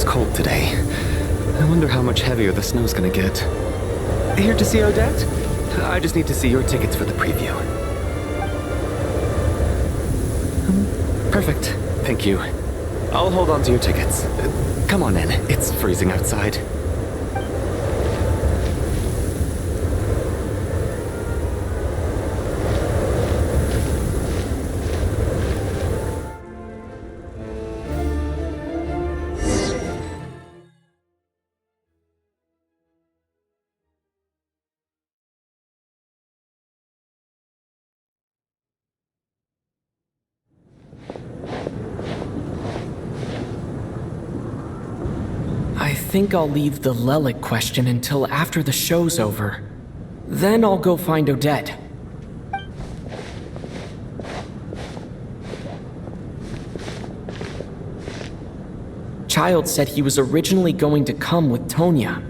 was cold today. I wonder how much heavier the snow's gonna get. Here to see Odette? I just need to see your tickets for the preview. Perfect. Thank you. I'll hold on to your tickets. Come on in. It's freezing outside. I think I'll leave the Lelic question until after the show's over. Then I'll go find Odette. Child said he was originally going to come with Tonya.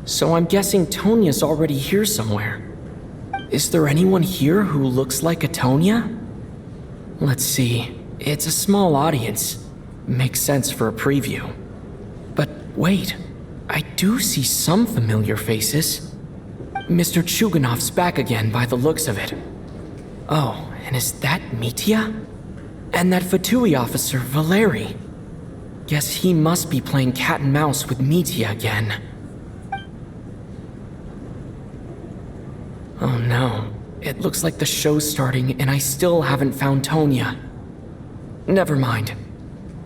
So I'm guessing Tonya's already here somewhere. Is there anyone here who looks like a Tonya? Let's see. It's a small audience. Makes sense for a preview. But wait, I do see some familiar faces. Mr. Chuganov's back again by the looks of it. Oh, and is that Mitya? And that Fatui officer, Valeri. Guess he must be playing cat and mouse with Mitya again. Oh no, it looks like the show's starting and I still haven't found Tonya. Never mind.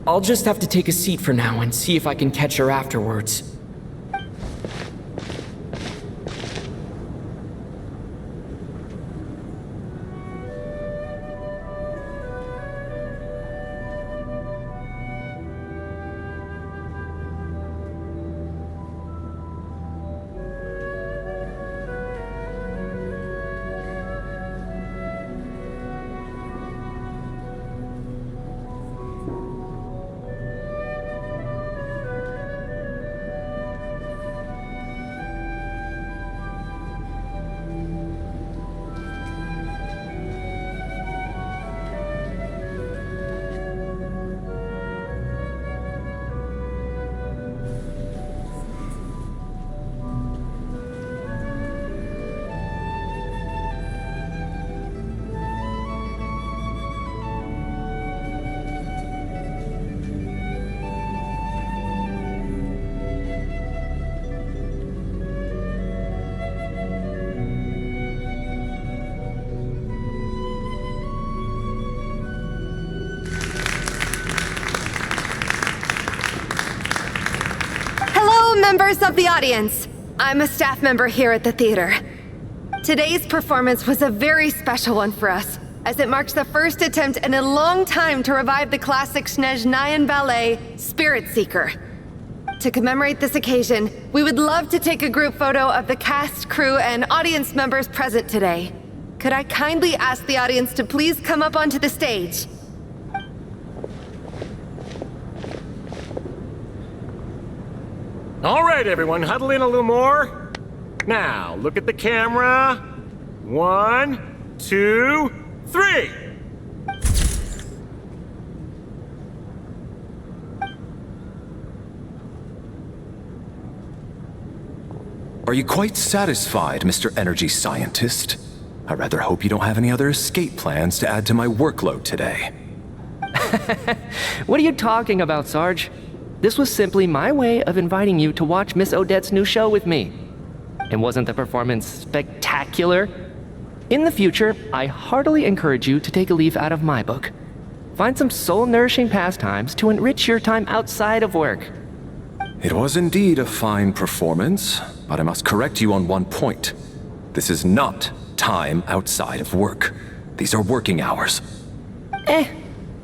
I'll just have to take a seat for now and see if I can catch her afterwards. Members of the audience, I'm a staff member here at the theater. Today's performance was a very special one for us, as it marks the first attempt in a long time to revive the classic Snezhnayan ballet, Spirit Seeker. To commemorate this occasion, we would love to take a group photo of the cast, crew, and audience members present today. Could I kindly ask the audience to please come up onto the stage? All right, everyone, huddle in a little more. Now, look at the camera. 1, 2, 3. Are you quite satisfied, Mr. Energy Scientist? I rather hope you don't have any other escape plans to add to my workload today. What are you talking about, Sarge? This was simply my way of inviting you to watch Miss Odette's new show with me. And wasn't the performance spectacular? In the future, I heartily encourage you to take a leaf out of my book. Find some soul-nourishing pastimes to enrich your time outside of work. It was indeed a fine performance, but I must correct you on one point. This is not time outside of work. These are working hours.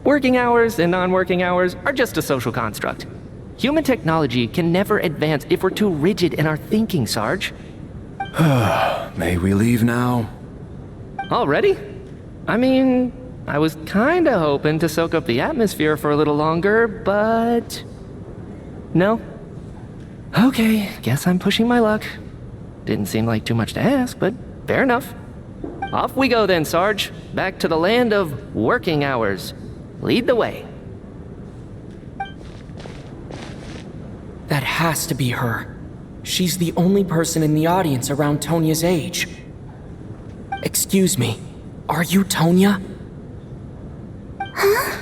Working hours and non-working hours are just a social construct. Human technology can never advance if we're too rigid in our thinking, Sarge. May we leave now? Already? I mean, I was kinda hoping to soak up the atmosphere for a little longer, but... No? Okay, guess I'm pushing my luck. Didn't seem like too much to ask, but fair enough. Off we go then, Sarge. Back to the land of working hours. Lead the way. has to be her. She's the only person in the audience around Tonya's age. Excuse me, are you Tonya? Huh?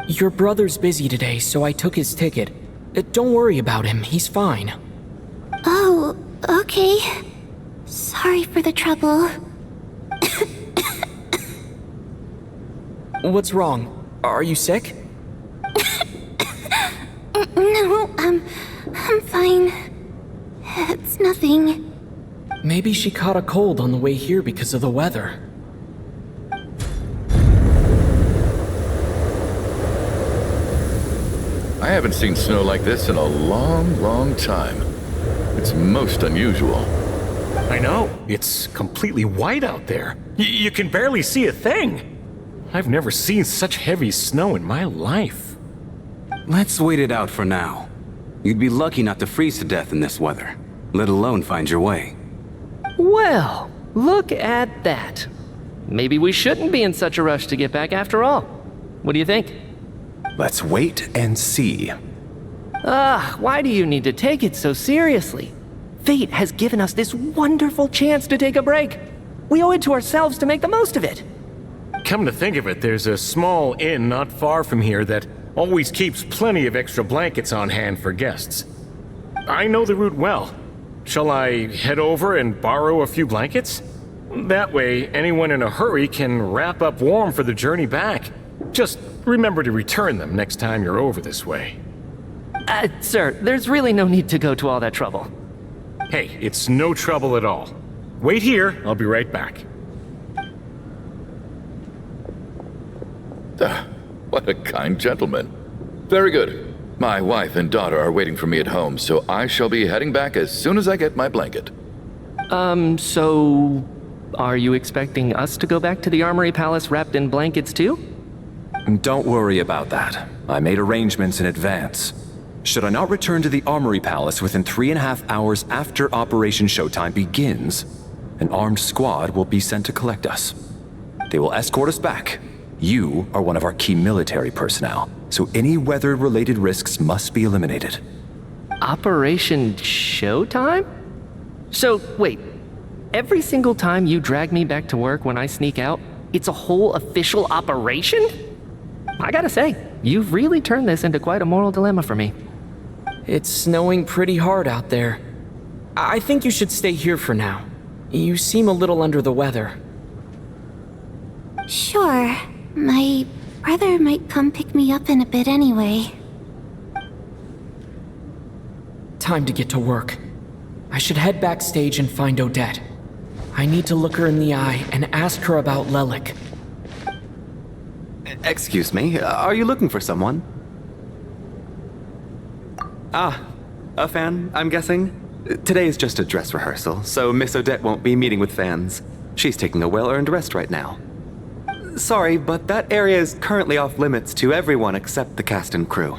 Your brother's busy today, so I took his ticket. Don't worry about him, he's fine. Oh, okay. Sorry for the trouble. What's wrong? Are you sick? No, I'm fine. It's nothing. Maybe she caught a cold on the way here because of the weather. I haven't seen snow like this in a long, long time. It's most unusual. I know. It's completely white out there. You can barely see a thing. I've never seen such heavy snow in my life. Let's wait it out for now. You'd be lucky not to freeze to death in this weather, let alone find your way. Well, look at that. Maybe we shouldn't be in such a rush to get back after all. What do you think? Let's wait and see. Why do you need to take it so seriously? Fate has given us this wonderful chance to take a break. We owe it to ourselves to make the most of it. Come to think of it, there's a small inn not far from here that always keeps plenty of extra blankets on hand for guests. I know the route well. Shall I head over and borrow a few blankets? That way, anyone in a hurry can wrap up warm for the journey back. Just remember to return them next time you're over this way. Sir, there's really no need to go to all that trouble. Hey, it's no trouble at all. Wait here, I'll be right back. What a kind gentleman. Very good. My wife and daughter are waiting for me at home, so I shall be heading back as soon as I get my blanket. So... are you expecting us to go back to the Armory Palace wrapped in blankets too? Don't worry about that. I made arrangements in advance. Should I not return to the Armory Palace within 3.5 hours after Operation Showtime begins, an armed squad will be sent to collect us. They will escort us back. You are one of our key military personnel, so any weather-related risks must be eliminated. Operation Showtime? So, wait. Every single time you drag me back to work when I sneak out, it's a whole official operation? I gotta say, you've really turned this into quite a moral dilemma for me. It's snowing pretty hard out there. I think you should stay here for now. You seem a little under the weather. Sure. My brother might come pick me up in a bit anyway. Time to get to work. I should head backstage and find Odette. I need to look her in the eye and ask her about Lelik. Excuse me, are you looking for someone? A fan, I'm guessing? Today is just a dress rehearsal, so Miss Odette won't be meeting with fans. She's taking a well-earned rest right now. Sorry, but that area is currently off limits to everyone except the cast and crew.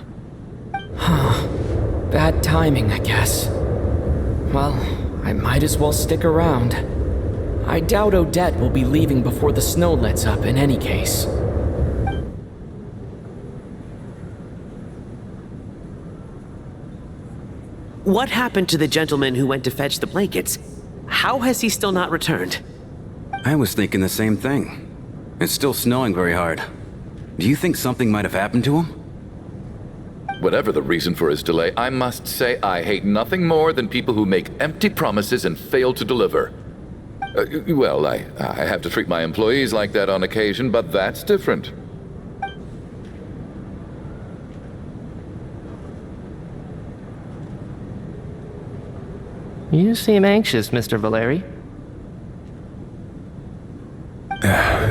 Bad timing, I guess. Well, I might as well stick around. I doubt Odette will be leaving before the snow lets up in any case. What happened to the gentleman who went to fetch the blankets? How has he still not returned? I was thinking the same thing. It's still snowing very hard. Do you think something might have happened to him? Whatever the reason for his delay, I must say I hate nothing more than people who make empty promises and fail to deliver. Well, I have to treat my employees like that on occasion, but that's different. You seem anxious, Mr. Valeri.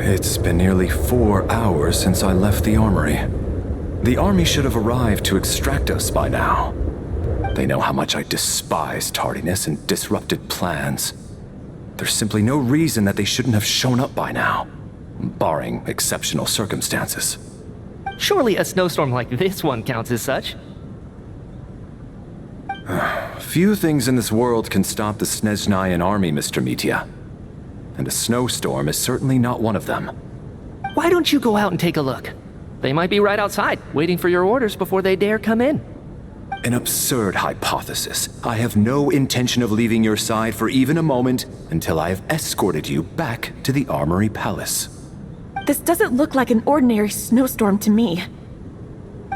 It's been nearly 4 hours since I left the armory. The army should have arrived to extract us by now. They know how much I despise tardiness and disrupted plans. There's simply no reason that they shouldn't have shown up by now, barring exceptional circumstances. Surely a snowstorm like this one counts as such. Few things in this world can stop the Snezhnayan army, Mr. Mitya. And a snowstorm is certainly not one of them. Why don't you go out and take a look? They might be right outside, waiting for your orders before they dare come in. An absurd hypothesis. I have no intention of leaving your side for even a moment until I have escorted you back to the Armory Palace. This doesn't look like an ordinary snowstorm to me.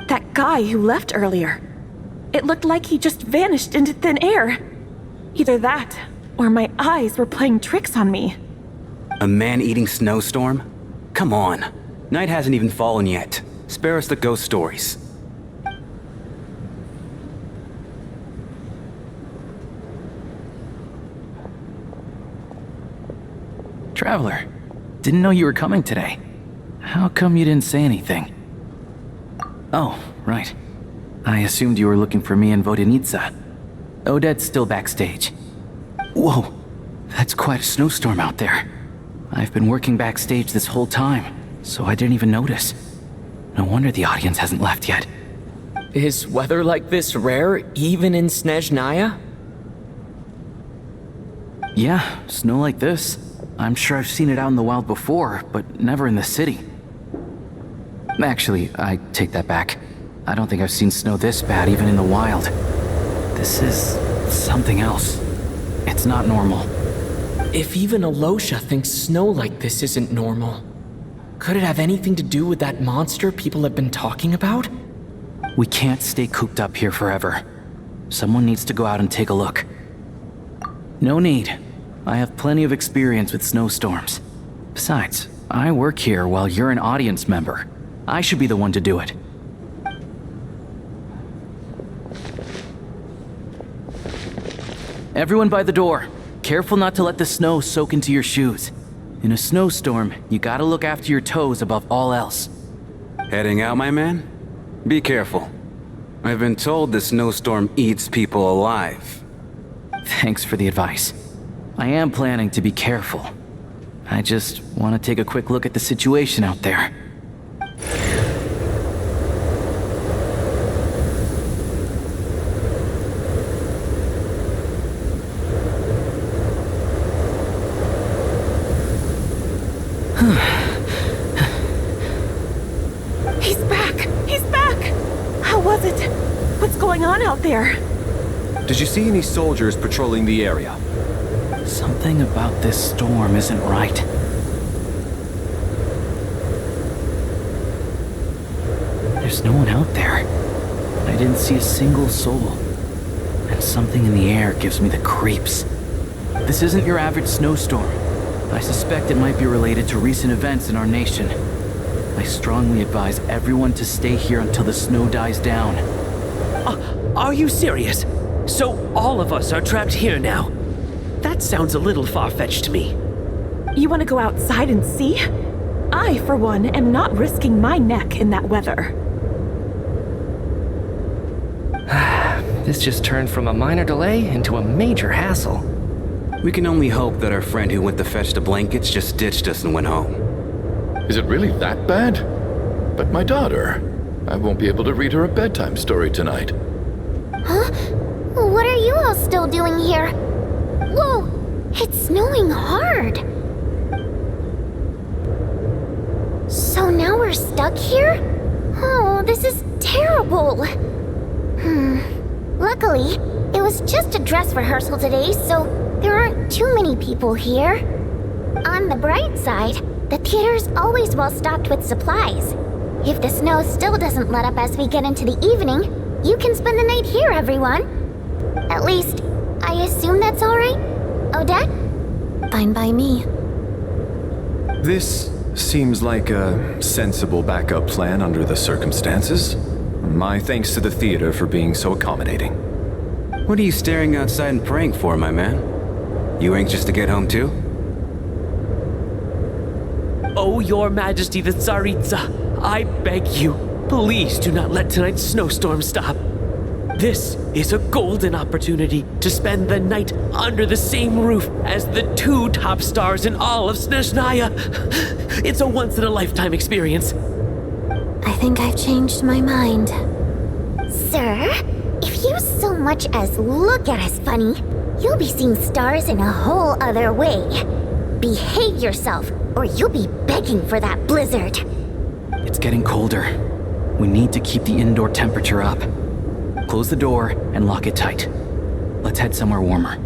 That guy who left earlier, it looked like he just vanished into thin air. Either that, or my eyes were playing tricks on me. A man-eating snowstorm? Come on. Night hasn't even fallen yet. Spare us the ghost stories. Traveler, didn't know you were coming today. How come you didn't say anything? Oh, right. I assumed you were looking for me and Vodenitsa. Odette's still backstage. Whoa, that's quite a snowstorm out there. I've been working backstage this whole time, so I didn't even notice. No wonder the audience hasn't left yet. Is weather like this rare, even in Snezhnaya? Yeah, snow like this. I'm sure I've seen it out in the wild before, but never in the city. Actually, I take that back. I don't think I've seen snow this bad even in the wild. This is something else. It's not normal. If even Alosha thinks snow like this isn't normal, could it have anything to do with that monster people have been talking about? We can't stay cooped up here forever. Someone needs to go out and take a look. No need. I have plenty of experience with snowstorms. Besides, I work here while you're an audience member. I should be the one to do it. Everyone by the door. Careful not to let the snow soak into your shoes. In a snowstorm, you gotta look after your toes above all else. Heading out, my man? Be careful. I've been told the snowstorm eats people alive. Thanks for the advice. I am planning to be careful. I just want to take a quick look at the situation out there. He's back! He's back! How was it? What's going on out there? Did you see any soldiers patrolling the area? Something about this storm isn't right. There's no one out there. I didn't see a single soul. And something in the air gives me the creeps. This isn't your average snowstorm. I suspect it might be related to recent events in our nation. I strongly advise everyone to stay here until the snow dies down. Are you serious? So all of us are trapped here now? That sounds a little far-fetched to me. You want to go outside and see? I, for one, am not risking my neck in that weather. This just turned from a minor delay into a major hassle. We can only hope that our friend who went to fetch the blankets just ditched us and went home. Is it really that bad? But my daughter, I won't be able to read her a bedtime story tonight. Huh? What are you all still doing here? Whoa! It's snowing hard! So now we're stuck here? Oh, this is terrible! Luckily, it was just a dress rehearsal today, so there aren't too many people here. On the bright side, the theater's always well stocked with supplies. If the snow still doesn't let up as we get into the evening, you can spend the night here, everyone. At least, I assume that's alright? Odette? Fine by me. This seems like a sensible backup plan under the circumstances. My thanks to the theater for being so accommodating. What are you staring outside and praying for, my man? You anxious to get home too? Oh, Your Majesty the Tsaritsa, I beg you, please do not let tonight's snowstorm stop. This is a golden opportunity to spend the night under the same roof as the two top stars in all of Snezhnaya. It's a once-in-a-lifetime experience. I think I've changed my mind. Sir, if you so much as look at us funny, you'll be seeing stars in a whole other way. Behave yourself, or you'll be begging for that blizzard. It's getting colder. We need to keep the indoor temperature up. Close the door and lock it tight. Let's head somewhere warmer.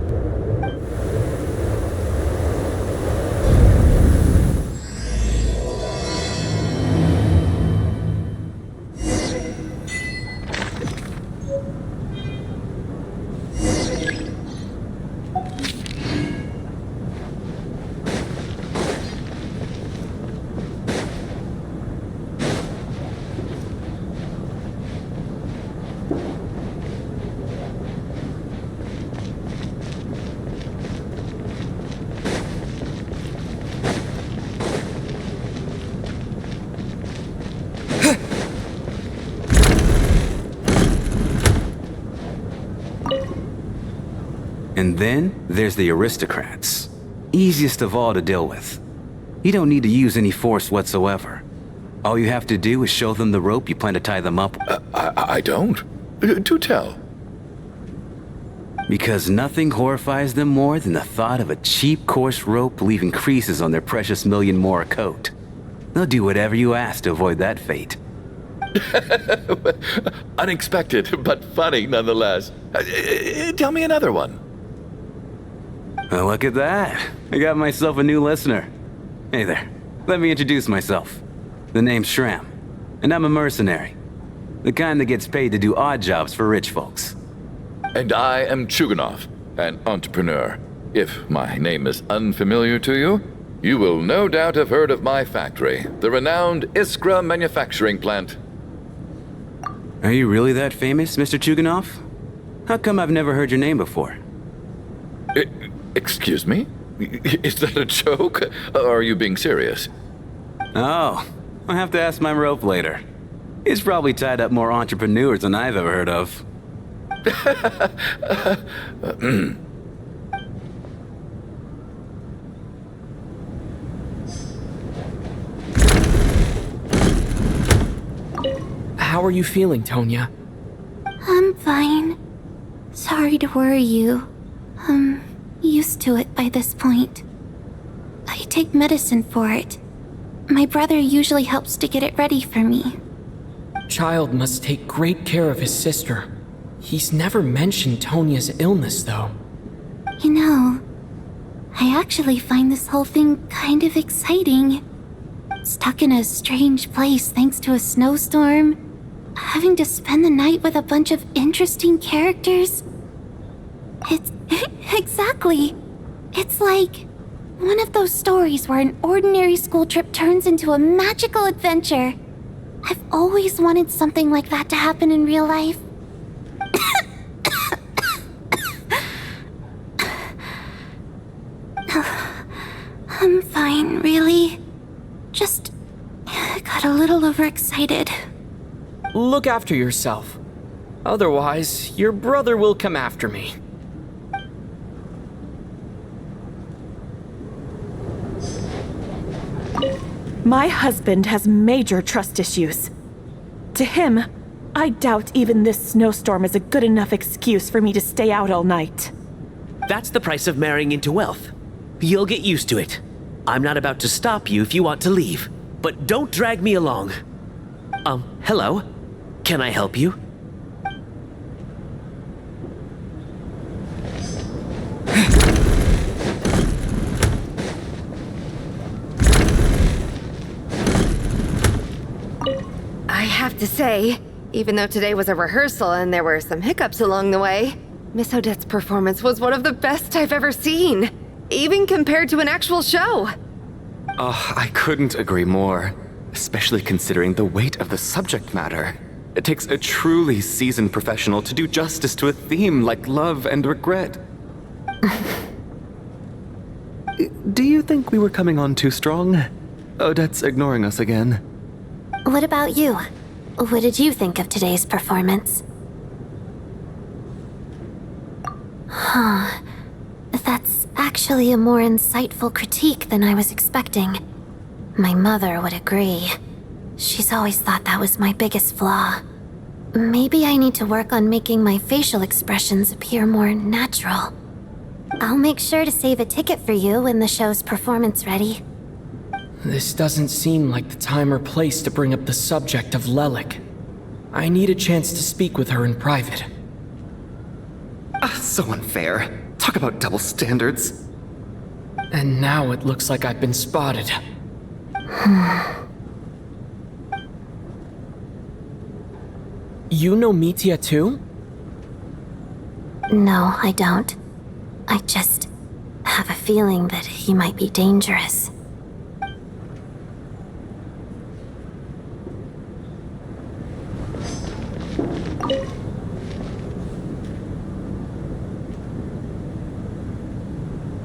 And then there's the aristocrats. Easiest of all to deal with. You don't need to use any force whatsoever. All you have to do is show them the rope you plan to tie them up with. I don't. Do tell. Because nothing horrifies them more than the thought of a cheap, coarse rope leaving creases on their precious million more coat. They'll do whatever you ask to avoid that fate. Unexpected, but funny nonetheless. Tell me another one. Well, look at that. I got myself a new listener. Hey there. Let me introduce myself. The name's Shram, and I'm a mercenary. The kind that gets paid to do odd jobs for rich folks. And I am Chuganov, an entrepreneur. If my name is unfamiliar to you, you will no doubt have heard of my factory, the renowned Iskra manufacturing plant. Are you really that famous, Mr. Chuganov? How come I've never heard your name before? Excuse me? Is that a joke? Or are you being serious? Oh, I'll have to ask my rope later. He's probably tied up more entrepreneurs than I've ever heard of. How are you feeling, Tonya? I'm fine. Sorry to worry you. I'm used to it by this point. I take medicine for it. My brother usually helps to get it ready for me. Child must take great care of his sister. He's never mentioned Tonya's illness, though. You know, I actually find this whole thing kind of exciting. Stuck in a strange place thanks to a snowstorm. Having to spend the night with a bunch of interesting characters. It's... exactly. It's like one of those stories where an ordinary school trip turns into a magical adventure. I've always wanted something like that to happen in real life. I'm fine, really. Just got a little overexcited. Look after yourself. Otherwise, your brother will come after me. My husband has major trust issues. To him, I doubt even this snowstorm is a good enough excuse for me to stay out all night. That's the price of marrying into wealth. You'll get used to it. I'm not about to stop you if you want to leave, but don't drag me along. Hello? Can I help you? I have to say, even though today was a rehearsal and there were some hiccups along the way, Miss Odette's performance was one of the best I've ever seen, even compared to an actual show. Oh, I couldn't agree more, especially considering the weight of the subject matter. It takes a truly seasoned professional to do justice to a theme like love and regret. Do you think we were coming on too strong? Odette's ignoring us again. What about you? What did you think of today's performance? That's actually a more insightful critique than I was expecting. My mother would agree. She's always thought that was my biggest flaw. Maybe I need to work on making my facial expressions appear more natural. I'll make sure to save a ticket for you when the show's performance ready. This doesn't seem like the time or place to bring up the subject of Lelik. I need a chance to speak with her in private. So unfair. Talk about double standards. And now it looks like I've been spotted. You know Mitya too? No, I don't. I just have a feeling that he might be dangerous.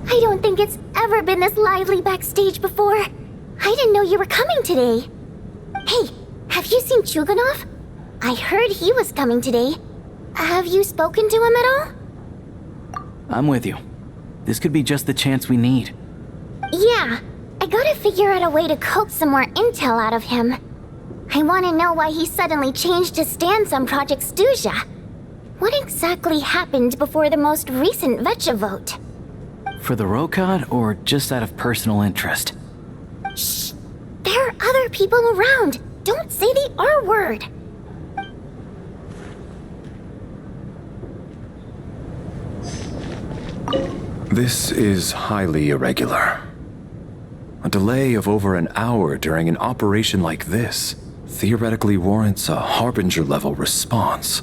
I don't think it's ever been this lively backstage before. I didn't know you were coming today. Hey, have you seen Chuganov? I heard he was coming today. Have you spoken to him at all? I'm with you. This could be just the chance we need. Yeah, I gotta figure out a way to coax some more intel out of him. I want to know why he suddenly changed his stance on Project Stuzha. What exactly happened before the most recent Vecha vote? For the Rokad, or just out of personal interest? Shh! There are other people around! Don't say the R word! This is highly irregular. A delay of over an hour during an operation like this theoretically warrants a Harbinger-level response.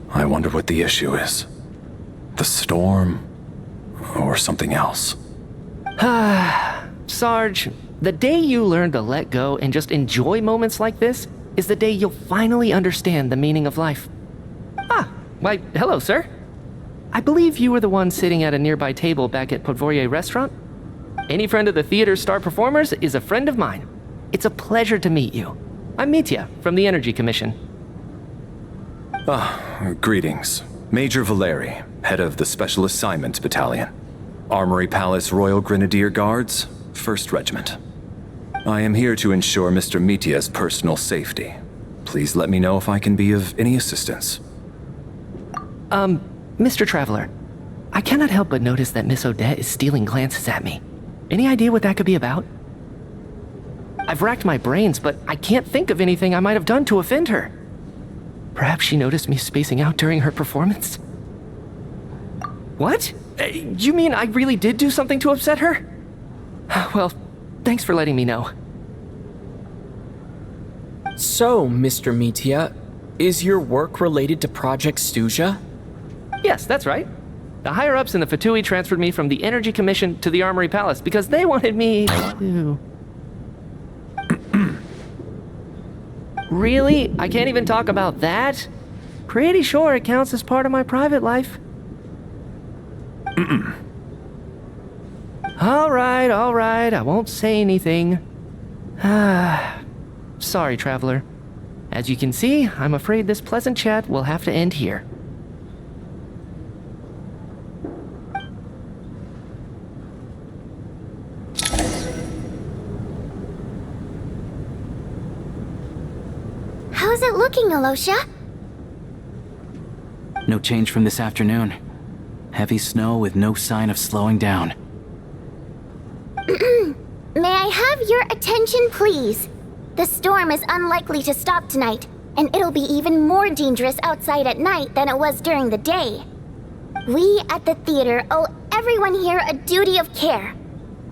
I wonder what the issue is. The storm, or something else. Sarge, the day you learn to let go and just enjoy moments like this is the day you'll finally understand the meaning of life. Why, hello, sir. I believe you were the one sitting at a nearby table back at Podvorye Restaurant. Any friend of the theater's star performers is a friend of mine. It's a pleasure to meet you. I'm Mitya from the Energy Commission. Greetings. Major Valeri, head of the Special Assignments Battalion. Armory Palace Royal Grenadier Guards, 1st Regiment. I am here to ensure Mr. Mitya's personal safety. Please let me know if I can be of any assistance. Mr. Traveler, I cannot help but notice that Miss Odette is stealing glances at me. Any idea what that could be about? I've racked my brains, but I can't think of anything I might have done to offend her. Perhaps she noticed me spacing out during her performance? What? You mean I really did do something to upset her? Well, thanks for letting me know. So, Mr. Mitya, is your work related to Project Stuzha? Yes, that's right. The higher-ups in the Fatui transferred me from the Energy Commission to the Armory Palace because they wanted me to... Really? I can't even talk about that? Pretty sure it counts as part of my private life. All right, I won't say anything. Sorry, Traveler. As you can see, I'm afraid this pleasant chat will have to end here. How's it looking, Alosha? No change from this afternoon. Heavy snow with no sign of slowing down. May I have your attention, please? The storm is unlikely to stop tonight, and it'll be even more dangerous outside at night than it was during the day. We at the theater owe everyone here a duty of care.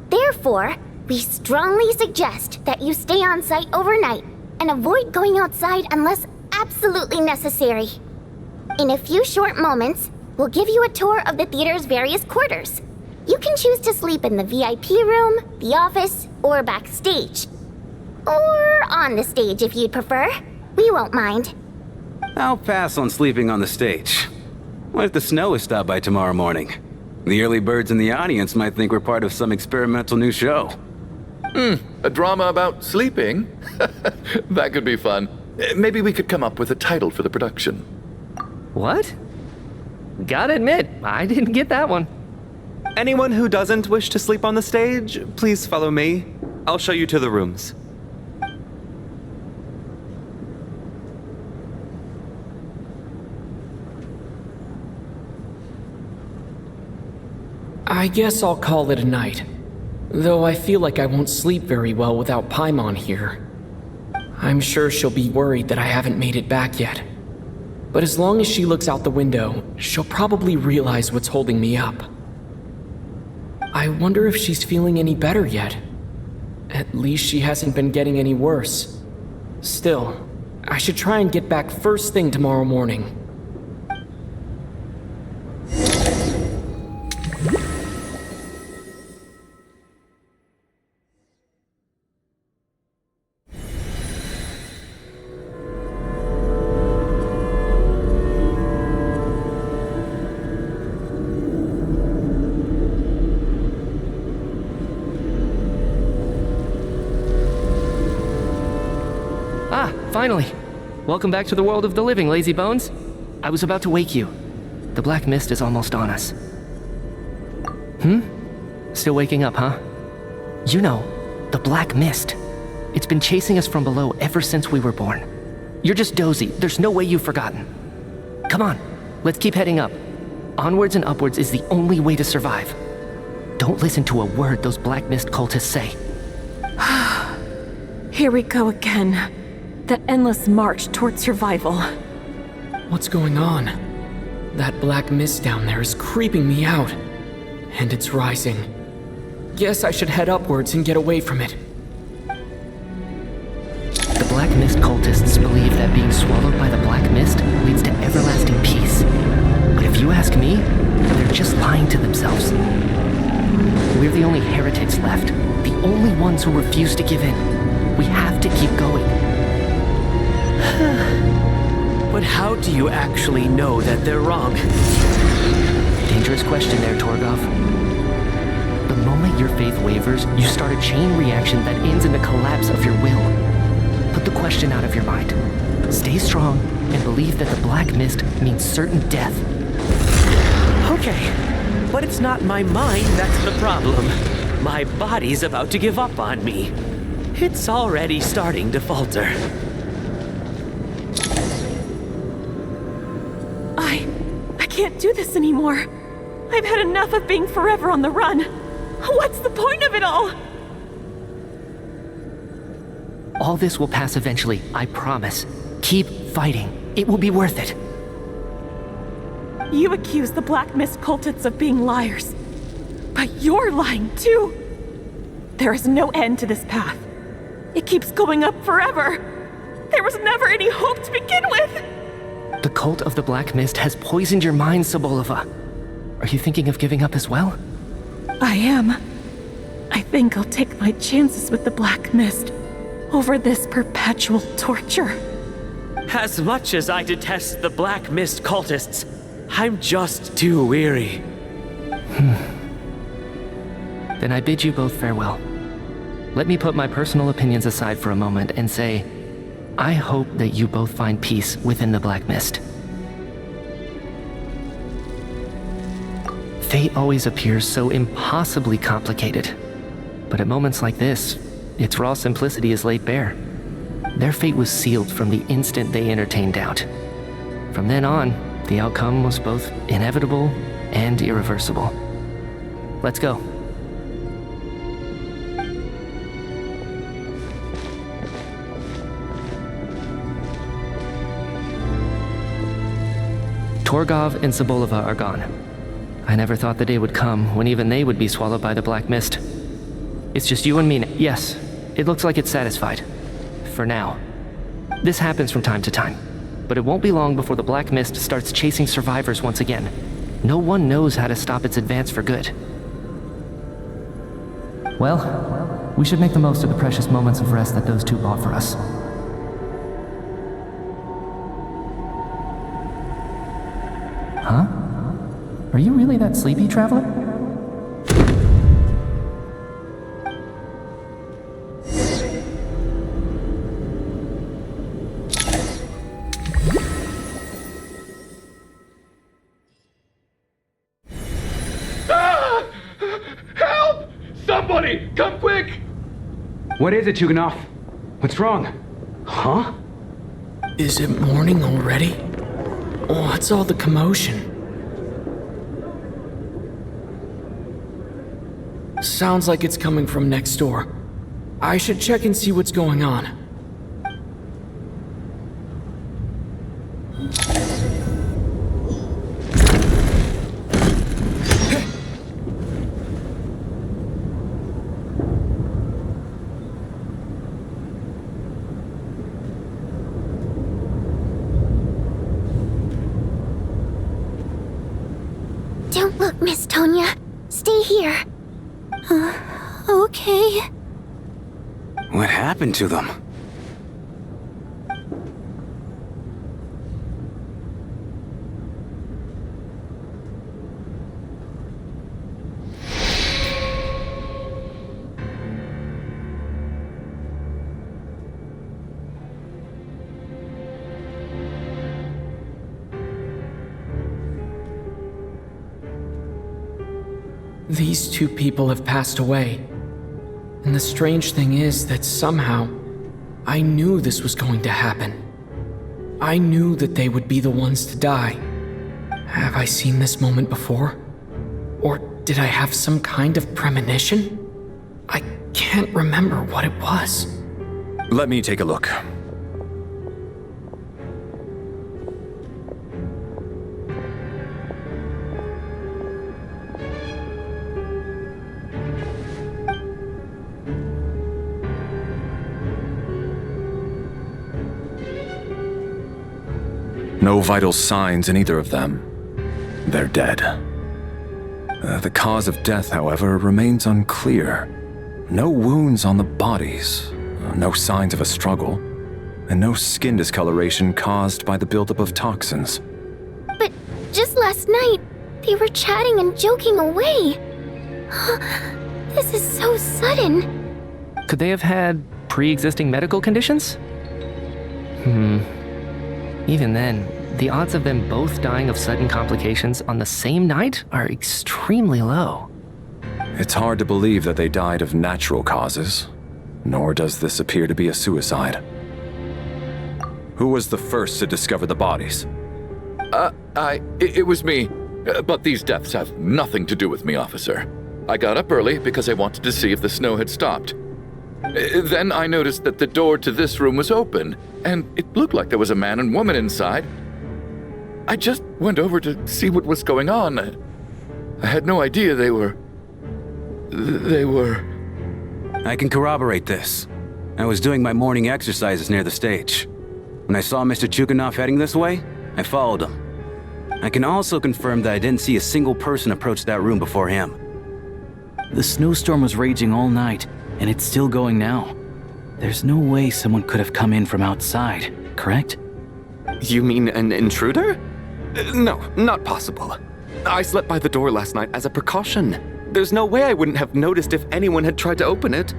Therefore, we strongly suggest that you stay on site overnight and avoid going outside unless absolutely necessary. In a few short moments, we'll give you a tour of the theater's various quarters. You can choose to sleep in the VIP room, the office, or backstage. Or on the stage if you'd prefer. We won't mind. I'll pass on sleeping on the stage. What if the snow is stopped by tomorrow morning? The early birds in the audience might think we're part of some experimental new show. A drama about sleeping? That could be fun. Maybe we could come up with a title for the production. What? Gotta admit, I didn't get that one. Anyone who doesn't wish to sleep on the stage, please follow me. I'll show you to the rooms. I guess I'll call it a night. Though I feel like I won't sleep very well without Paimon here. I'm sure she'll be worried that I haven't made it back yet. But as long as she looks out the window, she'll probably realize what's holding me up. I wonder if she's feeling any better yet. At least she hasn't been getting any worse. Still, I should try and get back first thing tomorrow morning. Finally! Welcome back to the world of the living, lazy bones. I was about to wake you. The black mist is almost on us. Still waking up, huh? You know, the black mist. It's been chasing us from below ever since we were born. You're just dozy. There's no way you've forgotten. Come on, let's keep heading up. Onwards and upwards is the only way to survive. Don't listen to a word those black mist cultists say. Here we go again. The endless march toward survival. What's going on? That black mist down there is creeping me out. And it's rising. Guess I should head upwards and get away from it. The black mist cultists believe that being swallowed by the black mist leads to everlasting peace. But if you ask me, they're just lying to themselves. We're the only heretics left. The only ones who refuse to give in. We have to keep going. But how do you actually know that they're wrong? Dangerous question there, Torgov. The moment your faith wavers, you start a chain reaction that ends in the collapse of your will. Put the question out of your mind. Stay strong and believe that the black mist means certain death. Okay, but it's not my mind that's the problem. My body's about to give up on me. It's already starting to falter. I can't do this anymore. I've had enough of being forever on the run. What's the point of it all? All this will pass eventually, I promise. Keep fighting. It will be worth it. You accuse the Black Mist cultists of being liars. But you're lying too. There is no end to this path. It keeps going up forever. There was never any hope to begin with. The cult of the Black Mist has poisoned your mind, Sobolova. Are you thinking of giving up as well? I am. I think I'll take my chances with the Black Mist over this perpetual torture. As much as I detest the Black Mist cultists, I'm just too weary. Then I bid you both farewell. Let me put my personal opinions aside for a moment and say, I hope that you both find peace within the Black Mist. Fate always appears so impossibly complicated. But at moments like this, its raw simplicity is laid bare. Their fate was sealed from the instant they entertained doubt. From then on, the outcome was both inevitable and irreversible. Let's go. Torgov and Sobolova are gone. I never thought the day would come when even they would be swallowed by the Black Mist. It's just you and me now. Yes, it looks like it's satisfied. For now. This happens from time to time, but it won't be long before the Black Mist starts chasing survivors once again. No one knows how to stop its advance for good. Well, we should make the most of the precious moments of rest that those two bought for us. Huh? Are you really that sleepy, traveler? Ah! Help! Somebody, come quick! What is it, Tuganov? What's wrong? Huh? Is it morning already? What's all the commotion? Sounds like it's coming from next door. I should check and see what's going on. okay? What happened to them? These two people have passed away. And the strange thing is that somehow, I knew this was going to happen. I knew that they would be the ones to die. Have I seen this moment before? Or did I have some kind of premonition? I can't remember what it was. Let me take a look. No vital signs in either of them. They're dead. The cause of death, however, remains unclear. No wounds on the bodies, no signs of a struggle, and no skin discoloration caused by the buildup of toxins. But just last night, they were chatting and joking away. This is so sudden. Could they have had pre-existing medical conditions? Even then, the odds of them both dying of sudden complications on the same night are extremely low. It's hard to believe that they died of natural causes, nor does this appear to be a suicide. Who was the first to discover the bodies? It was me. But these deaths have nothing to do with me, officer. I got up early because I wanted to see if the snow had stopped. Then I noticed that the door to this room was open, and it looked like there was a man and woman inside. I just went over to see what was going on. I had no idea they were... I can corroborate this. I was doing my morning exercises near the stage. When I saw Mr. Chukhanov heading this way, I followed him. I can also confirm that I didn't see a single person approach that room before him. The snowstorm was raging all night, and it's still going now. There's no way someone could have come in from outside, correct? You mean an intruder? No, not possible. I slept by the door last night as a precaution. There's no way I wouldn't have noticed if anyone had tried to open it.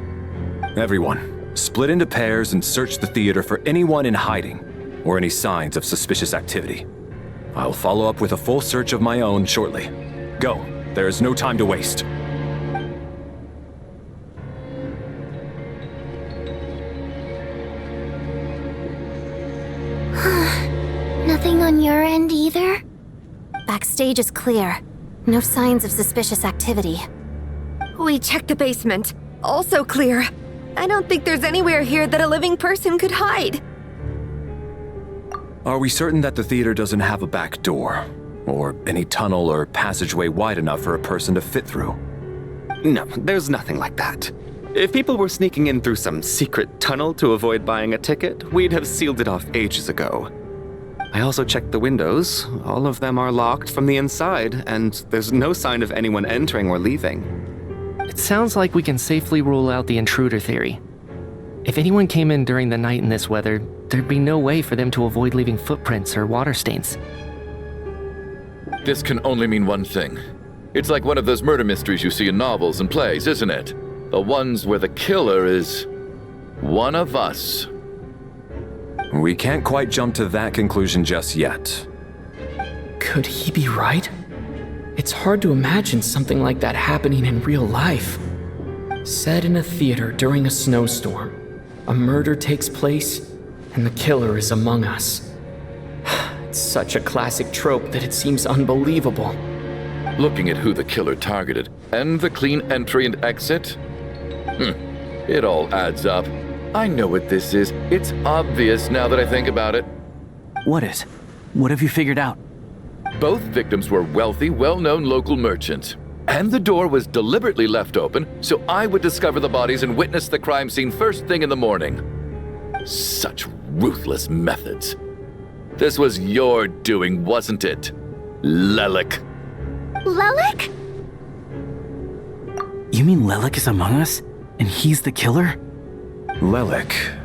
Everyone, split into pairs and search the theater for anyone in hiding, or any signs of suspicious activity. I'll follow up with a full search of my own shortly. Go, there is no time to waste. Nothing on your end either? Backstage is clear. No signs of suspicious activity. We checked the basement. Also clear. I don't think there's anywhere here that a living person could hide. Are we certain that the theater doesn't have a back door? Or any tunnel or passageway wide enough for a person to fit through? No, there's nothing like that. If people were sneaking in through some secret tunnel to avoid buying a ticket, we'd have sealed it off ages ago. I also checked the windows. All of them are locked from the inside, and there's no sign of anyone entering or leaving. It sounds like we can safely rule out the intruder theory. If anyone came in during the night in this weather, there'd be no way for them to avoid leaving footprints or water stains. This can only mean one thing. It's like one of those murder mysteries you see in novels and plays, isn't it? The ones where the killer is one of us. We can't quite jump to that conclusion just yet. Could he be right? It's hard to imagine something like that happening in real life. Set in a theater during a snowstorm, a murder takes place, and the killer is among us. It's such a classic trope that it seems unbelievable. Looking at who the killer targeted, and the clean entry and exit, it all adds up. I know what this is. It's obvious now that I think about it. What is? What have you figured out? Both victims were wealthy, well-known local merchants. And the door was deliberately left open so I would discover the bodies and witness the crime scene first thing in the morning. Such ruthless methods. This was your doing, wasn't it, Lelik? Lelik? You mean Lelik is among us? And he's the killer? Lelik.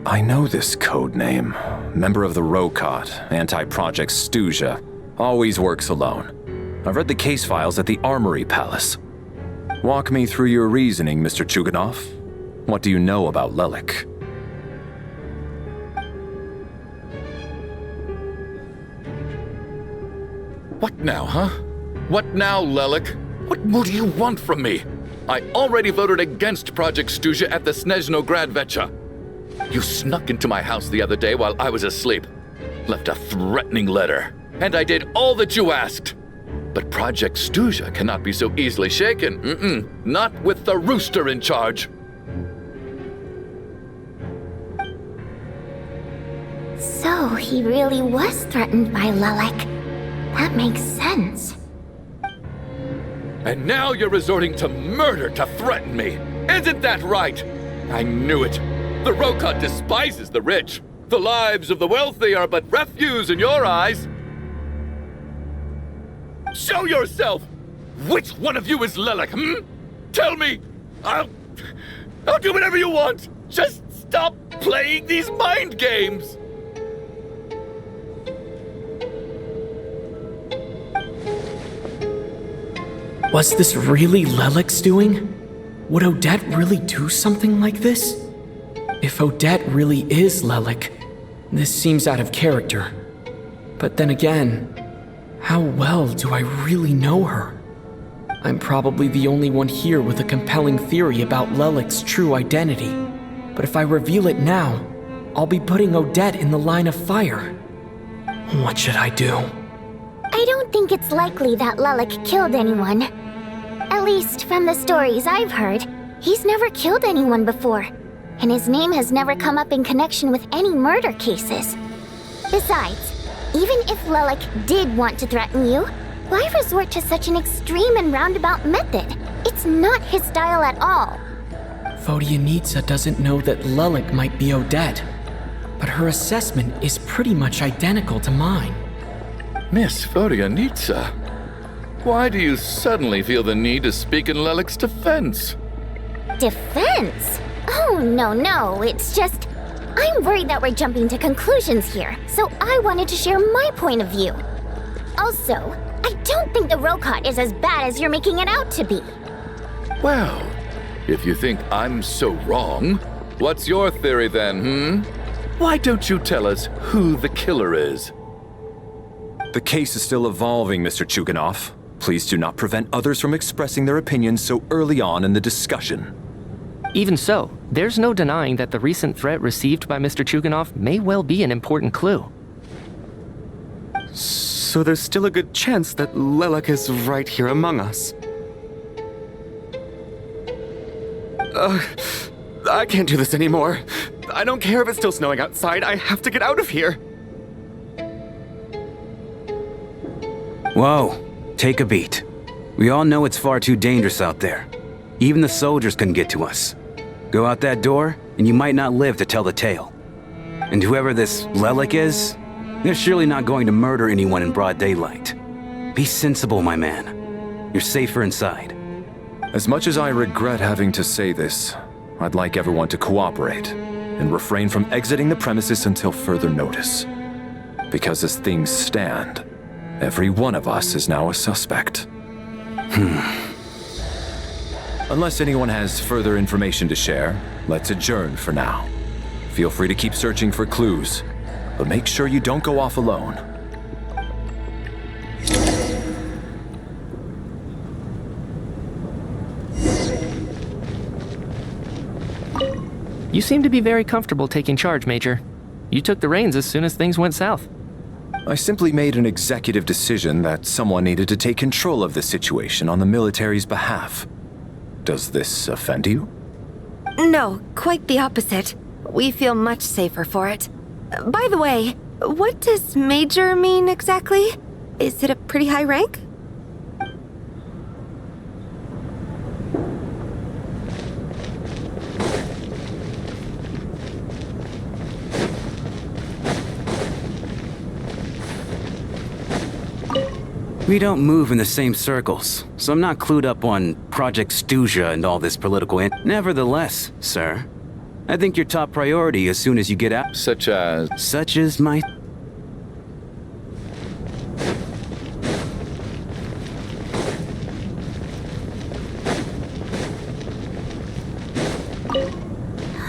I know this code name. Member of the Rokot, anti-Project Stuzha. Always works alone. I've read the case files at the Armory Palace. Walk me through your reasoning, Mr. Chuganov. What do you know about Lelik? What now, huh? What now, Lelik? What more do you want from me? I already voted against Project Stuzha at the Snezhnaya. You snuck into my house the other day while I was asleep. Left a threatening letter. And I did all that you asked. But Project Stuzha cannot be so easily shaken. Not with the rooster in charge. So he really was threatened by Lelik. That makes sense. And now you're resorting to murder to threaten me. Isn't that right? I knew it. The Rokot despises the rich. The lives of the wealthy are but refuse in your eyes. Show yourself! Which one of you is Lelik, Tell me! I'll do whatever you want! Just stop playing these mind games! Was this really Lelik's doing? Would Odette really do something like this? If Odette really is Lelik, this seems out of character. But then again, how well do I really know her? I'm probably the only one here with a compelling theory about Lelik's true identity. But if I reveal it now, I'll be putting Odette in the line of fire. What should I do? I don't think it's likely that Lelik killed anyone. At least from the stories I've heard, he's never killed anyone before. And his name has never come up in connection with any murder cases. Besides, even if Lelik did want to threaten you, why resort to such an extreme and roundabout method? It's not his style at all. Vodyanitsa doesn't know that Lelik might be Odette, but her assessment is pretty much identical to mine. Miss Vodyanitsa, why do you suddenly feel the need to speak in Lelik's defense? Defense? Oh, no, it's just... I'm worried that we're jumping to conclusions here, so I wanted to share my point of view. Also, I don't think the Rokot is as bad as you're making it out to be. Well, if you think I'm so wrong, what's your theory then, Why don't you tell us who the killer is? The case is still evolving, Mr. Chuganov. Please do not prevent others from expressing their opinions so early on in the discussion. Even so, there's no denying that the recent threat received by Mr. Chuganov may well be an important clue. So there's still a good chance that Lelik is right here among us. I can't do this anymore. I don't care if it's still snowing outside. I have to get out of here. Whoa, take a beat. We all know it's far too dangerous out there. Even the soldiers couldn't get to us. Go out that door, and you might not live to tell the tale. And whoever this Lelik is, they're surely not going to murder anyone in broad daylight. Be sensible, my man. You're safer inside. As much as I regret having to say this, I'd like everyone to cooperate and refrain from exiting the premises until further notice. Because as things stand, every one of us is now a suspect. Unless anyone has further information to share, let's adjourn for now. Feel free to keep searching for clues, but make sure you don't go off alone. You seem to be very comfortable taking charge, Major. You took the reins as soon as things went south. I simply made an executive decision that someone needed to take control of the situation on the military's behalf. Does this offend you? No, quite the opposite. We feel much safer for it. By the way, what does Major mean exactly? Is it a pretty high rank? We don't move in the same circles, so I'm not clued up on Project Stuzha and all this political Nevertheless, sir, I think your top priority as soon as you get out— Such as? Such as my—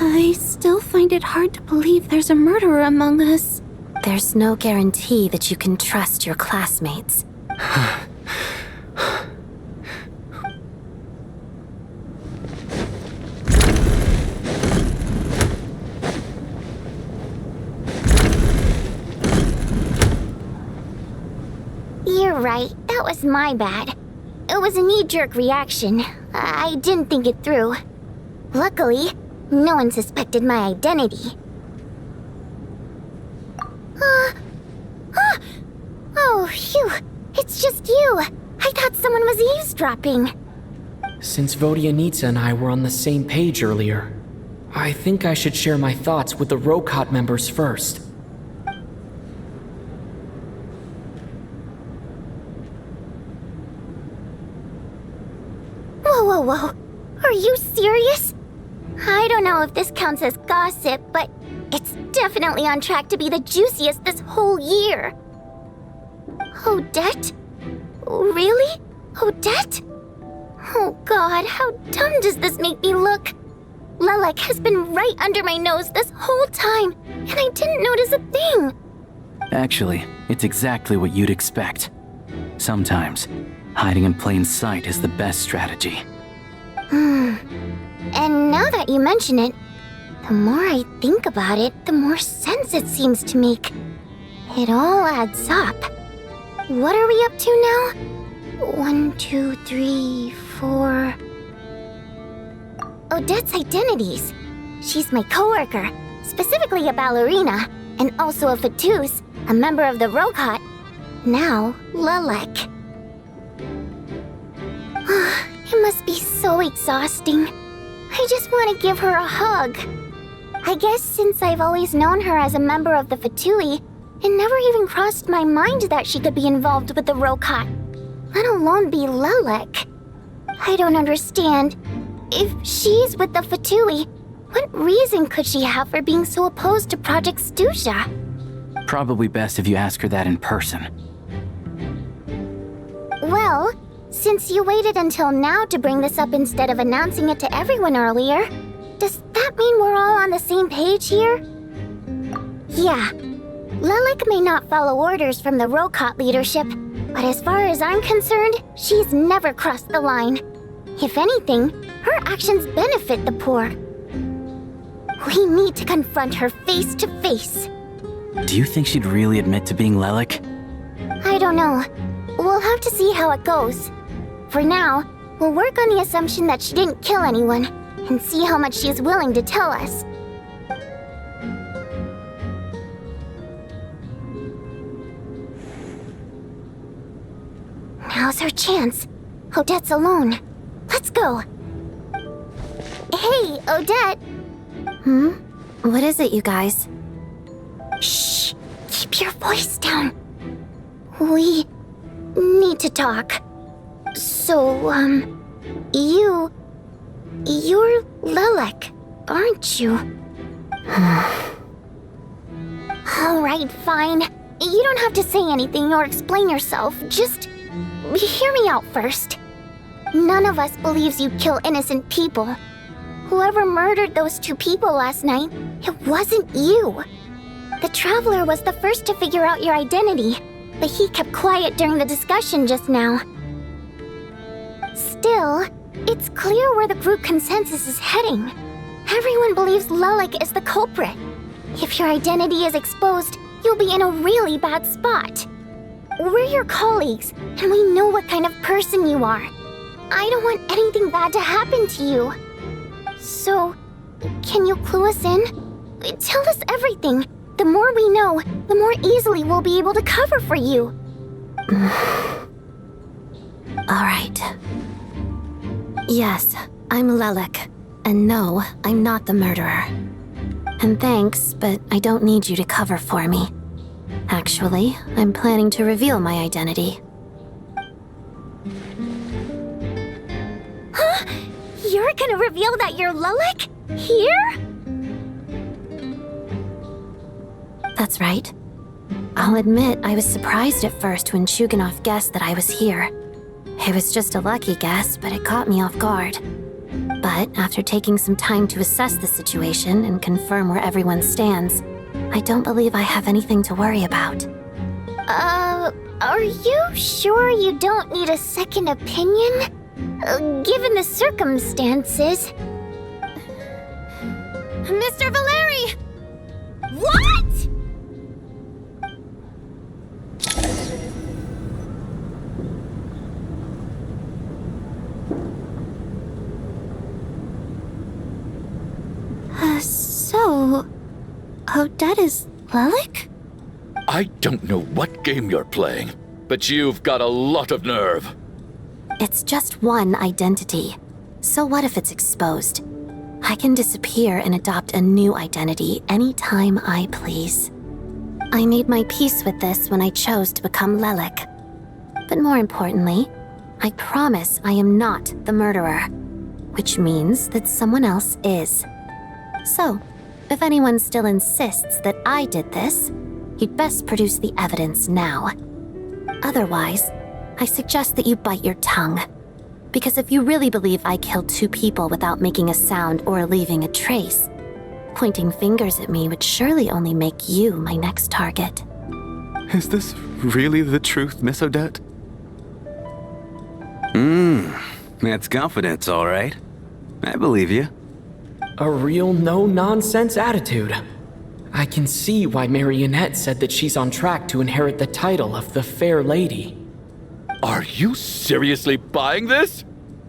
I still find it hard to believe there's a murderer among us. There's no guarantee that you can trust your classmates. You're right, that was my bad. It was a knee-jerk reaction. I didn't think it through. Luckily, no one suspected my identity. Oh, phew. It's just you. I thought someone was eavesdropping. Since Vodyanitsa and I were on the same page earlier, I think I should share my thoughts with the Rokot members first. Whoa. Are you serious? I don't know if this counts as gossip, but it's definitely on track to be the juiciest this whole year. Odette? Really? Odette? Oh god, how dumb does this make me look? Lelek has been right under my nose this whole time, and I didn't notice a thing. Actually, it's exactly what you'd expect. Sometimes, hiding in plain sight is the best strategy. And now that you mention it, the more I think about it, the more sense it seems to make. It all adds up. What are we up to now? 1, 2, 3, 4... Odette's identities. She's my coworker, specifically a ballerina, and also a Fatous, a member of the Rokot. Now, Lelek. It must be so exhausting. I just want to give her a hug. I guess since I've always known her as a member of the Fatui, it never even crossed my mind that she could be involved with the Rokot, let alone be Lelek. I don't understand. If she's with the Fatui, what reason could she have for being so opposed to Project Stuzha? Probably best if you ask her that in person. Well, since you waited until now to bring this up instead of announcing it to everyone earlier, does that mean we're all on the same page here? Yeah. Lelek may not follow orders from the Rokot leadership, but as far as I'm concerned, she's never crossed the line. If anything, her actions benefit the poor. We need to confront her face to face. Do you think she'd really admit to being Lelek? I don't know. We'll have to see how it goes. For now, we'll work on the assumption that she didn't kill anyone, and see how much she's willing to tell us. Now's her chance. Odette's alone. Let's go. Hey, Odette! What is it, you guys? Shh! Keep your voice down. We need to talk. So, you're Lelek, aren't you? Alright, fine. You don't have to say anything or explain yourself, just hear me out first. None of us believes you kill innocent people. Whoever murdered those 2 people last night, it wasn't you. The Traveler was the first to figure out your identity, but he kept quiet during the discussion just now. Still, it's clear where the group consensus is heading. Everyone believes Lelek is the culprit. If your identity is exposed, you'll be in a really bad spot. We're your colleagues, and we know what kind of person you are. I don't want anything bad to happen to you. So, can you clue us in? Tell us everything. The more we know, the more easily we'll be able to cover for you. Alright. Yes, I'm Lelek. And no, I'm not the murderer. And thanks, but I don't need you to cover for me. Actually, I'm planning to reveal my identity. You're gonna reveal that you're Lelik? Here? That's right. I'll admit I was surprised at first when Chuganov guessed that I was here. It was just a lucky guess, but it caught me off guard. But after taking some time to assess the situation and confirm where everyone stands, I don't believe I have anything to worry about. Are you sure you don't need a second opinion? Given the circumstances. Mr. Valeri! What?! So... Odette is Lelik? I don't know what game you're playing, but you've got a lot of nerve. It's just one identity. So what if it's exposed? I can disappear and adopt a new identity anytime I please. I made my peace with this when I chose to become Lelik. But more importantly, I promise I am not the murderer, which means that someone else is. So, if anyone still insists that I did this, you'd best produce the evidence now. Otherwise, I suggest that you bite your tongue. Because if you really believe I killed 2 people without making a sound or leaving a trace, pointing fingers at me would surely only make you my next target. Is this really the truth, Miss Odette? That's confidence, all right. I believe you. A real no-nonsense attitude. I can see why Marionette said that she's on track to inherit the title of the Fair Lady. Are you seriously buying this?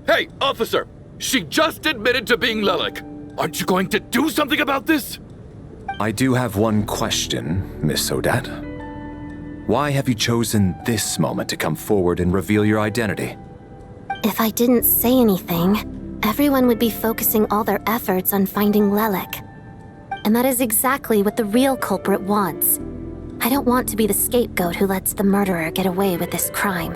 Hey, officer! She just admitted to being Lelik. Aren't you going to do something about this? I do have one question, Miss Odette. Why have you chosen this moment to come forward and reveal your identity? If I didn't say anything, everyone would be focusing all their efforts on finding Lelik. And that is exactly what the real culprit wants. I don't want to be the scapegoat who lets the murderer get away with this crime.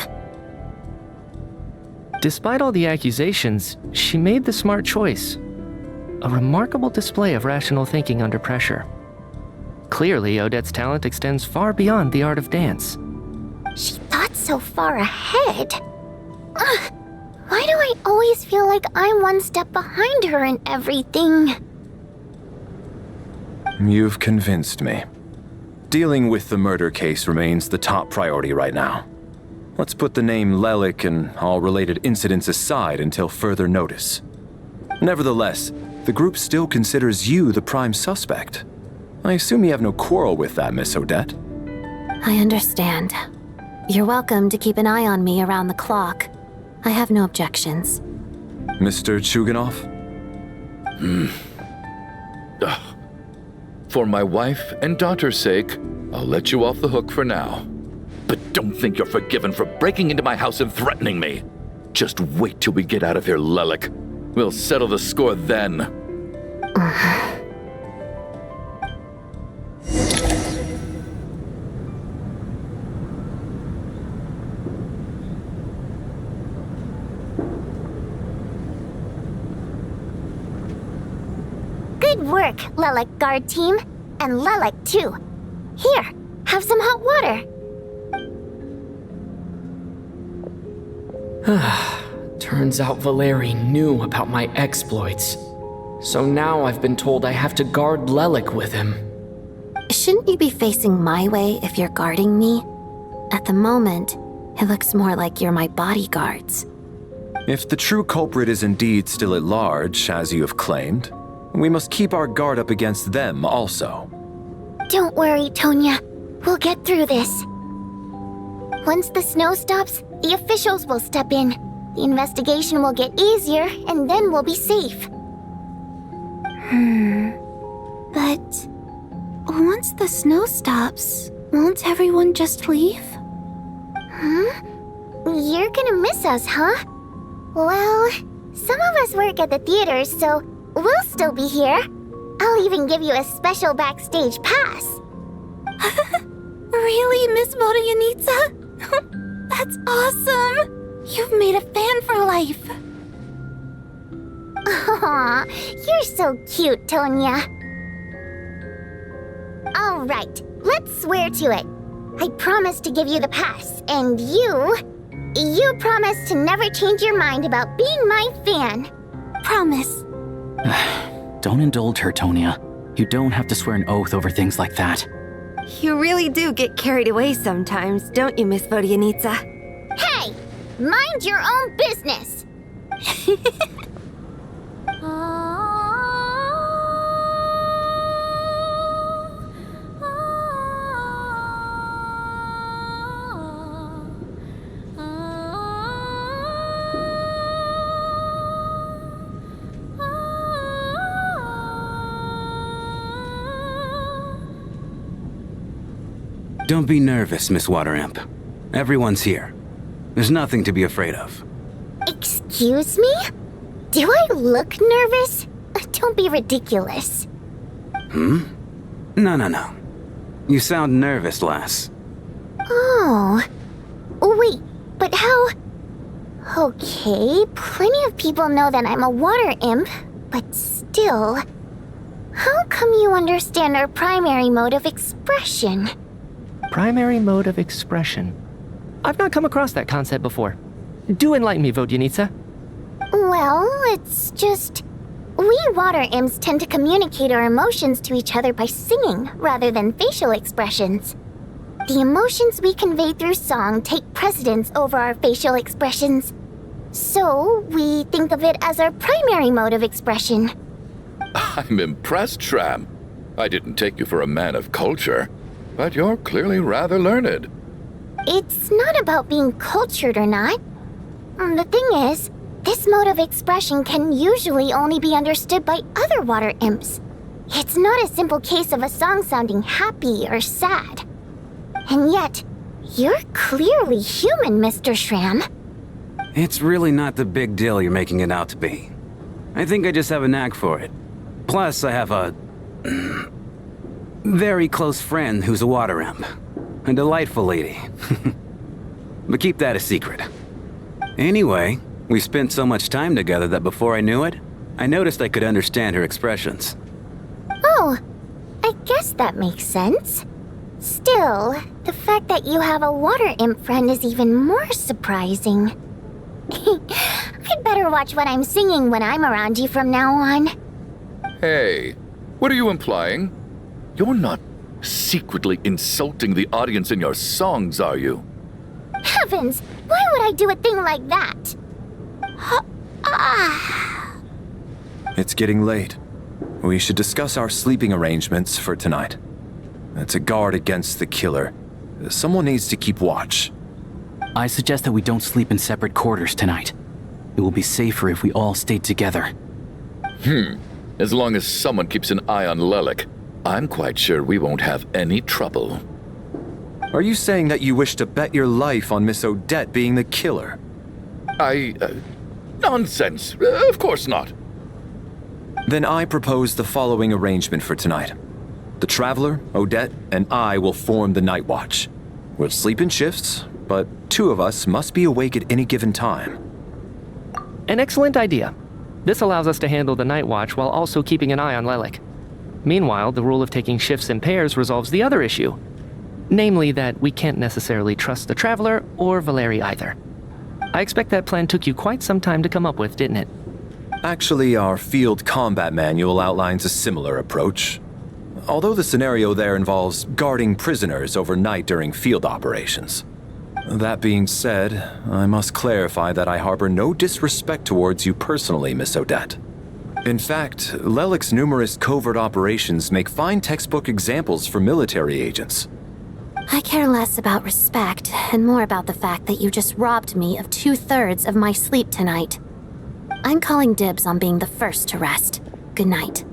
Despite all the accusations, she made the smart choice. A remarkable display of rational thinking under pressure. Clearly, Odette's talent extends far beyond the art of dance. She thought so far ahead. Why do I always feel like I'm one step behind her in everything? You've convinced me. Dealing with the murder case remains the top priority right now. Let's put the name Lelik and all related incidents aside until further notice. Nevertheless, the group still considers you the prime suspect. I assume you have no quarrel with that, Miss Odette. I understand. You're welcome to keep an eye on me around the clock. I have no objections. Mr. Chuganov? For my wife and daughter's sake, I'll let you off the hook for now. But don't think you're forgiven for breaking into my house and threatening me. Just wait till we get out of here, Lelik. We'll settle the score then. Good work, Lelik guard team. And Lelik too. Here, have some hot water. Turns out Valeri knew about my exploits. So now I've been told I have to guard Lelik with him. Shouldn't you be facing my way if you're guarding me? At the moment, it looks more like you're my bodyguards. If the true culprit is indeed still at large, as you have claimed, we must keep our guard up against them also. Don't worry, Tonya. We'll get through this. Once the snow stops, the officials will step in. The investigation will get easier, and then we'll be safe. But once the snow stops, won't everyone just leave? You're gonna miss us, huh? Well, some of us work at the theaters, so we'll still be here. I'll even give you a special backstage pass. Really, Miss Vodyanitsa? That's awesome! You've made a fan for life. Aw, you're so cute, Tonya. All right, let's swear to it. I promise to give you the pass, and you promise to never change your mind about being my fan. Promise. Don't indulge her, Tonya. You don't have to swear an oath over things like that. You really do get carried away sometimes, don't you, Miss Vodyanitsa? Hey, mind your own business. Don't be nervous, Miss Water Imp. Everyone's here. There's nothing to be afraid of. Excuse me? Do I look nervous? Don't be ridiculous. No. You sound nervous, lass. Oh. Wait, but how... Okay, plenty of people know that I'm a water imp, but still... How come you understand our primary mode of expression? Primary mode of expression. I've not come across that concept before. Do enlighten me, Vodyanitsa. Well, it's just... We water imps tend to communicate our emotions to each other by singing, rather than facial expressions. The emotions we convey through song take precedence over our facial expressions. So, we think of it as our primary mode of expression. I'm impressed, Shram. I didn't take you for a man of culture, but you're clearly rather learned. It's not about being cultured or not. The thing is, this mode of expression can usually only be understood by other water imps. It's not a simple case of a song sounding happy or sad. And yet, you're clearly human, Mr. Shram. It's really not the big deal you're making it out to be. I think I just have a knack for it. Plus, I have a... very close friend who's a water imp. A delightful lady. But keep that a secret. Anyway, we spent so much time together that before I knew it, I noticed I could understand her expressions. Oh, I guess that makes sense. Still, the fact that you have a water imp friend is even more surprising. I'd better watch what I'm singing when I'm around you from now on. Hey, what are you implying? You're not secretly insulting the audience in your songs, are you? Heavens, why would I do a thing like that? It's getting late. We should discuss our sleeping arrangements for tonight. To guard against the killer, someone needs to keep watch. I suggest that we don't sleep in separate quarters tonight. It will be safer if we all stay together. As long as someone keeps an eye on Lelik, I'm quite sure we won't have any trouble. Are you saying that you wish to bet your life on Miss Odette being the killer? Nonsense. Of course not. Then I propose the following arrangement for tonight. The Traveler, Odette, and I will form the Night Watch. We'll sleep in shifts, but two of us must be awake at any given time. An excellent idea. This allows us to handle the Night Watch while also keeping an eye on Lelik. Meanwhile, the rule of taking shifts in pairs resolves the other issue. Namely that we can't necessarily trust the Traveler or Valeri either. I expect that plan took you quite some time to come up with, didn't it? Actually, our field combat manual outlines a similar approach. Although the scenario there involves guarding prisoners overnight during field operations. That being said, I must clarify that I harbor no disrespect towards you personally, Miss Odette. In fact, Lelik's numerous covert operations make fine textbook examples for military agents. I care less about respect and more about the fact that you just robbed me of 2/3 of my sleep tonight. I'm calling dibs on being the first to rest. Good night.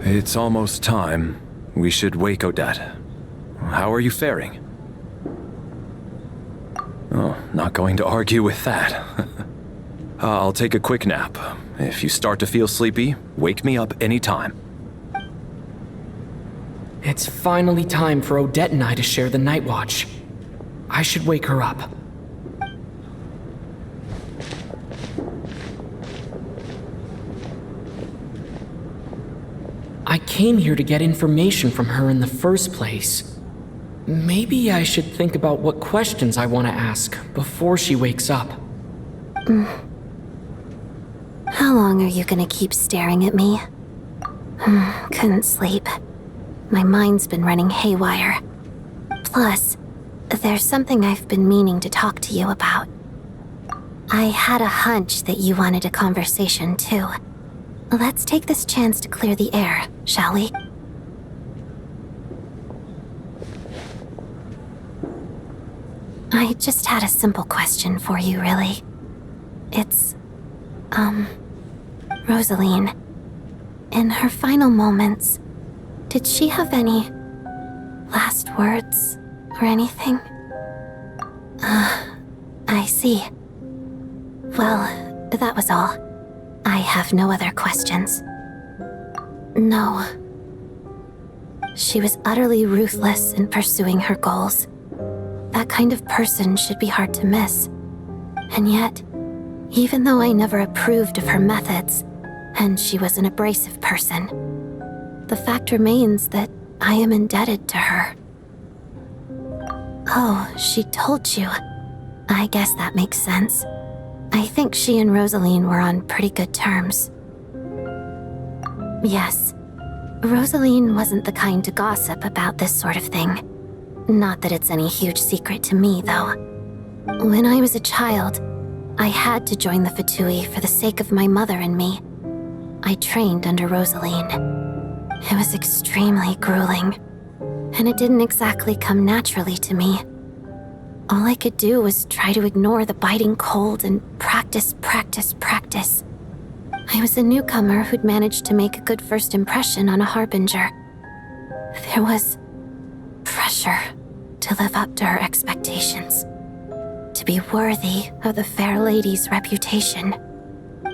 It's almost time. We should wake Odette. How are you faring? Oh, not going to argue with that. I'll take a quick nap. If you start to feel sleepy, wake me up anytime. It's finally time for Odette and I to share the night watch. I should wake her up. I came here to get information from her in the first place. Maybe I should think about what questions I want to ask before she wakes up. How long are you gonna keep staring at me? Couldn't sleep. My mind's been running haywire. Plus, there's something I've been meaning to talk to you about. I had a hunch that you wanted a conversation too. Let's take this chance to clear the air, shall we? I just had a simple question for you, really. It's, Rosaline. In her final moments, did she have any last words or anything? I see. Well, that was all. I have no other questions. No. She was utterly ruthless in pursuing her goals. That kind of person should be hard to miss. And yet, even though I never approved of her methods, and she was an abrasive person, the fact remains that I am indebted to her. Oh, she told you. I guess that makes sense. I think she and Rosaline were on pretty good terms. Yes, Rosaline wasn't the kind to gossip about this sort of thing. Not that it's any huge secret to me, though. When I was a child, I had to join the Fatui for the sake of my mother and me. I trained under Rosaline. It was extremely grueling, and it didn't exactly come naturally to me. All I could do was try to ignore the biting cold and practice. I was a newcomer who'd managed to make a good first impression on a harbinger. There was pressure to live up to her expectations, to be worthy of the fair lady's reputation.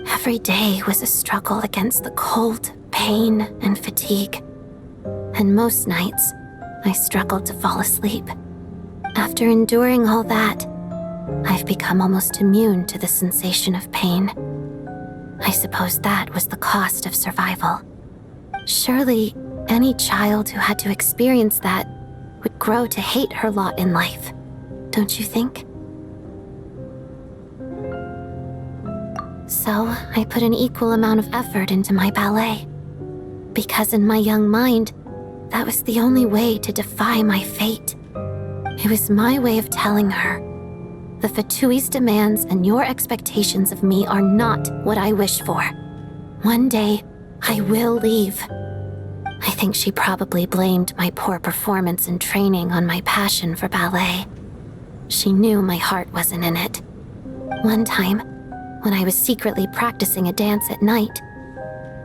Every day was a struggle against the cold, pain, and fatigue. And most nights, I struggled to fall asleep. After enduring all that, I've become almost immune to the sensation of pain. I suppose that was the cost of survival. Surely, any child who had to experience that would grow to hate her lot in life, don't you think? So, I put an equal amount of effort into my ballet. Because in my young mind, that was the only way to defy my fate. It was my way of telling her, the Fatui's demands and your expectations of me are not what I wish for. One day, I will leave. I think she probably blamed my poor performance in training on my passion for ballet. She knew my heart wasn't in it. One time, when I was secretly practicing a dance at night,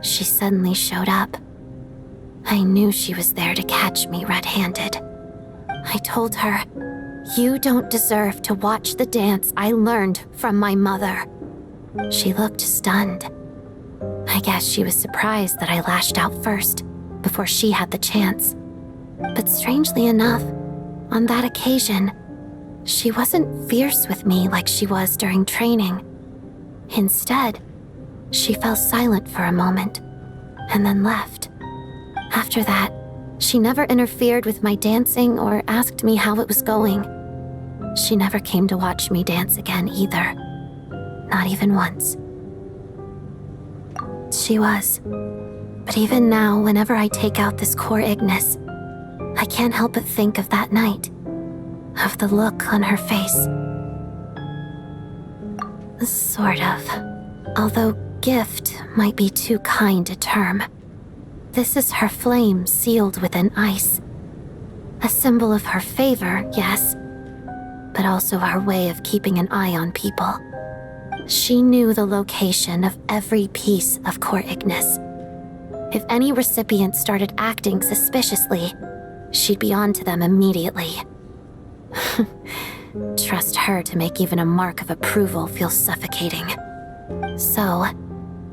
she suddenly showed up. I knew she was there to catch me red-handed. I told her, "You don't deserve to watch the dance I learned from my mother." She looked stunned. I guess she was surprised that I lashed out first, before she had the chance. But strangely enough, on that occasion, she wasn't fierce with me like she was during training. Instead, she fell silent for a moment, and then left. After that, she never interfered with my dancing or asked me how it was going. She never came to watch me dance again either. Not even once. She was. But even now, whenever I take out this core Ignis, I can't help but think of that night. Of the look on her face. Sort of. Although gift might be too kind a term. This is her flame sealed within ice. A symbol of her favor, yes, but also our way of keeping an eye on people. She knew the location of every piece of core Ignis. If any recipient started acting suspiciously, she'd be on to them immediately. Trust her to make even a mark of approval feel suffocating. So,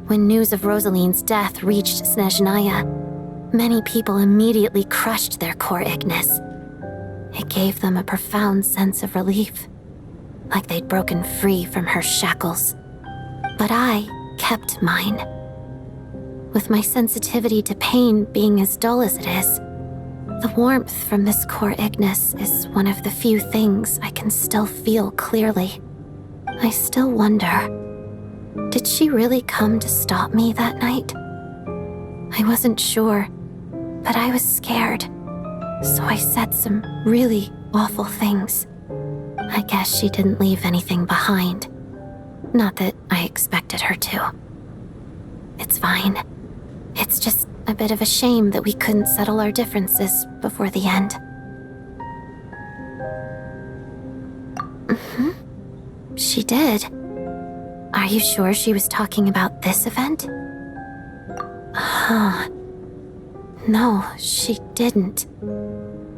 when news of Rosaline's death reached Snezhnaya, many people immediately crushed their core Ignis. It gave them a profound sense of relief, like they'd broken free from her shackles. But I kept mine. With my sensitivity to pain being as dull as it is, the warmth from this core Ignis is one of the few things I can still feel clearly. I still wonder, did she really come to stop me that night? I wasn't sure, but I was scared, so I said some really awful things. I guess she didn't leave anything behind. Not that I expected her to. It's fine. It's just a bit of a shame that we couldn't settle our differences before the end. She did. Are you sure she was talking about this event? No, she didn't.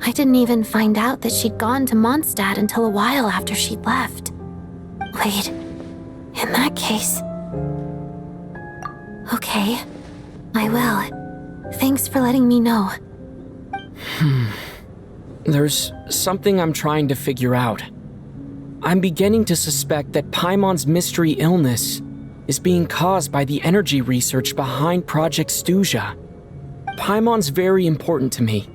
I didn't even find out that she'd gone to Mondstadt until a while after she'd left. Wait, in that case... Okay, I will. Thanks for letting me know. There's something I'm trying to figure out. I'm beginning to suspect that Paimon's mystery illness is being caused by the energy research behind Project Stuja. Paimon's very important to me,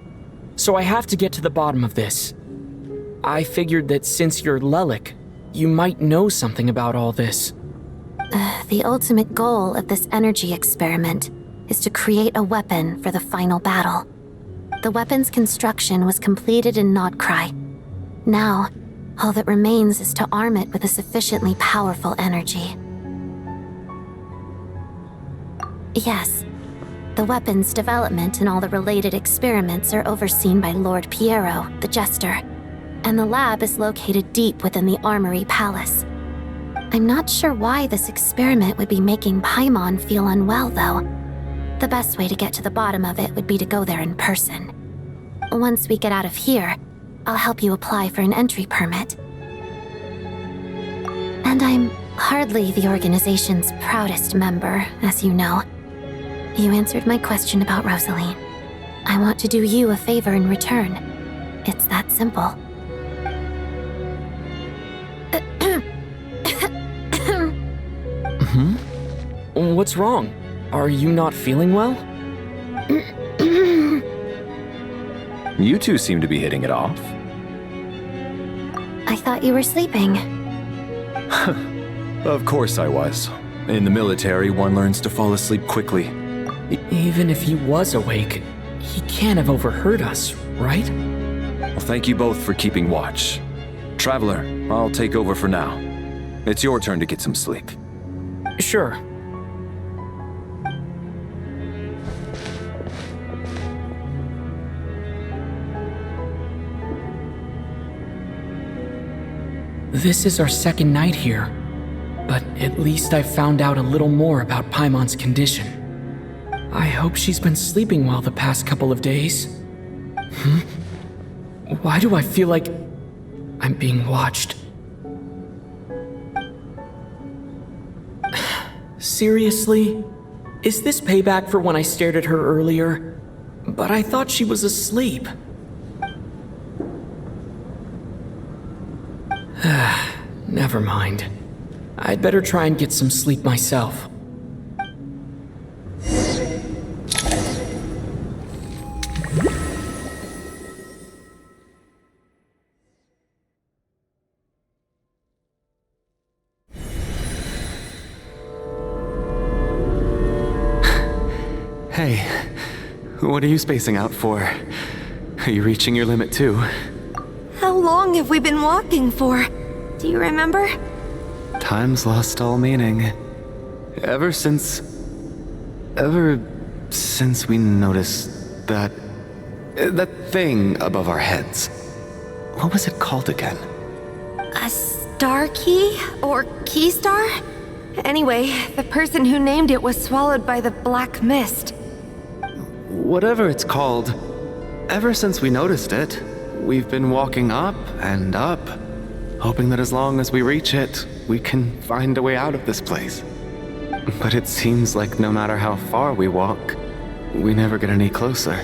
so I have to get to the bottom of this. I figured that since you're Lelik, you might know something about all this. The ultimate goal of this energy experiment is to create a weapon for the final battle. The weapon's construction was completed in Nodkrai. Now, all that remains is to arm it with a sufficiently powerful energy. Yes, the weapon's development and all the related experiments are overseen by Lord Piero, the Jester, and the lab is located deep within the Armory Palace. I'm not sure why this experiment would be making Paimon feel unwell, though. The best way to get to the bottom of it would be to go there in person. Once we get out of here, I'll help you apply for an entry permit. And I'm hardly the organization's proudest member, as you know. You answered my question about Rosaline. I want to do you a favor in return. It's that simple. What's wrong? Are you not feeling well? You two seem to be hitting it off. I thought you were sleeping. Of course I was. In the military, one learns to fall asleep quickly. Even if he was awake, he can't have overheard us, right? Well, thank you both for keeping watch. Traveler, I'll take over for now. It's your turn to get some sleep. Sure. This is our second night here, but at least I found out a little more about Paimon's condition. I hope she's been sleeping well the past couple of days. Why do I feel like I'm being watched? Seriously? Is this payback for when I stared at her earlier? But I thought she was asleep. Never mind. I'd better try and get some sleep myself. Hey, what are you spacing out for? Are you reaching your limit too? How long have we been walking for? Do you remember? Time's lost all meaning. Ever since we noticed that thing above our heads. What was it called again? A star key? Or key star? Anyway, the person who named it was swallowed by the black mist. Whatever it's called, ever since we noticed it, we've been walking up and up, hoping that as long as we reach it, we can find a way out of this place. But it seems like no matter how far we walk, we never get any closer.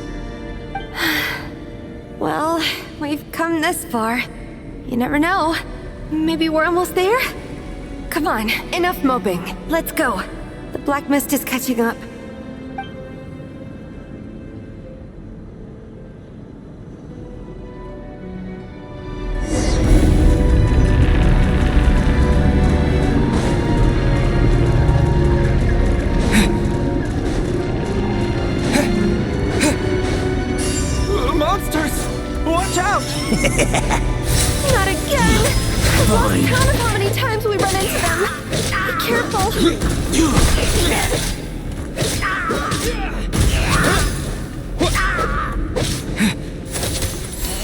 Well, we've come this far. You never know. Maybe we're almost there? Come on, enough moping. Let's go. The black mist is catching up. Monsters! Watch out! Not again! I've lost count of how many times we run into them. Be careful.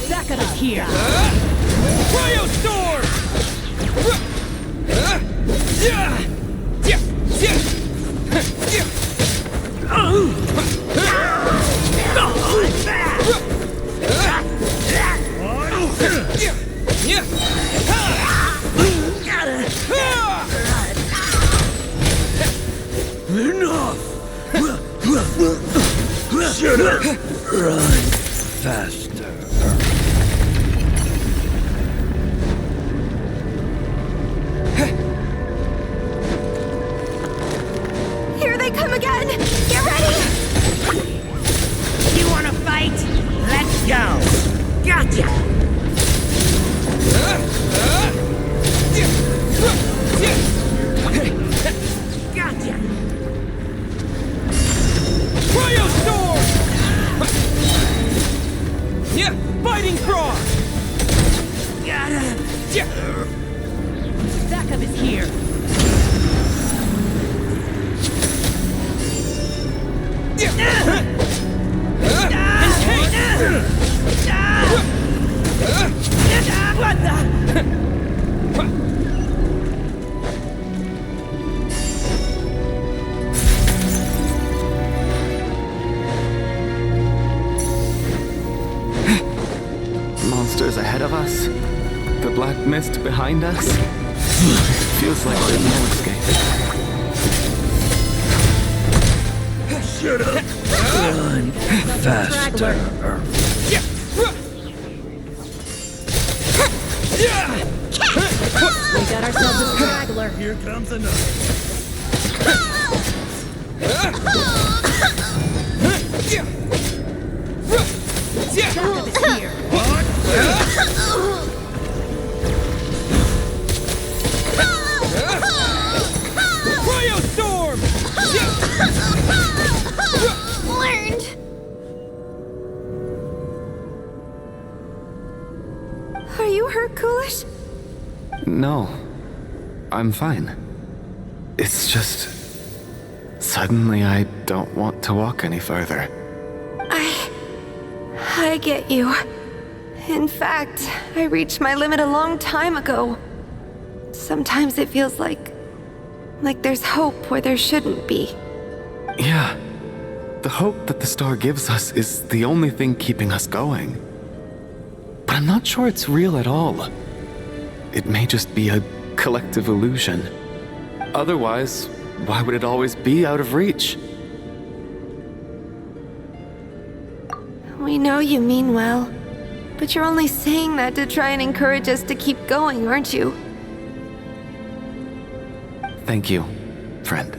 Back up here. Cryo Storm! Enough! Shut up! Run faster. Here they come again! Get ready! You wanna fight? Let's go! Gotcha! Gotcha! Cryo Storm! Yeah, Biting Cross! Got him! Backup is here. What the? Monsters ahead of us? The black mist behind us? Feels like there's no escape. Shut up! Run faster. We got ourselves a straggler. Here comes another. Backup is here. Cryo Storm! Learned! Are you hurt, Coolish? No, I'm fine. It's just... suddenly I don't want to walk any further. I get you. In fact, I reached my limit a long time ago. Sometimes it feels like there's hope where there shouldn't be. Yeah. The hope that the star gives us is the only thing keeping us going. But I'm not sure it's real at all. It may just be a collective illusion. Otherwise, why would it always be out of reach? We know you mean well, but you're only saying that to try and encourage us to keep going, aren't you? Thank you, friend.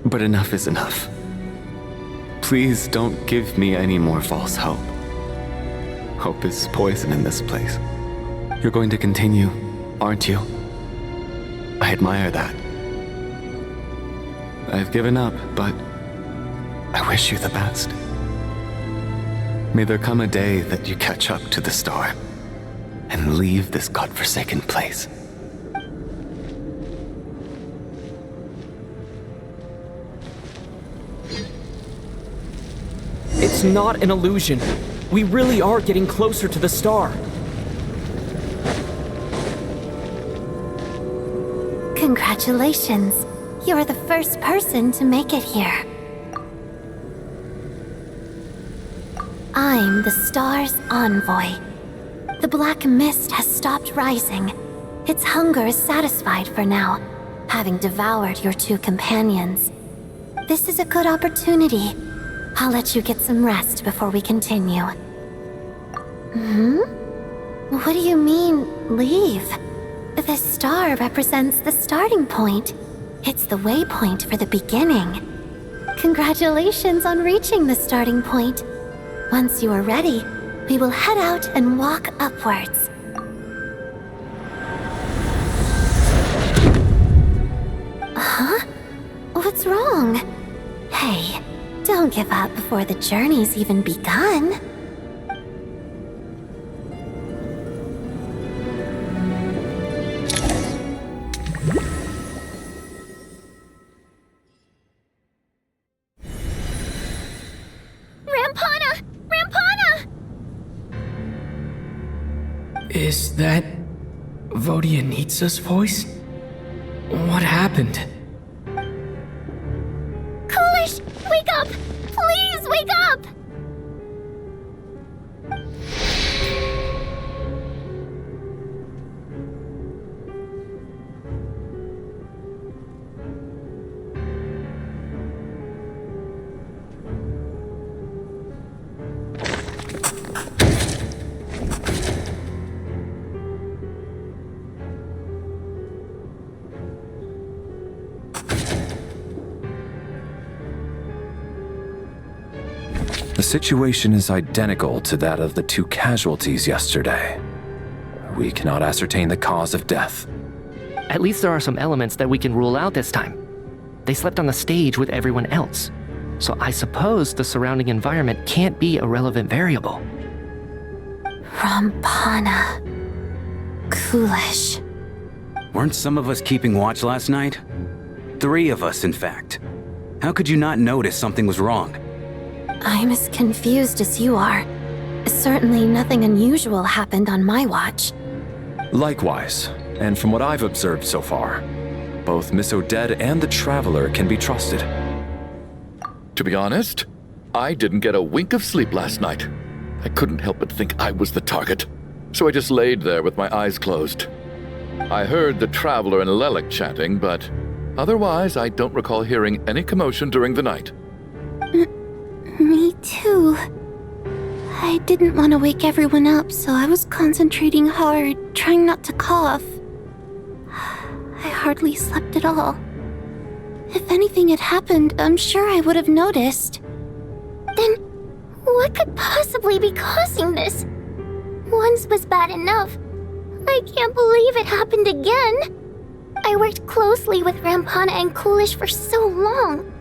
But enough is enough. Please don't give me any more false hope. Hope is poison in this place. You're going to continue, aren't you? I admire that. I've given up, but I wish you the best. May there come a day that you catch up to the star and leave this godforsaken place. It's not an illusion. We really are getting closer to the star. Congratulations. You're the first person to make it here. I'm the star's envoy. The black mist has stopped rising. Its hunger is satisfied for now. having devoured your two companions. This is a good opportunity. I'll let you get some rest before we continue. What do you mean, leave? The star represents the starting point. It's the waypoint for the beginning. Congratulations on reaching the starting point. Once you are ready, we will head out and walk upwards. Huh? What's wrong? Hey, don't give up before the journey's even begun. Is that Vodyanitsa's voice? What happened? Coolish, wake up! Please wake up! The situation is identical to that of the two casualties yesterday. We cannot ascertain the cause of death. At least there are some elements that we can rule out this time. They slept on the stage with everyone else, so I suppose the surrounding environment can't be a relevant variable. Rampana. Coolish. Weren't some of us keeping watch last night? 3 of us, in fact. How could you not notice something was wrong? I'm as confused as you are. Certainly nothing unusual happened on my watch. Likewise, and from what I've observed so far, both Miss Odette and the Traveler can be trusted. To be honest, I didn't get a wink of sleep last night. I couldn't help but think I was the target, so I just laid there with my eyes closed. I heard the Traveler and Lelik chatting, but otherwise I don't recall hearing any commotion during the night. Me too. I didn't want to wake everyone up, so I was concentrating hard, trying not to cough. I hardly slept at all. If anything had happened, I'm sure I would have noticed. Then, what could possibly be causing this? Once was bad enough. I can't believe it happened again. I worked closely with Rampana and Coolish for so long.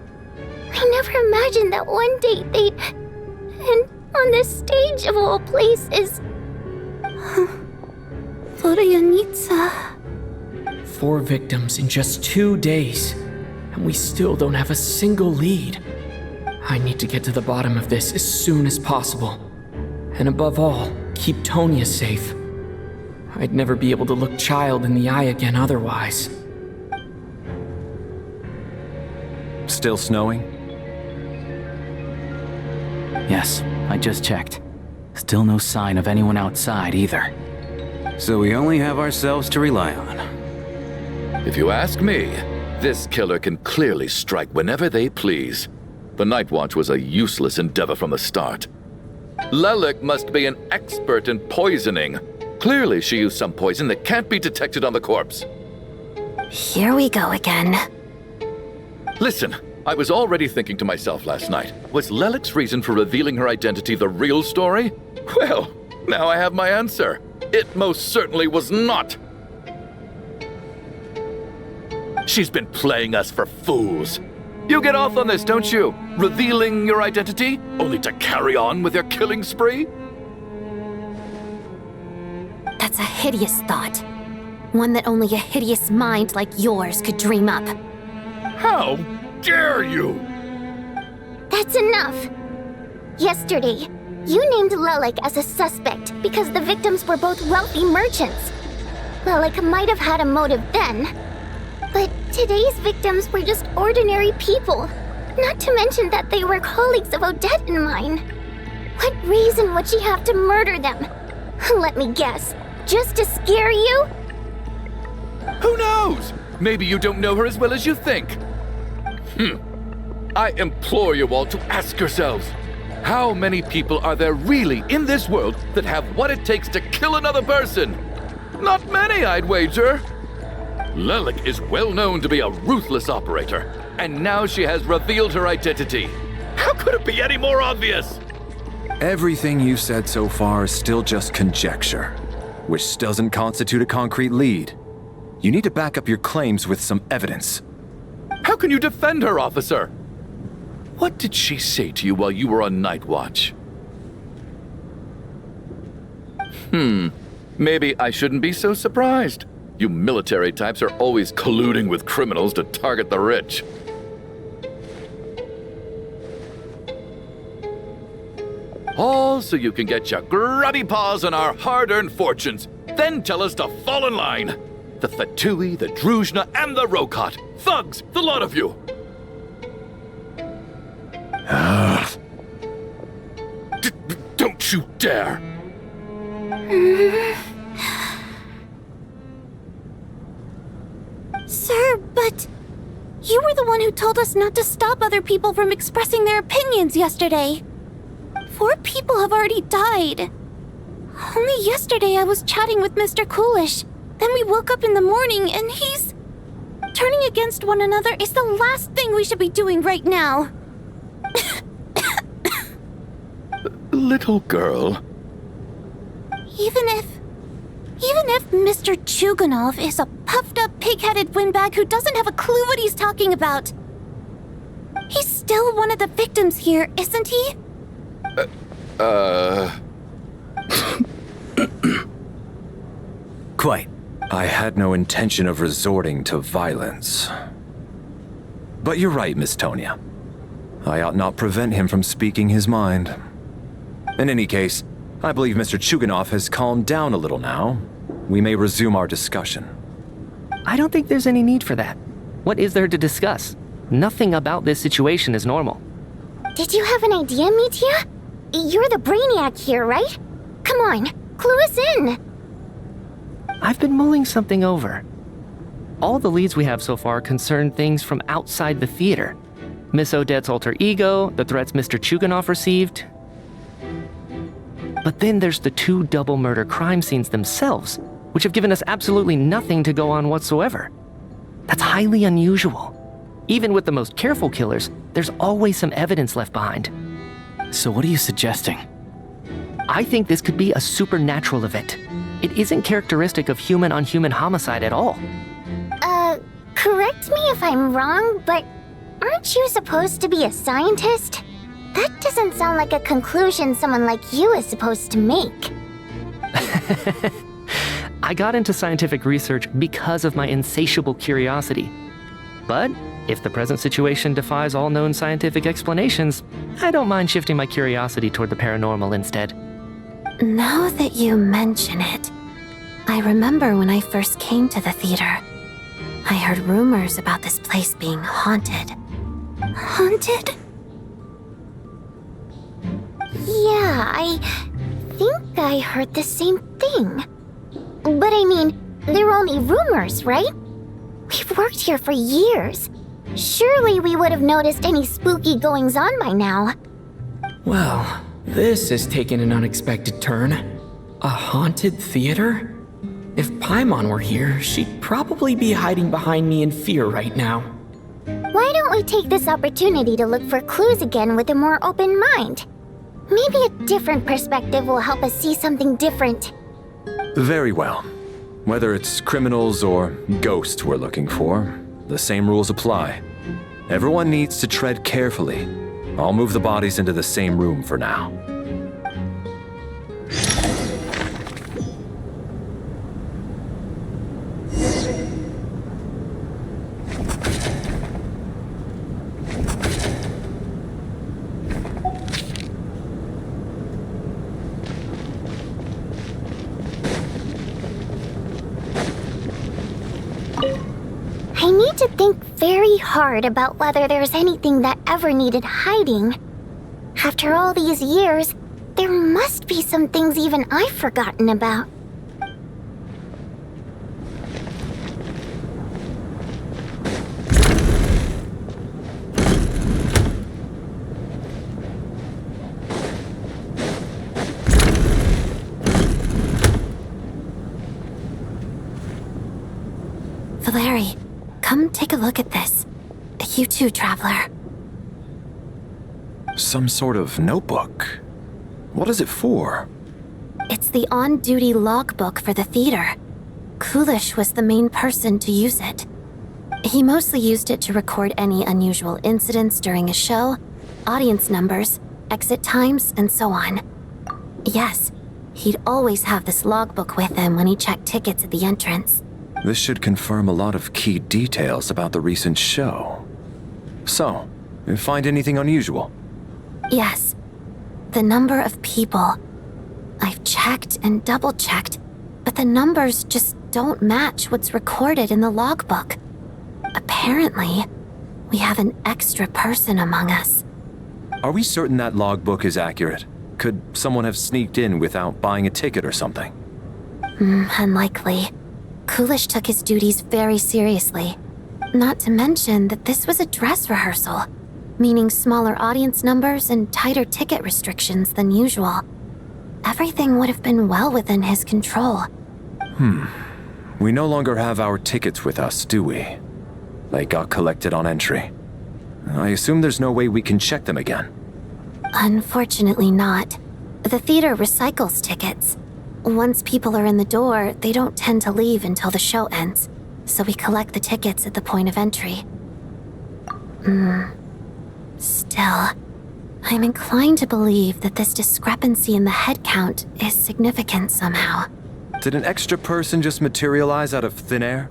I never imagined that one day they'd... And on the stage of all places... Vodyanitsa... 4 victims in just 2 days, and we still don't have a single lead. I need to get to the bottom of this as soon as possible. And above all, keep Tonya safe. I'd never be able to look Child in the eye again otherwise. Still snowing? Yes, I just checked. Still no sign of anyone outside either. So we only have ourselves to rely on. If you ask me, this killer can clearly strike whenever they please. The Night Watch was a useless endeavor from the start. Lelik must be an expert in poisoning. Clearly she used some poison that can't be detected on the corpse. Here we go again. Listen, I was already thinking to myself last night, was Lelik's reason for revealing her identity the real story? Well, now I have my answer. It most certainly was not. She's been playing us for fools. You get off on this, don't you? Revealing your identity, only to carry on with your killing spree? That's a hideous thought. One that only a hideous mind like yours could dream up. How dare you? That's enough. Yesterday, you named Lelik as a suspect because the victims were both wealthy merchants. Lelik might have had a motive then, but today's victims were just ordinary people, not to mention that they were colleagues of Odette and mine. What reason would she have to murder them? Let me guess, just to scare you? Who knows? Maybe you don't know her as well as you think. I implore you all to ask yourselves, how many people are there really in this world that have what it takes to kill another person? Not many, I'd wager. Lelik is well known to be a ruthless operator, and now she has revealed her identity. How could it be any more obvious? Everything you've said so far is still just conjecture, which doesn't constitute a concrete lead. You need to back up your claims with some evidence. How can you defend her, officer? What did she say to you while you were on night watch? Maybe I shouldn't be so surprised. You military types are always colluding with criminals to target the rich. All so you can get your grubby paws on our hard-earned fortunes, then tell us to fall in line. The Fatui, the Druzhna, and the Rokot. Thugs, the lot of you. Don't you dare! Sir, but you were the one who told us not to stop other people from expressing their opinions yesterday. 4 people have already died. Only yesterday I was chatting with Mr. Coolish. Then we woke up in the morning and he's... Turning against one another is the last thing we should be doing right now. Little girl. Even if Mr. Chuganov is a puffed-up, pig-headed windbag who doesn't have a clue what he's talking about, he's still one of the victims here, isn't he? Quite. I had no intention of resorting to violence. But you're right, Miss Tonia. I ought not prevent him from speaking his mind. In any case, I believe Mr. Chuganov has calmed down a little now. We may resume our discussion. I don't think there's any need for that. What is there to discuss? Nothing about this situation is normal. Did you have an idea, Mitya? You're the brainiac here, right? Come on, clue us in. I've been mulling something over. All the leads we have so far concern things from outside the theater. Miss Odette's alter ego, the threats Mr. Chuganov received. But then there's the 2 double murder crime scenes themselves, which have given us absolutely nothing to go on whatsoever. That's highly unusual. Even with the most careful killers, there's always some evidence left behind. So what are you suggesting? I think this could be a supernatural event. It isn't characteristic of human-on-human homicide at all. Correct me if I'm wrong, but aren't you supposed to be a scientist? That doesn't sound like a conclusion someone like you is supposed to make. I got into scientific research because of my insatiable curiosity. But if the present situation defies all known scientific explanations, I don't mind shifting my curiosity toward the paranormal instead. Now that you mention it, I remember when I first came to the theater. I heard rumors about this place being haunted. Haunted? Yeah, I think I heard the same thing. But I mean, they're only rumors, right? We've worked here for years. Surely we would have noticed any spooky goings-on by now. Well, this has taken an unexpected turn. A haunted theater? If Paimon were here, she'd probably be hiding behind me in fear right now. Why don't we take this opportunity to look for clues again with a more open mind? Maybe a different perspective will help us see something different. Very well. Whether it's criminals or ghosts we're looking for, the same rules apply. Everyone needs to tread carefully. I'll move the bodies into the same room for now. I need to think very hard about whether there's anything that ever needed hiding. After all these years, there must be some things even I've forgotten about. Larry, come take a look at this. You too, Traveler. Some sort of notebook. What is it for? It's the on-duty logbook for the theater. Kulish was the main person to use it. He mostly used it to record any unusual incidents during a show, audience numbers, exit times, and so on. Yes, he'd always have this logbook with him when he checked tickets at the entrance. This should confirm a lot of key details about the recent show. So, you find anything unusual? Yes. The number of people. I've checked and double-checked, but the numbers just don't match what's recorded in the logbook. Apparently, we have an extra person among us. Are we certain that logbook is accurate? Could someone have sneaked in without buying a ticket or something? Unlikely. Kulish took his duties very seriously. Not to mention that this was a dress rehearsal, meaning smaller audience numbers and tighter ticket restrictions than usual. Everything would have been well within his control. We no longer have our tickets with us, do we? They got collected on entry. I assume there's no way we can check them again. Unfortunately not. The theater recycles tickets. Once people are in the door, they don't tend to leave until the show ends, so we collect the tickets at the point of entry. Still, I'm inclined to believe that this discrepancy in the head count is significant somehow. Did an extra person just materialize out of thin air?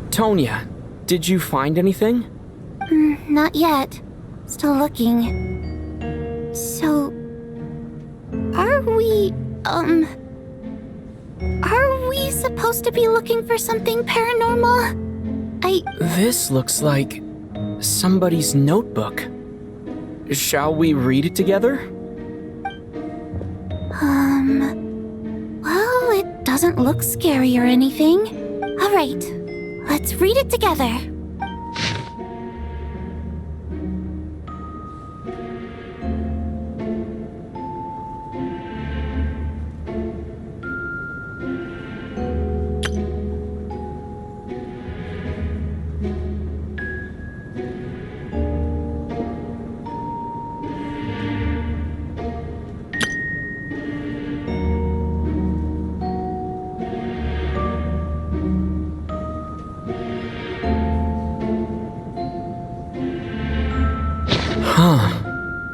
Tonya, did you find anything? Not yet. Still looking. So... Are we supposed to be looking for something paranormal? This looks like somebody's notebook. Shall we read it together? Well, it doesn't look scary or anything. All right, let's read it together.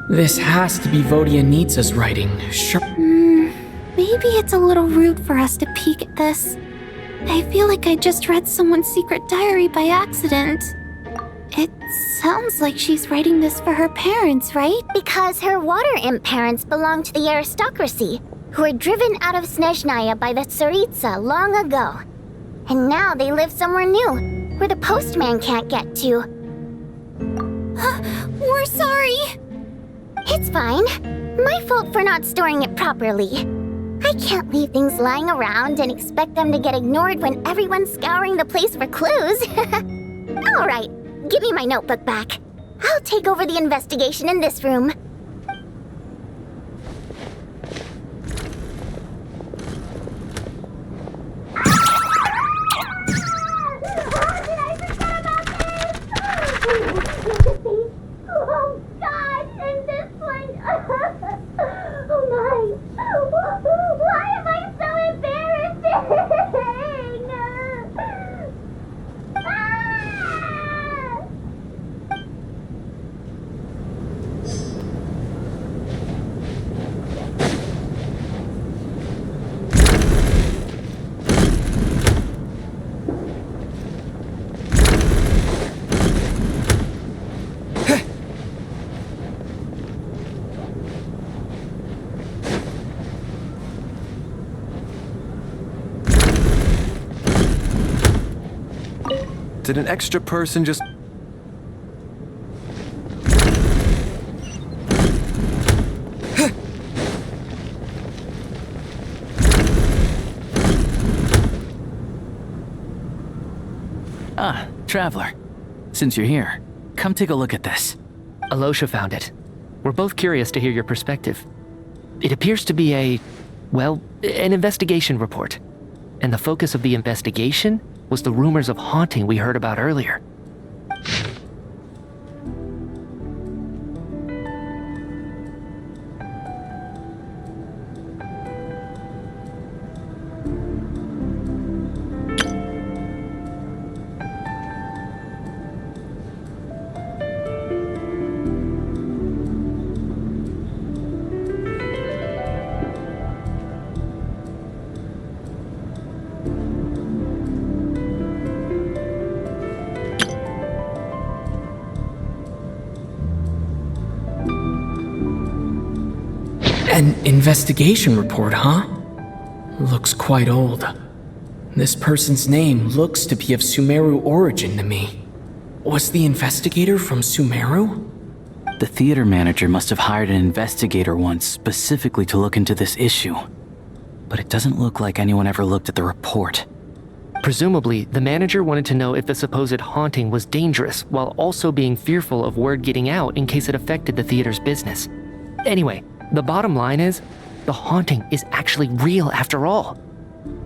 This has to be Vodyanitsa's writing. Sure. Maybe it's a little rude for us to peek at this. I feel like I just read someone's secret diary by accident. It sounds like she's writing this for her parents, right? Because her water imp parents belong to the aristocracy, who were driven out of Snezhnaya by the Tsaritsa long ago. And now they live somewhere new, where the postman can't get to. We're sorry! It's fine. My fault for not storing it properly. I can't leave things lying around and expect them to get ignored when everyone's scouring the place for clues. All right, give me my notebook back. I'll take over the investigation in this room. Did an extra person just... Traveler. Since you're here, come take a look at this. Alosha found it. We're both curious to hear your perspective. It appears to be an investigation report. And the focus of the investigation was the rumors of haunting we heard about earlier. An investigation report, huh? Looks quite old. This person's name looks to be of Sumeru origin to me. Was the investigator from Sumeru? The theater manager must have hired an investigator once specifically to look into this issue. But it doesn't look like anyone ever looked at the report. Presumably, the manager wanted to know if the supposed haunting was dangerous while also being fearful of word getting out in case it affected the theater's business. Anyway, the bottom line is, the haunting is actually real after all.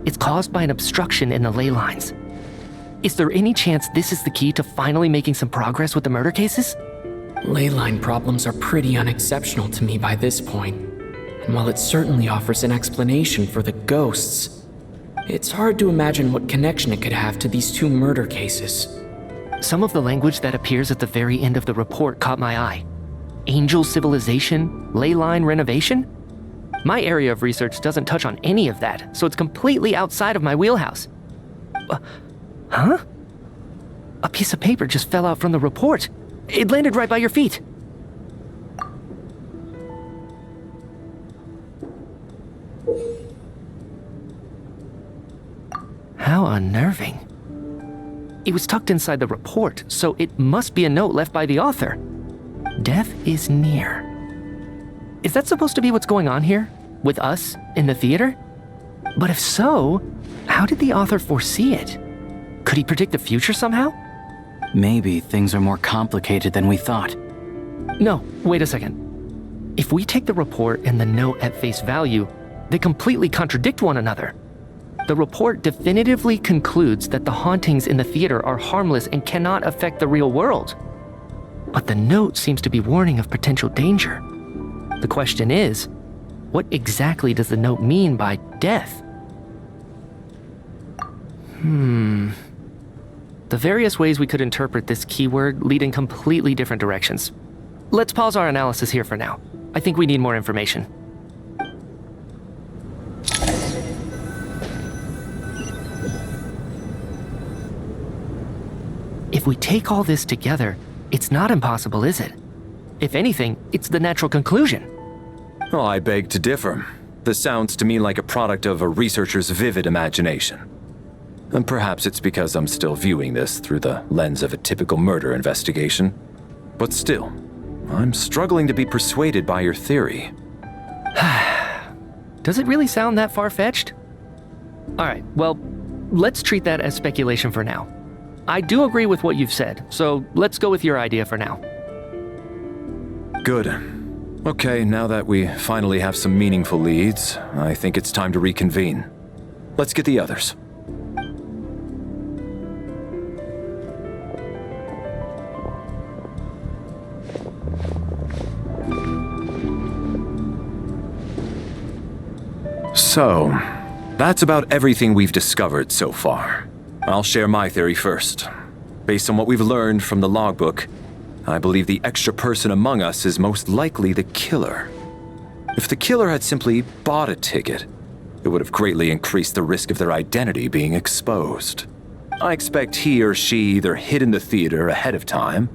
It's caused by an obstruction in the ley lines. Is there any chance this is the key to finally making some progress with the murder cases? Ley line problems are pretty unexceptional to me by this point. And while it certainly offers an explanation for the ghosts, it's hard to imagine what connection it could have to these two murder cases. Some of the language that appears at the very end of the report caught my eye. Angel civilization, ley line renovation? My area of research doesn't touch on any of that, so it's completely outside of my wheelhouse. Huh? A piece of paper just fell out from the report. It landed right by your feet. How unnerving. It was tucked inside the report, so it must be a note left by the author. Death is near. Is that supposed to be what's going on here? With us in the theater? But if so, how did the author foresee it? Could he predict the future somehow? Maybe things are more complicated than we thought. No, wait a second. If we take the report and the note at face value, they completely contradict one another. The report definitively concludes that the hauntings in the theater are harmless and cannot affect the real world. But the note seems to be warning of potential danger. The question is, what exactly does the note mean by death? The various ways we could interpret this keyword lead in completely different directions. Let's pause our analysis here for now. I think we need more information. If we take all this together, it's not impossible, is it? If anything, it's the natural conclusion. Oh, I beg to differ. This sounds to me like a product of a researcher's vivid imagination. And perhaps it's because I'm still viewing this through the lens of a typical murder investigation. But still, I'm struggling to be persuaded by your theory. Does it really sound that far-fetched? Alright, well, let's treat that as speculation for now. I do agree with what you've said, so let's go with your idea for now. Good. Okay, now that we finally have some meaningful leads, I think it's time to reconvene. Let's get the others. So, that's about everything we've discovered so far. I'll share my theory first. Based on what we've learned from the logbook, I believe the extra person among us is most likely the killer. If the killer had simply bought a ticket, it would have greatly increased the risk of their identity being exposed. I expect he or she either hid in the theater ahead of time,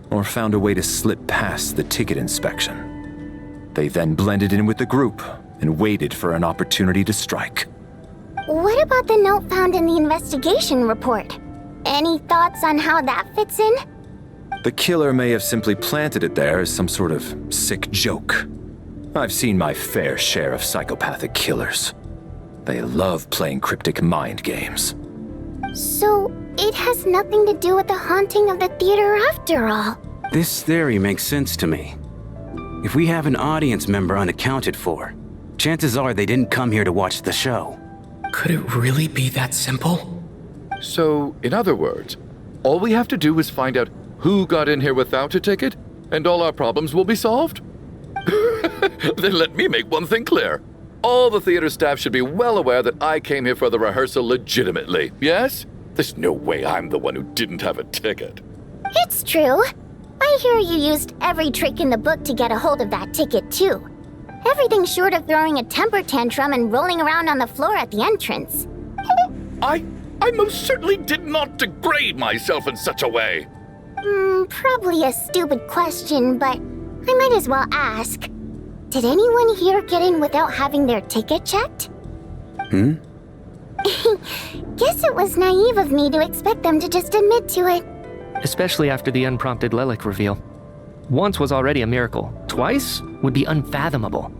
or found a way to slip past the ticket inspection. They then blended in with the group and waited for an opportunity to strike. What about the note found in the investigation report? Any thoughts on how that fits in? The killer may have simply planted it there as some sort of sick joke. I've seen my fair share of psychopathic killers. They love playing cryptic mind games. So, it has nothing to do with the haunting of the theater after all. This theory makes sense to me. If we have an audience member unaccounted for, chances are they didn't come here to watch the show. Could it really be that simple? So, in other words, all we have to do is find out who got in here without a ticket, and all our problems will be solved? Then let me make one thing clear. All the theater staff should be well aware that I came here for the rehearsal legitimately, yes? There's no way I'm the one who didn't have a ticket. It's true. I hear you used every trick in the book to get a hold of that ticket, too. Everything short of throwing a temper tantrum and rolling around on the floor at the entrance. I most certainly did not degrade myself in such a way. Probably a stupid question, but I might as well ask. Did anyone here get in without having their ticket checked? Guess it was naive of me to expect them to just admit to it. Especially after the unprompted Lelic reveal. Once was already a miracle. Twice would be unfathomable.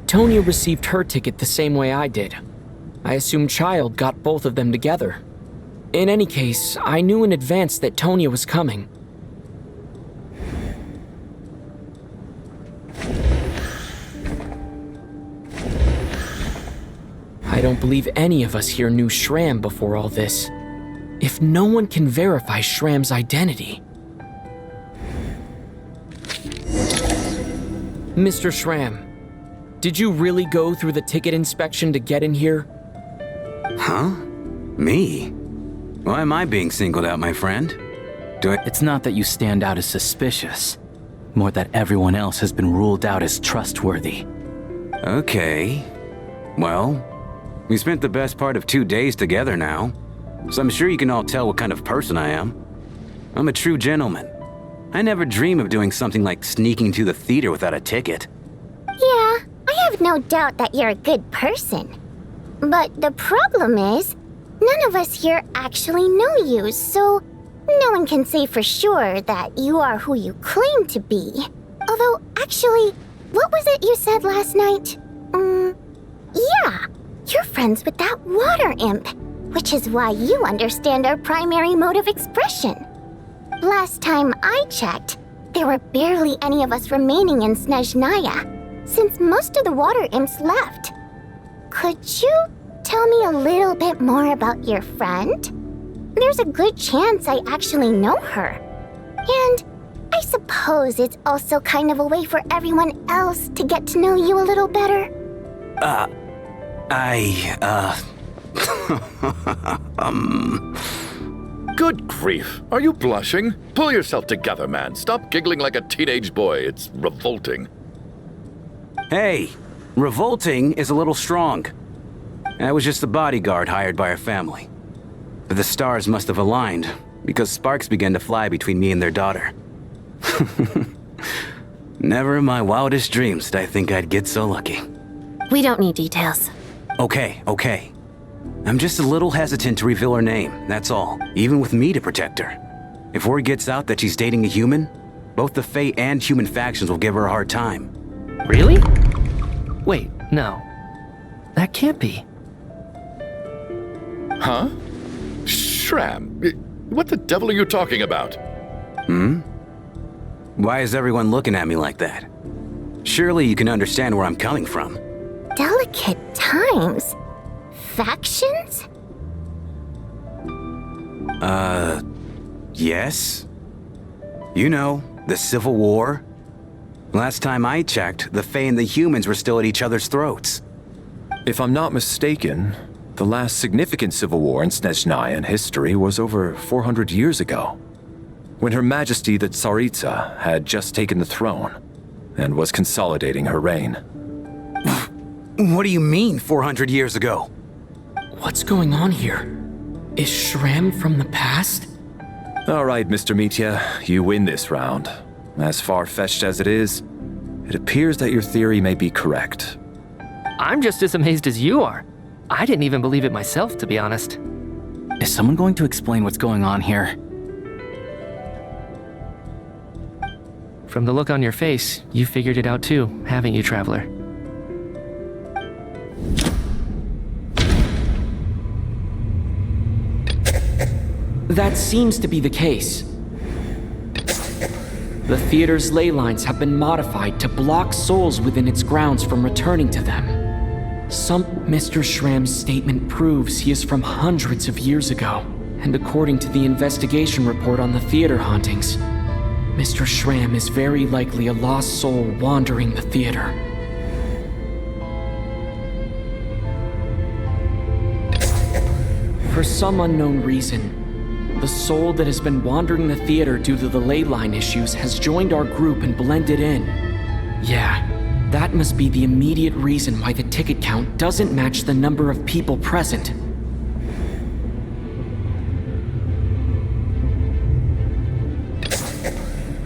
Tonya received her ticket the same way I did. I assume Child got both of them together. In any case, I knew in advance that Tonya was coming. I don't believe any of us here knew Shram before all this. If no one can verify Shram's identity... Mr. Shram, did you really go through the ticket inspection to get in here? Huh? Me? Why am I being singled out, my friend? It's not that you stand out as suspicious, more that everyone else has been ruled out as trustworthy. Okay. Well, we spent the best part of 2 days together now, so I'm sure you can all tell what kind of person I am. I'm a true gentleman. I never dream of doing something like sneaking to the theater without a ticket. Yeah, I have no doubt that you're a good person. But the problem is, none of us here actually know you, so no one can say for sure that you are who you claim to be. Although, actually, what was it you said last night? Yeah, you're friends with that water imp, which is why you understand our primary mode of expression. Last time I checked, there were barely any of us remaining in Snezhnaya, since most of the water imps left. Could you tell me a little bit more about your friend? There's a good chance I actually know her. And I suppose it's also kind of a way for everyone else to get to know you a little better. Good grief. Are you blushing? Pull yourself together, man. Stop giggling like a teenage boy. It's revolting. Hey, revolting is a little strong. I was just a bodyguard hired by our family. But the stars must have aligned, because sparks began to fly between me and their daughter. Never in my wildest dreams did I think I'd get so lucky. We don't need details. Okay. I'm just a little hesitant to reveal her name, that's all. Even with me to protect her. If word gets out that she's dating a human, both the Fae and human factions will give her a hard time. Really? Wait, no. That can't be. Huh? Shram, what the devil are you talking about? Why is everyone looking at me like that? Surely you can understand where I'm coming from. Delicate times. Factions? Yes? You know, the Civil War? Last time I checked, the Fae and the humans were still at each other's throats. If I'm not mistaken, the last significant civil war in Snezhnaya history was over 400 years ago, when Her Majesty the Tsaritsa had just taken the throne and was consolidating her reign. What do you mean, 400 years ago? What's going on here? Is Shram from the past? All right, Mr. Mitya, you win this round. As far-fetched as it is, it appears that your theory may be correct. I'm just as amazed as you are. I didn't even believe it myself, to be honest. Is someone going to explain what's going on here? From the look on your face, you figured it out too, haven't you, Traveler? That seems to be the case. The theater's ley lines have been modified to block souls within its grounds from returning to them. Mr. Schramm's statement proves he is from hundreds of years ago, and according to the investigation report on the theater hauntings, Mr. Schramm is very likely a lost soul wandering the theater. For some unknown reason, the soul that has been wandering the theater due to the ley line issues has joined our group and blended in. Yeah, that must be the immediate reason why the ticket count doesn't match the number of people present.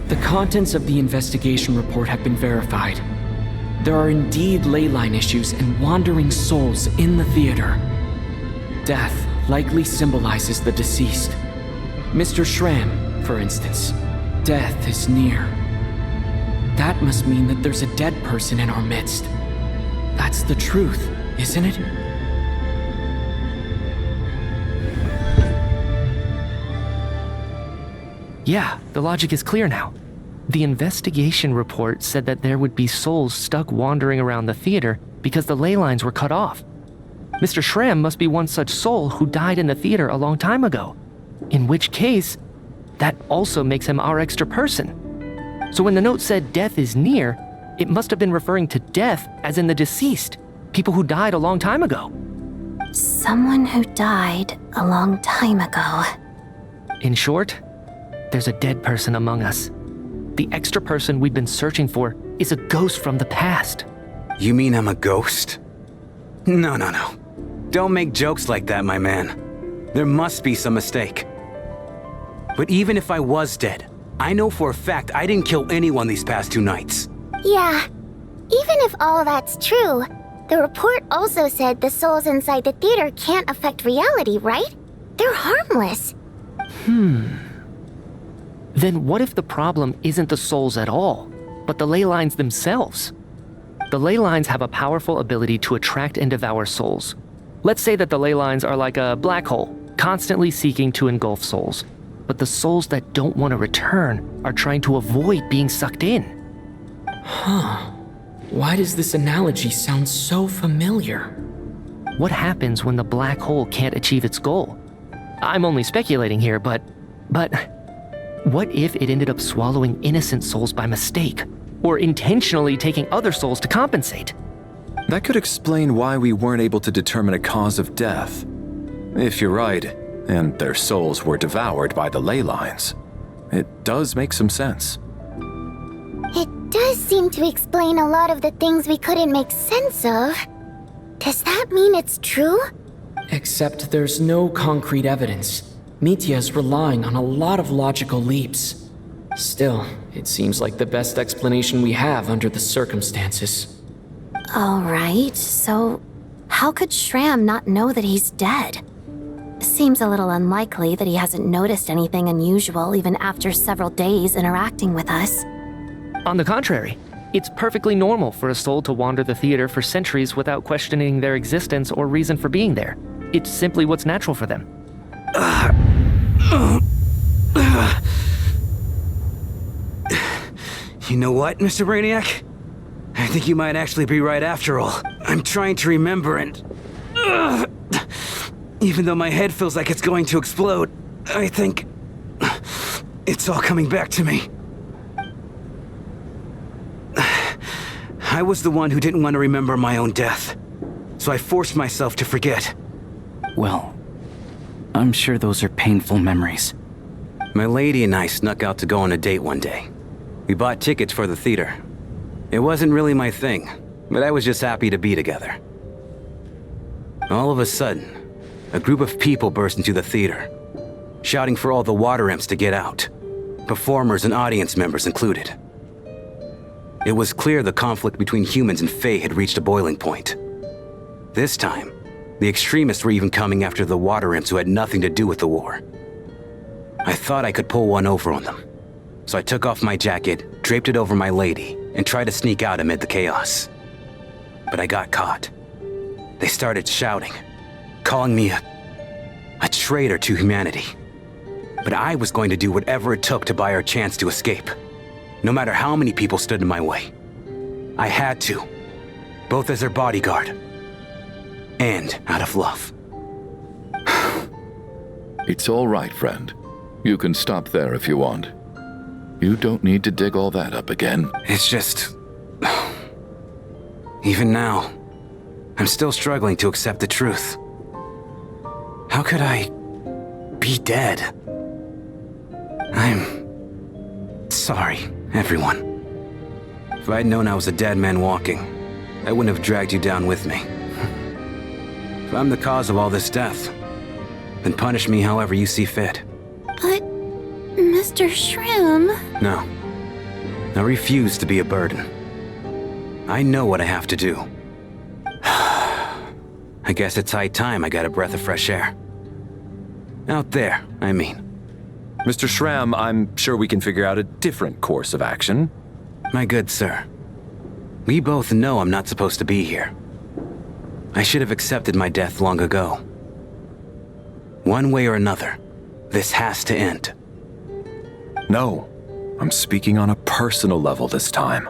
The contents of the investigation report have been verified. There are indeed ley line issues and wandering souls in the theater. Death likely symbolizes the deceased. Mr. Schramm, for instance, death is near. That must mean that there's a dead person in our midst. That's the truth, isn't it? Yeah, the logic is clear now. The investigation report said that there would be souls stuck wandering around the theater because the ley lines were cut off. Mr. Schramm must be one such soul who died in the theater a long time ago. In which case, that also makes him our extra person. So when the note said death is near, it must have been referring to death as in the deceased, people who died a long time ago. Someone who died a long time ago. In short, there's a dead person among us. The extra person we've been searching for is a ghost from the past. You mean I'm a ghost? No. Don't make jokes like that, my man. There must be some mistake. But even if I was dead, I know for a fact I didn't kill anyone these past 2 nights. Yeah, even if all that's true, the report also said the souls inside the theater can't affect reality, right? They're harmless. Then what if the problem isn't the souls at all, but the ley lines themselves? The ley lines have a powerful ability to attract and devour souls. Let's say that the ley lines are like a black hole, constantly seeking to engulf souls. But the souls that don't want to return are trying to avoid being sucked in. Why does this analogy sound so familiar? What happens when the black hole can't achieve its goal? I'm only speculating here, but what if it ended up swallowing innocent souls by mistake? Or intentionally taking other souls to compensate? That could explain why we weren't able to determine a cause of death. If you're right, and their souls were devoured by the ley lines, it does make some sense. It does seem to explain a lot of the things we couldn't make sense of. Does that mean it's true? Except there's no concrete evidence. Mitya's relying on a lot of logical leaps. Still, it seems like the best explanation we have under the circumstances. All right, so how could Schramm not know that he's dead? Seems a little unlikely that he hasn't noticed anything unusual even after several days interacting with us. On the contrary, it's perfectly normal for a soul to wander the theater for centuries without questioning their existence or reason for being there. It's simply what's natural for them. You know what, Mr. Brainiac? I think you might actually be right after all. I'm trying to remember and... even though my head feels like it's going to explode, I think... it's all coming back to me. I was the one who didn't want to remember my own death, so I forced myself to forget. Well, I'm sure those are painful memories. My lady and I snuck out to go on a date one day. We bought tickets for the theater. It wasn't really my thing, but I was just happy to be together. All of a sudden, a group of people burst into the theater, shouting for all the water imps to get out, performers and audience members included. It was clear the conflict between humans and Fae had reached a boiling point. This time, the extremists were even coming after the water imps who had nothing to do with the war. I thought I could pull one over on them, so I took off my jacket, draped it over my lady, and tried to sneak out amid the chaos. But I got caught. They started shouting, calling me a traitor to humanity. But I was going to do whatever it took to buy her a chance to escape. No matter how many people stood in my way. I had to. Both as her bodyguard. And out of love. It's all right, friend. You can stop there if you want. You don't need to dig all that up again. It's just... Even now, I'm still struggling to accept the truth. How could I be dead? I'm sorry, everyone. If I'd known I was a dead man walking, I wouldn't have dragged you down with me. If I'm the cause of all this death, then punish me however you see fit. But, Mr. Shrim... No. I refuse to be a burden. I know what I have to do. I guess it's high time I got a breath of fresh air. Out there, I mean. Mr. Shram, I'm sure we can figure out a different course of action. My good sir, we both know I'm not supposed to be here. I should have accepted my death long ago. One way or another, this has to end. No, I'm speaking on a personal level this time.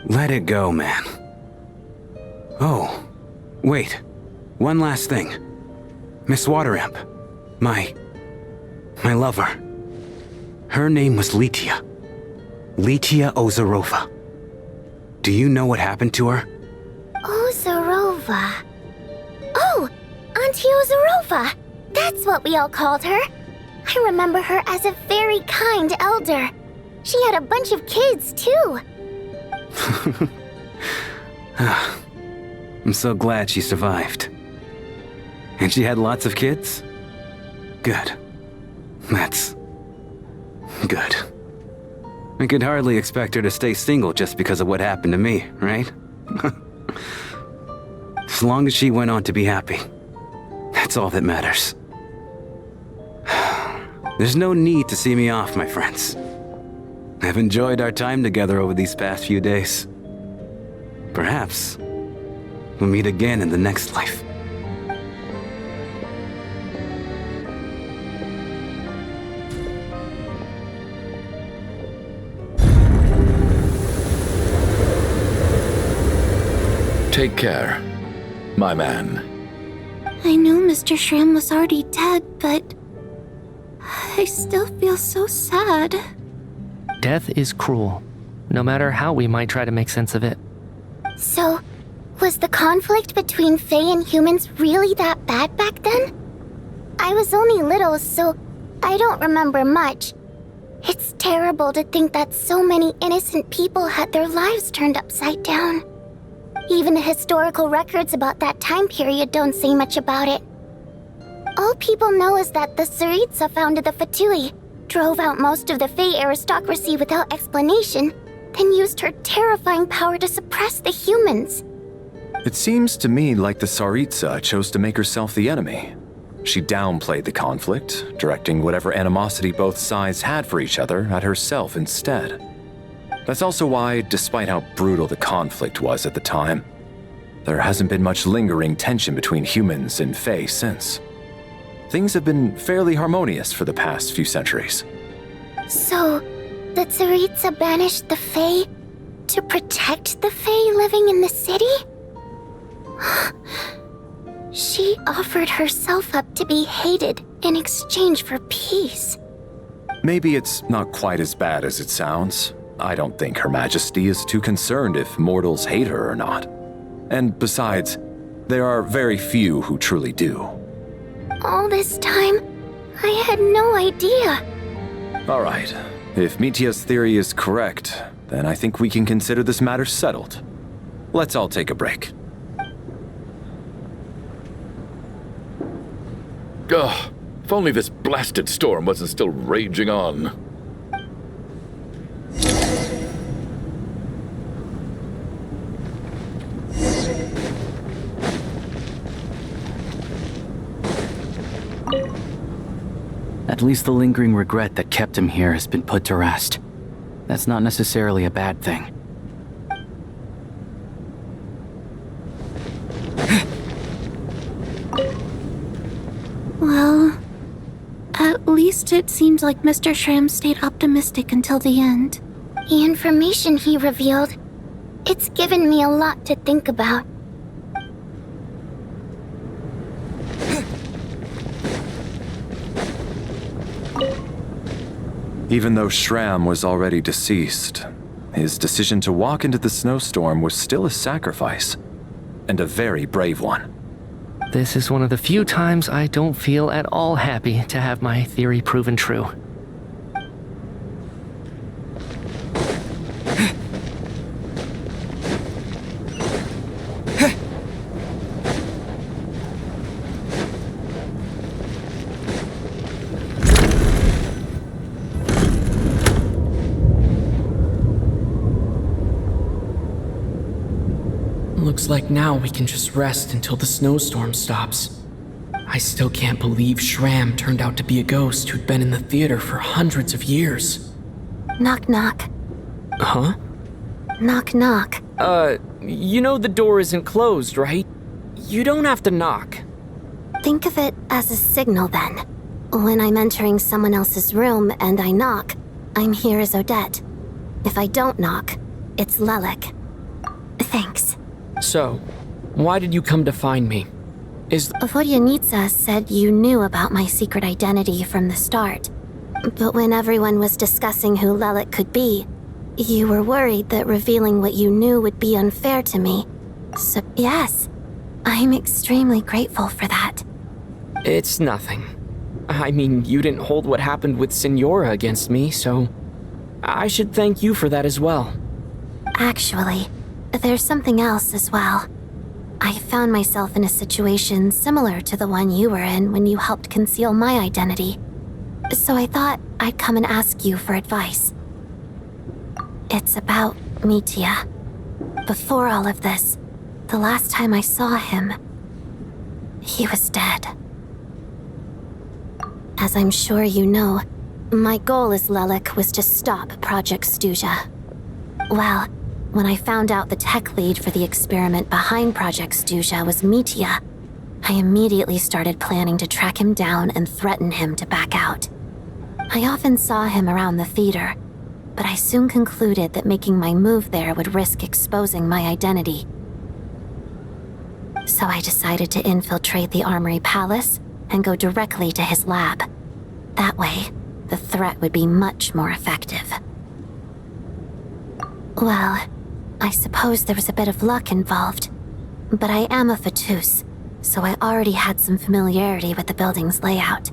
Let it go, man. Oh, wait. One last thing. Miss Wateramp. My lover. Her name was Litia. Litia Ozarova. Do you know what happened to her? Ozarova. Oh, Auntie Ozarova. That's what we all called her. I remember her as a very kind elder. She had a bunch of kids, too. I'm so glad she survived. And she had lots of kids? Good. That's... good. I could hardly expect her to stay single just because of what happened to me, right? As long as she went on to be happy, that's all that matters. There's no need to see me off, my friends. I've enjoyed our time together over these past few days. Perhaps we'll meet again in the next life. Take care, my man. I knew Mr. Shram was already dead, but... I still feel so sad. Death is cruel, no matter how we might try to make sense of it. So, was the conflict between Fae and humans really that bad back then? I was only little, so I don't remember much. It's terrible to think that so many innocent people had their lives turned upside down. Even the historical records about that time period don't say much about it. All people know is that the Tsaritsa founded the Fatui, drove out most of the Fae aristocracy without explanation, then used her terrifying power to suppress the humans. It seems to me like the Tsaritsa chose to make herself the enemy. She downplayed the conflict, directing whatever animosity both sides had for each other at herself instead. That's also why, despite how brutal the conflict was at the time, there hasn't been much lingering tension between humans and Fae since. Things have been fairly harmonious for the past few centuries. So, the Tsaritsa banished the Fae to protect the Fae living in the city? She offered herself up to be hated in exchange for peace. Maybe it's not quite as bad as it sounds. I don't think Her Majesty is too concerned if mortals hate her or not. And besides, there are very few who truly do. All this time, I had no idea. All right. If Mitia's theory is correct, then I think we can consider this matter settled. Let's all take a break. Ugh, if only this blasted storm wasn't still raging on. At least the lingering regret that kept him here has been put to rest. That's not necessarily a bad thing. Well, Just it seemed like Mr. Shram stayed optimistic until the end. The information he revealed, it's given me a lot to think about. Even though Shram was already deceased, his decision to walk into the snowstorm was still a sacrifice, and a very brave one. This is one of the few times I don't feel at all happy to have my theory proven true. Looks like now we can just rest until the snowstorm stops. I still can't believe Shram turned out to be a ghost who'd been in the theater for hundreds of years. Knock knock. Huh? Knock knock. You know the door isn't closed, right? You don't have to knock. Think of it as a signal then. When I'm entering someone else's room and I knock, I'm here as Odette. If I don't knock, it's Lelik. Thanks. So, why did you come to find me? Vodyanitsa said you knew about my secret identity from the start. But when everyone was discussing who Lelik could be, you were worried that revealing what you knew would be unfair to me. So, yes, I'm extremely grateful for that. It's nothing. I mean, you didn't hold what happened with Signora against me, so I should thank you for that as well. Actually, there's something else as well. I found myself in a situation similar to the one you were in when you helped conceal my identity. So I thought I'd come and ask you for advice. It's about Mitya. Before all of this, the last time I saw him, he was dead. As I'm sure you know, my goal as Lelik was to stop Project Stuja. Well, when I found out the tech lead for the experiment behind Project Stuja was Mitya, I immediately started planning to track him down and threaten him to back out. I often saw him around the theater, but I soon concluded that making my move there would risk exposing my identity. So I decided to infiltrate the Armory Palace and go directly to his lab. That way, the threat would be much more effective. Well, I suppose there was a bit of luck involved, but I am a Fatus, so I already had some familiarity with the building's layout.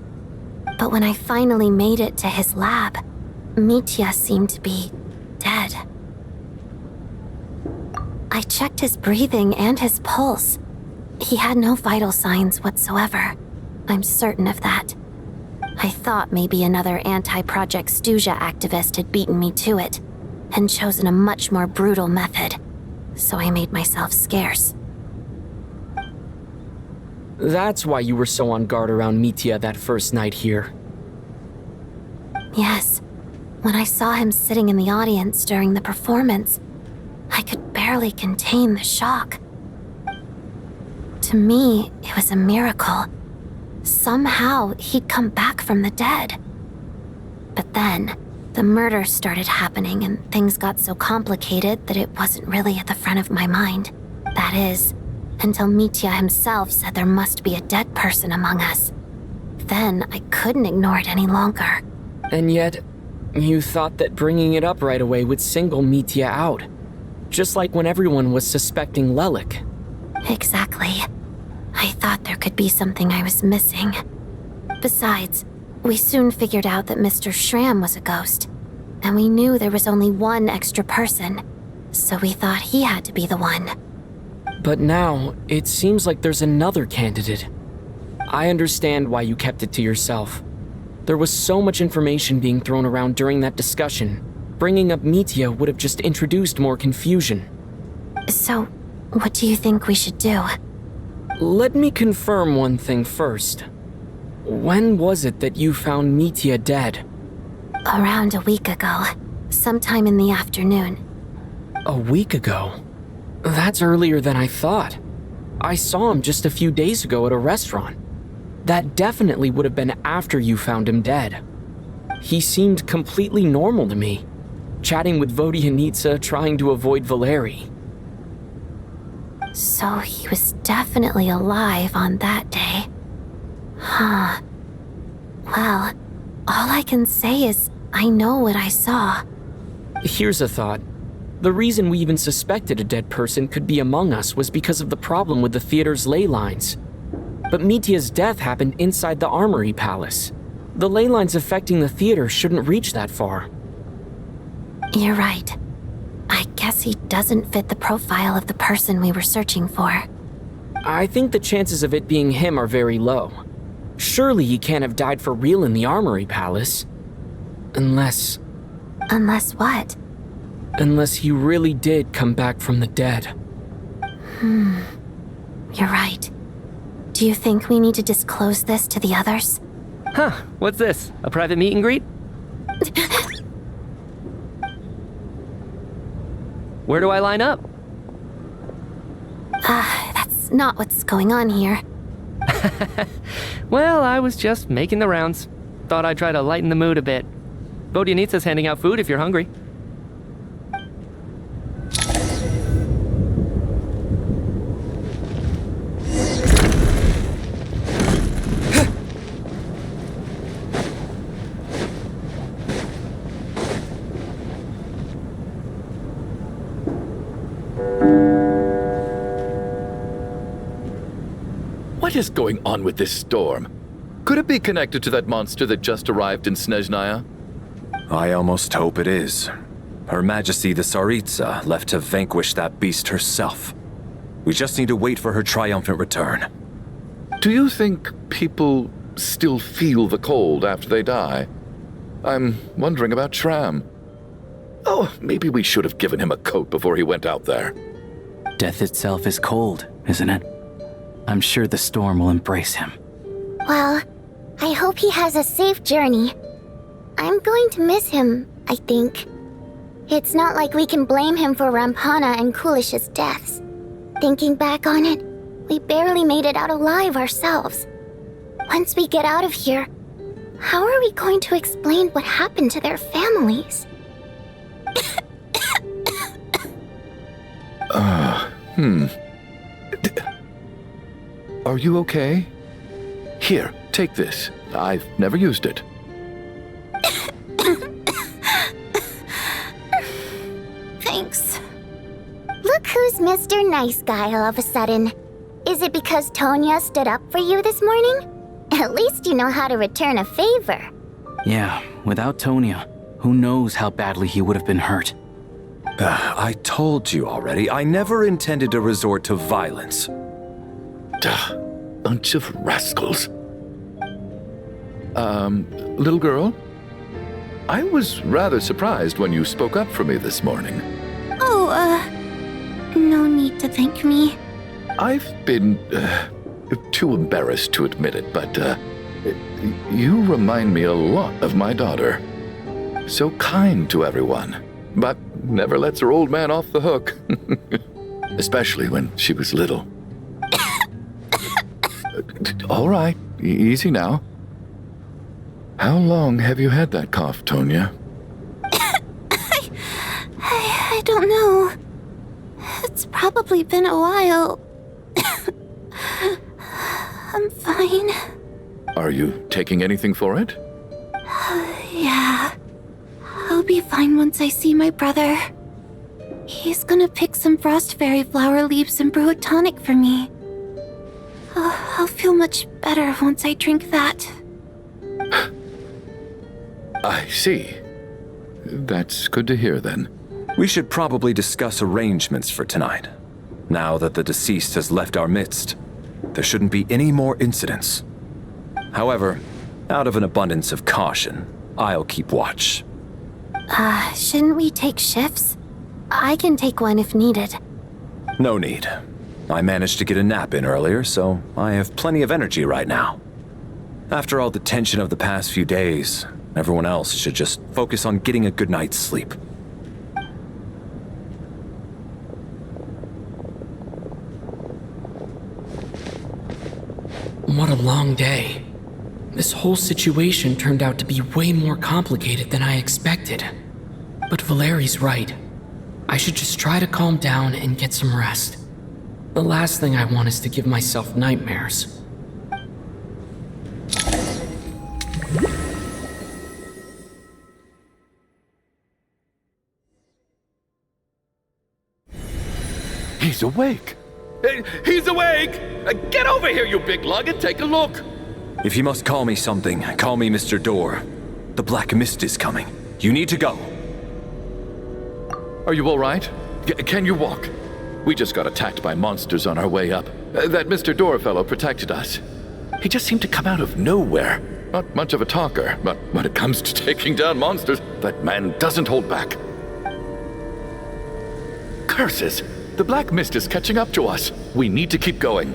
But when I finally made it to his lab, Mitya seemed to be dead. I checked his breathing and his pulse. He had no vital signs whatsoever. I'm certain of that. I thought maybe another anti-Project Stuja activist had beaten me to it, and chosen a much more brutal method, so I made myself scarce. That's why you were so on guard around Mitya that first night here. Yes. When I saw him sitting in the audience during the performance, I could barely contain the shock. To me, it was a miracle. Somehow, he'd come back from the dead. But then, the murder started happening and things got so complicated that it wasn't really at the front of my mind. That is, until Mitya himself said there must be a dead person among us. Then I couldn't ignore it any longer. And yet, you thought that bringing it up right away would single Mitya out. Just like when everyone was suspecting Lelik. Exactly. I thought there could be something I was missing. Besides, we soon figured out that Mr. Shram was a ghost, and we knew there was only one extra person, so we thought he had to be the one. But now, it seems like there's another candidate. I understand why you kept it to yourself. There was so much information being thrown around during that discussion. Bringing up Mitya would have just introduced more confusion. So, what do you think we should do? Let me confirm one thing first. When was it that you found Mitya dead? Around a week ago, sometime in the afternoon. A week ago? That's earlier than I thought. I saw him just a few days ago at a restaurant. That definitely would have been after you found him dead. he seemed completely normal to me, chatting with Vodyanitsa, trying to avoid Valeri. So he was definitely alive on that day. Huh. Well, all I can say is I know what I saw. Here's a thought. The reason we even suspected a dead person could be among us was because of the problem with the theater's ley lines. But Mitya's death happened inside the Armory Palace. The ley lines affecting the theater shouldn't reach that far. You're right. I guess he doesn't fit the profile of the person we were searching for. I think the chances of it being him are very low. Surely he can't have died for real in the Armory Palace. Unless... Unless what? Unless he really did come back from the dead. You're right. Do you think we need to disclose this to the others? Huh, what's this? A private meet and greet? Where do I line up? That's not what's going on here. Well, I was just making the rounds. Thought I'd try to lighten the mood a bit. Vodyanitsa's handing out food if you're hungry. What is going on with this storm? Could it be connected to that monster that just arrived in Snezhnaya? I almost hope it is. Her Majesty the Tsaritsa left to vanquish that beast herself. We just need to wait for her triumphant return. Do you think people still feel the cold after they die? I'm wondering about Shram. Oh, maybe we should have given him a coat before he went out there. Death itself is cold, isn't it? I'm sure the storm will embrace him. Well, I hope he has a safe journey. I'm going to miss him, I think. It's not like we can blame him for Rampana and Kulish's deaths. Thinking back on it, we barely made it out alive ourselves. Once we get out of here, how are we going to explain what happened to their families? Are you okay? Here, take this. I've never used it. Thanks. Look who's Mr. Nice Guy all of a sudden. Is it because Tonya stood up for you this morning? At least you know how to return a favor. Yeah, without Tonya, who knows how badly he would have been hurt. I told you already, I never intended to resort to violence. Bunch of rascals. Little girl? I was rather surprised when you spoke up for me this morning. Oh, no need to thank me. I've been, too embarrassed to admit it, but, you remind me a lot of my daughter. So kind to everyone, but never lets her old man off the hook. Especially when she was little. All right, easy now. How long have you had that cough, Tonya? I don't know. It's probably been a while. I'm fine. Are you taking anything for it? Yeah. I'll be fine once I see my brother. He's gonna pick some frost fairy flower leaves and brew a tonic for me. I'll feel much better once I drink that. I see. That's good to hear then. We should probably discuss arrangements for tonight. Now that the deceased has left our midst, there shouldn't be any more incidents. However, out of an abundance of caution, I'll keep watch. Shouldn't we take shifts? I can take one if needed. No need. I managed to get a nap in earlier, so I have plenty of energy right now. After all the tension of the past few days, everyone else should just focus on getting a good night's sleep. What a long day. This whole situation turned out to be way more complicated than I expected. But Valeri's right. I should just try to calm down and get some rest. The last thing I want is to give myself nightmares. He's awake! He's awake! Get over here, you big lug, and take a look! If you must call me something, call me Mr. Door. The Black Mist is coming. You need to go. Are you all right? Can you walk? We just got attacked by monsters on our way up. That Mr. Door fellow protected us. He just seemed to come out of nowhere. Not much of a talker, but when it comes to taking down monsters, that man doesn't hold back. Curses! The Black Mist is catching up to us. We need to keep going.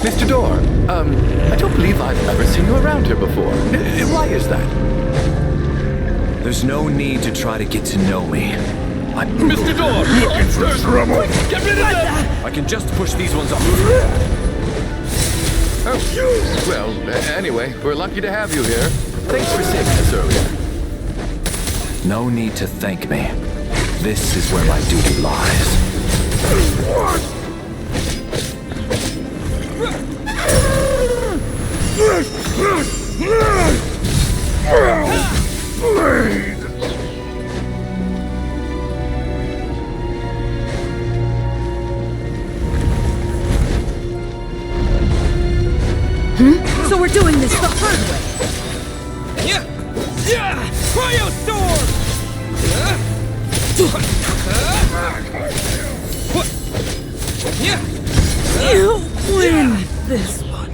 Mr. Door, I don't believe I've ever seen you around here before. Why is that? There's no need to try to get to know me. Mr. Door! Looking for trouble! Quick, get rid of them! I can just push these ones off. Oh, well, anyway, we're lucky to have you here. Thanks for saving us earlier. No need to thank me. This is where my duty lies. Blade! So we're doing this the hard way. Yeah! Cryo Storm! You win this one.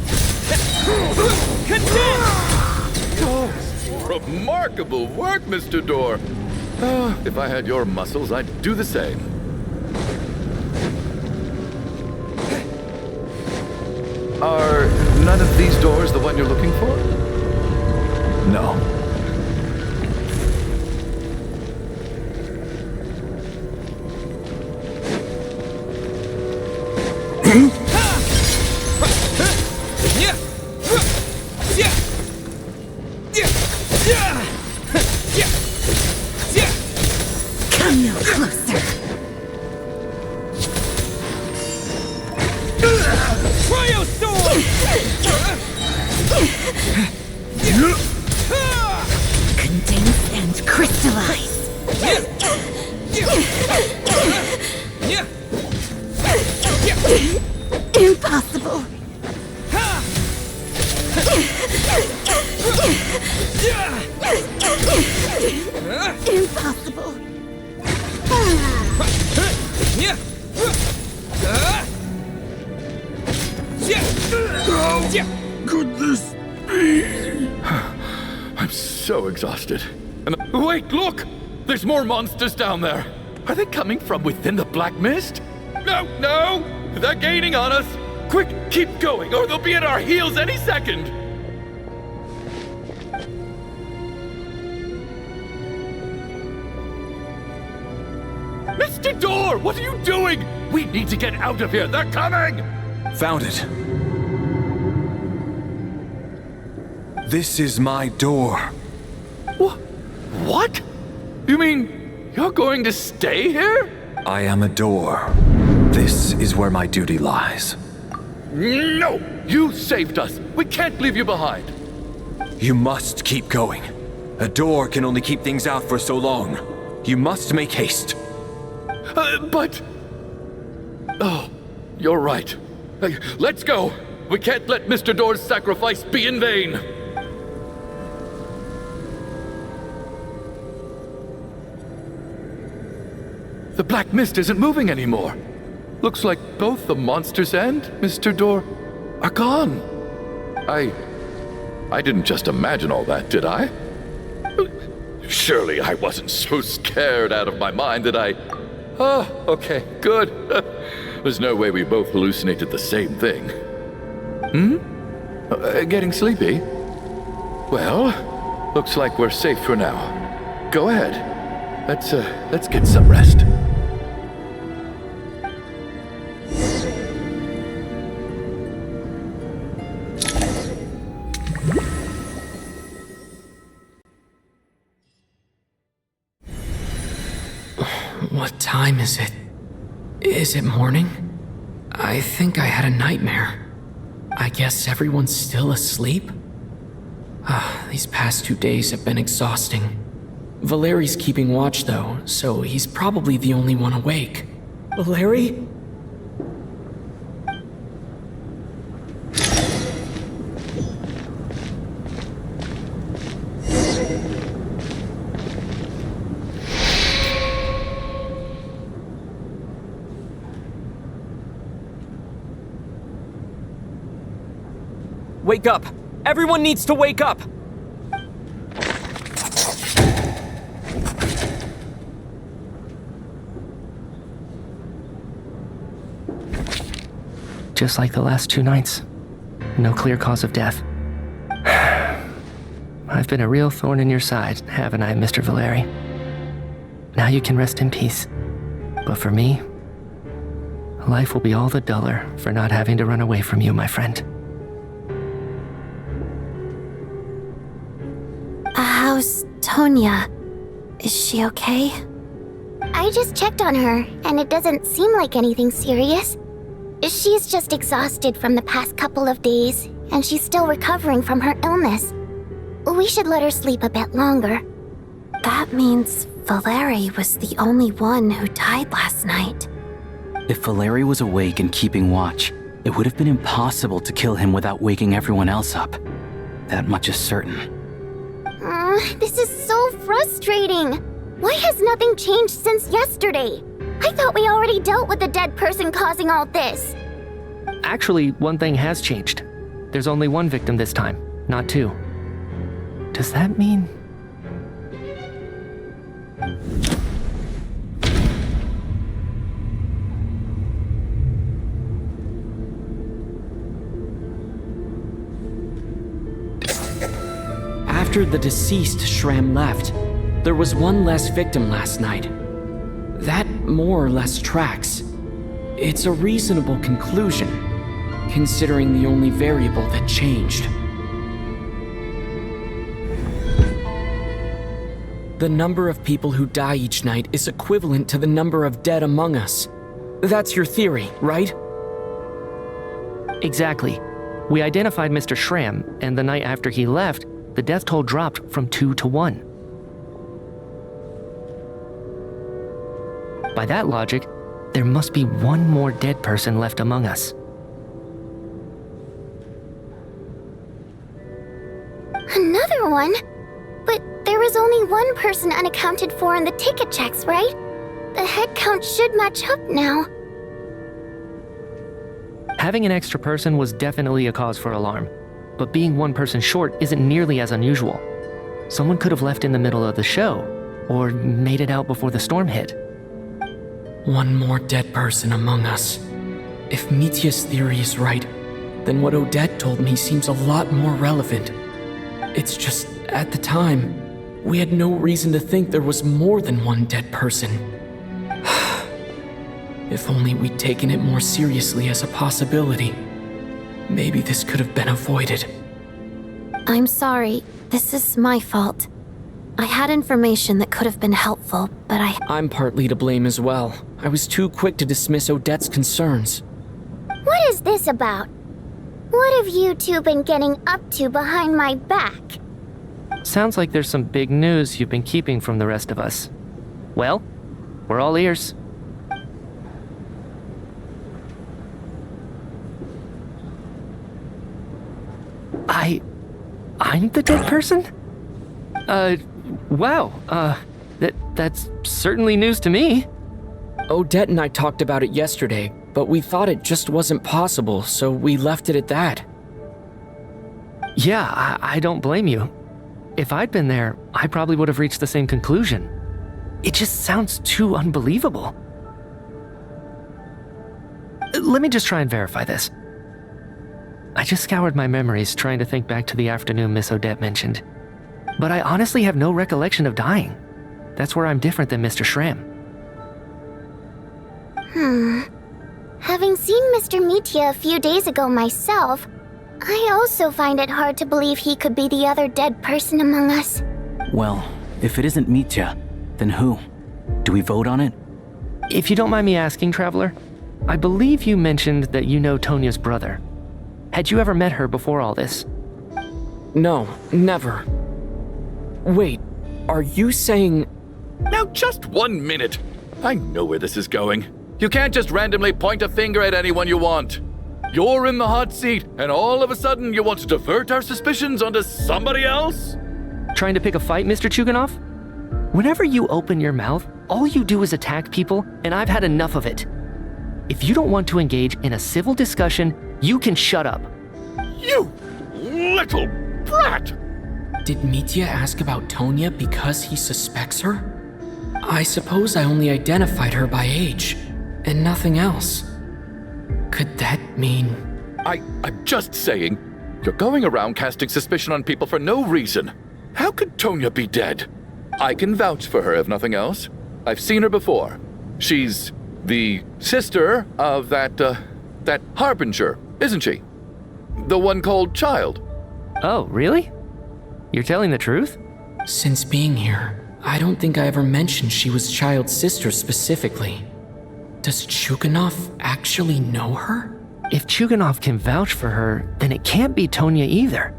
Oh, remarkable work, Mr. Door. If I had your muscles, I'd do the same. Are none of these doors the one you're looking for? No. Come no closer. Cryo Storm! Condense and crystallize. Impossible. Impossible. How could this be? I'm so exhausted. Wait, look! There's more monsters down there. Are they coming from within the Black Mist? No! They're gaining on us! Quick, keep going, or they'll be at our heels any second! Mr. Door, what are you doing? We need to get out of here. They're coming! Found it. This is my door. What? You mean you're going to stay here? I am a door. This is where my duty lies. No! You saved us. We can't leave you behind. You must keep going. A door can only keep things out for so long. You must make haste. But... Oh, you're right. Let's go. We can't let Mr. Door's sacrifice be in vain. The Black Mist isn't moving anymore. Looks like both the monsters and Mr. Door are gone. I didn't just imagine all that, did I? Surely I wasn't so scared out of my mind that I... Oh, okay, good. There's no way we both hallucinated the same thing. Getting sleepy? Well, looks like we're safe for now. Go ahead. Let's get some rest. What time is it? Is it morning? I think I had a nightmare. I guess everyone's still asleep? These past 2 days have been exhausting. Valeri's keeping watch though, so he's probably the only one awake. Valeri? Wake up! Everyone needs to wake up! Just like the last 2 nights. No clear cause of death. I've been a real thorn in your side, haven't I, Mr. Valeri? Now you can rest in peace. But for me, life will be all the duller for not having to run away from you, my friend. How's Tonya? Is she okay? I just checked on her, and it doesn't seem like anything serious. She's just exhausted from the past couple of days, and she's still recovering from her illness. We should let her sleep a bit longer. That means Valeri was the only one who died last night. If Valeri was awake and keeping watch, it would have been impossible to kill him without waking everyone else up. That much is certain. This is so frustrating. Why has nothing changed since yesterday? I thought we already dealt with the dead person causing all this. Actually, one thing has changed. There's only 1 victim this time, not 2. Does that mean... After the deceased Shram left, there was 1 less victim last night. That more or less tracks. It's a reasonable conclusion, considering the only variable that changed. The number of people who die each night is equivalent to the number of dead among us. That's your theory, right? Exactly. We identified Mr. Shram, and the night after he left, the death toll dropped from 2 to 1. By that logic, there must be 1 more dead person left among us. Another one? But there was only 1 person unaccounted for in the ticket checks, right? The head count should match up now. Having an extra person was definitely a cause for alarm, but being 1 person short isn't nearly as unusual. Someone could have left in the middle of the show, or made it out before the storm hit. 1 more dead person among us. If Mitya's theory is right, then what Odette told me seems a lot more relevant. It's just, at the time, we had no reason to think there was more than 1 dead person. If only we'd taken it more seriously as a possibility, maybe this could have been avoided. I'm sorry. This is my fault. I had information that could have been helpful, but I'm partly to blame as well. I was too quick to dismiss Odette's concerns. What is this about? What have you 2 been getting up to behind my back? Sounds like there's some big news you've been keeping from the rest of us. Well, we're all ears. I'm the dead person? Wow, that's certainly news to me. Odette and I talked about it yesterday, but we thought it just wasn't possible, so we left it at that. Yeah, I don't blame you. If I'd been there, I probably would have reached the same conclusion. It just sounds too unbelievable. Let me just try and verify this. I just scoured my memories trying to think back to the afternoon Miss Odette mentioned. But I honestly have no recollection of dying. That's where I'm different than Mr. Shram. Having seen Mr. Mitya a few days ago myself, I also find it hard to believe he could be the other dead person among us. Well, if it isn't Mitya, then who? Do we vote on it? If you don't mind me asking, Traveler, I believe you mentioned that you know Tonya's brother. Had you ever met her before all this? No, never. Wait, are you saying... Now just 1 minute. I know where this is going. You can't just randomly point a finger at anyone you want. You're in the hot seat, and all of a sudden you want to divert our suspicions onto somebody else? Trying to pick a fight, Mr. Chuganov? Whenever you open your mouth, all you do is attack people, and I've had enough of it. If you don't want to engage in a civil discussion, you can shut up. You little brat! Did Mitya ask about Tonya because he suspects her? I suppose I only identified her by age, and nothing else. Could that mean... I'm just saying, you're going around casting suspicion on people for no reason. How could Tonya be dead? I can vouch for her if nothing else. I've seen her before. She's the sister of that Harbinger, isn't she? The one called Child. Oh, really? You're telling the truth? Since being here, I don't think I ever mentioned she was Child's sister specifically. Does Chuganov actually know her? If Chuganov can vouch for her, then it can't be Tonya either.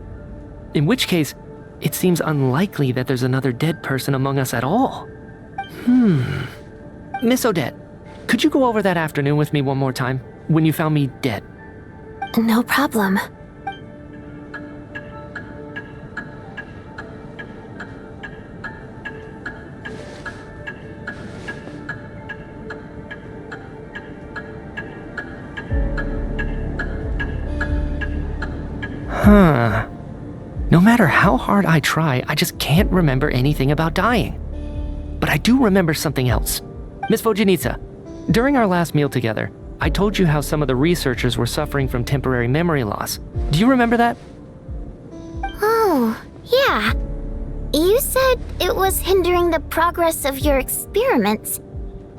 In which case, it seems unlikely that there's another dead person among us at all. Miss Odette, could you go over that afternoon with me one more time, when you found me dead? No problem. No matter how hard I try, I just can't remember anything about dying. But I do remember something else. Miss Vojanitsa, during our last meal together, I told you how some of the researchers were suffering from temporary memory loss. Do you remember that? Oh, yeah. You said it was hindering the progress of your experiments.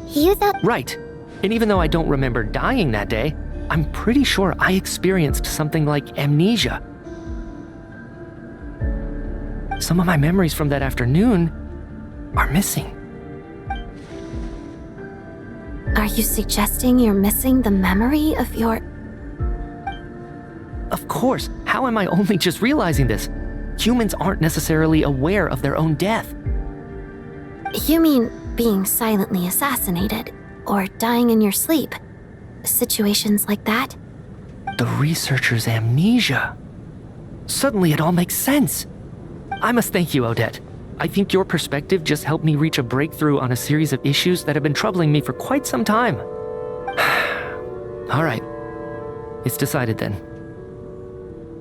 You thought... Right. And even though I don't remember dying that day, I'm pretty sure I experienced something like amnesia. Some of my memories from that afternoon are missing. Are you suggesting you're missing the memory of your... Of course. How am I only just realizing this? Humans aren't necessarily aware of their own death. You mean being silently assassinated, or dying in your sleep? Situations like that? The researcher's amnesia. Suddenly it all makes sense. I must thank you, Odette. I think your perspective just helped me reach a breakthrough on a series of issues that have been troubling me for quite some time. All right. It's decided then.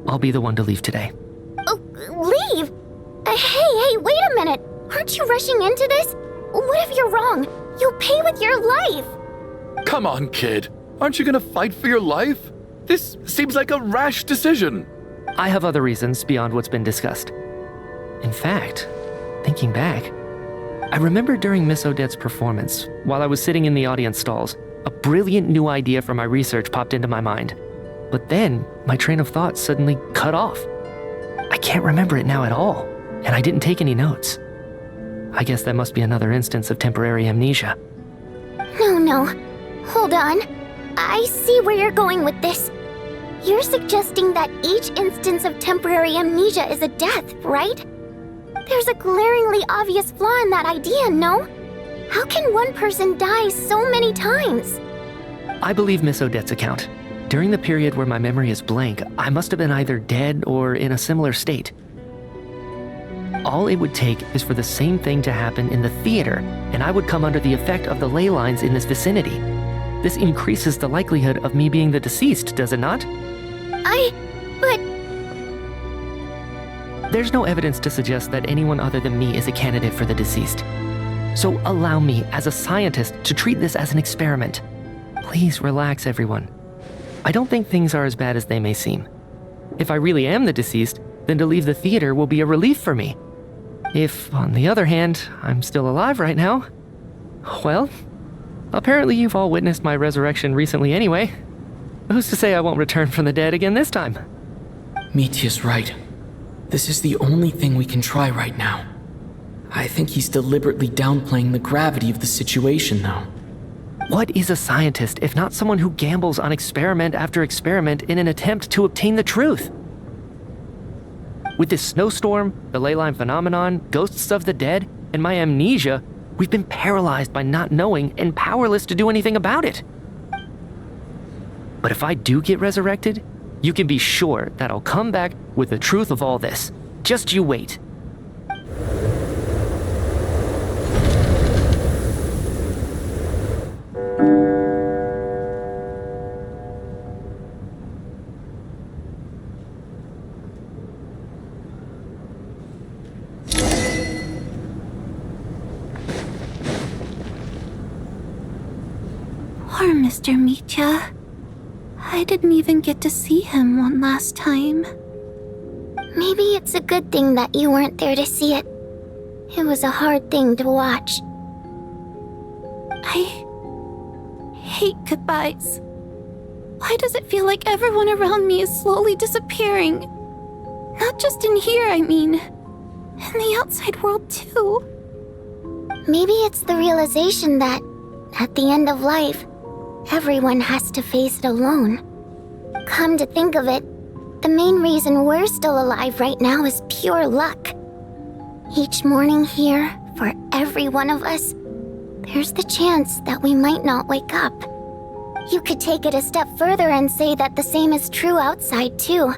I'll be the one to leave today. Oh, leave? Hey, wait a minute. Aren't you rushing into this? What if you're wrong? You'll pay with your life. Come on, kid. Aren't you gonna fight for your life? This seems like a rash decision. I have other reasons beyond what's been discussed. In fact, thinking back, I remember during Miss Odette's performance, while I was sitting in the audience stalls, a brilliant new idea for my research popped into my mind. But then, my train of thought suddenly cut off. I can't remember it now at all, and I didn't take any notes. I guess that must be another instance of temporary amnesia. No. Hold on. I see where you're going with this. You're suggesting that each instance of temporary amnesia is a death, right? There's a glaringly obvious flaw in that idea, no? How can one person die so many times? I believe Miss Odette's account. During the period where my memory is blank, I must have been either dead or in a similar state. All it would take is for the same thing to happen in the theater, and I would come under the effect of the ley lines in this vicinity. This increases the likelihood of me being the deceased, does it not? But... There's no evidence to suggest that anyone other than me is a candidate for the deceased. So allow me, as a scientist, to treat this as an experiment. Please relax, everyone. I don't think things are as bad as they may seem. If I really am the deceased, then to leave the theater will be a relief for me. If, on the other hand, I'm still alive right now, well, apparently you've all witnessed my resurrection recently anyway. Who's to say I won't return from the dead again this time? Mitya's right. This is the only thing we can try right now. I think he's deliberately downplaying the gravity of the situation, though. What is a scientist if not someone who gambles on experiment after experiment in an attempt to obtain the truth? With this snowstorm, the ley line phenomenon, ghosts of the dead, and my amnesia, we've been paralyzed by not knowing and powerless to do anything about it. But if I do get resurrected, you can be sure that I'll come back with the truth of all this. Just you wait. Poor Mr. Mitya. I didn't even get to see him one last time. Maybe it's a good thing that you weren't there to see it. It was a hard thing to watch. I hate goodbyes. Why does it feel like everyone around me is slowly disappearing? Not just in here, I mean. In the outside world, too. Maybe it's the realization that, at the end of life, everyone has to face it alone. Come to think of it, the main reason we're still alive right now is pure luck. Each morning here, for every one of us, there's the chance that we might not wake up. You could take it a step further and say that the same is true outside too.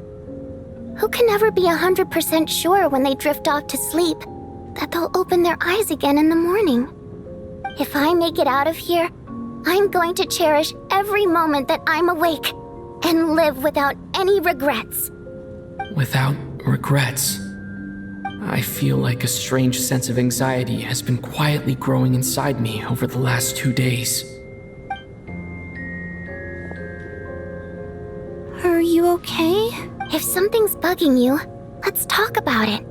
Who can ever be 100% sure when they drift off to sleep that they'll open their eyes again in the morning? If I make it out of here, I'm going to cherish every moment that I'm awake and live without any regrets. Without regrets. I feel like a strange sense of anxiety has been quietly growing inside me over the last 2 days. Are you okay? If something's bugging you, let's talk about it.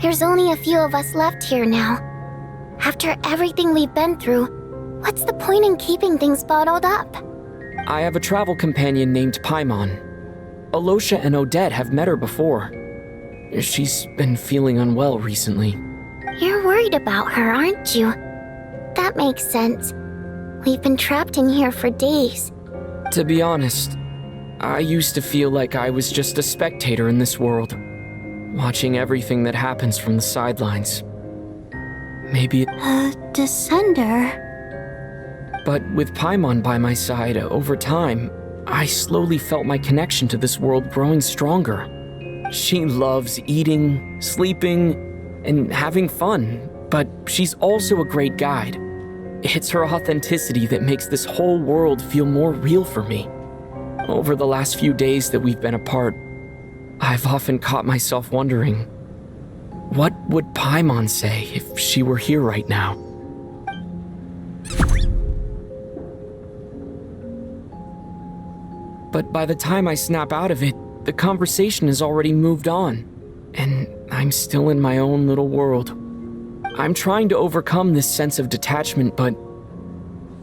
There's only a few of us left here now. After everything we've been through, what's the point in keeping things bottled up? I have a travel companion named Paimon. Alosha and Odette have met her before. She's been feeling unwell recently. You're worried about her, aren't you? That makes sense. We've been trapped in here for days. To be honest, I used to feel like I was just a spectator in this world, watching everything that happens from the sidelines. Maybe A descender? But with Paimon by my side, over time, I slowly felt my connection to this world growing stronger. She loves eating, sleeping, and having fun, but she's also a great guide. It's her authenticity that makes this whole world feel more real for me. Over the last few days that we've been apart, I've often caught myself wondering, what would Paimon say if she were here right now? But by the time I snap out of it, the conversation has already moved on, and I'm still in my own little world. I'm trying to overcome this sense of detachment, but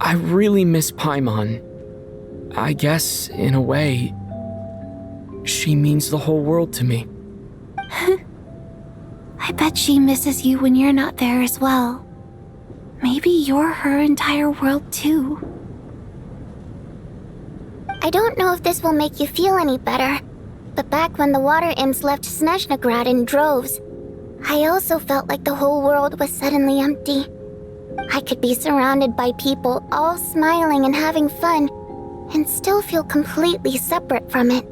I really miss Paimon. I guess, in a way, she means the whole world to me. I bet she misses you when you're not there as well. Maybe you're her entire world too. I don't know if this will make you feel any better, but back when the water imps left Snezhnaya in droves, I also felt like the whole world was suddenly empty. I could be surrounded by people all smiling and having fun, and still feel completely separate from it.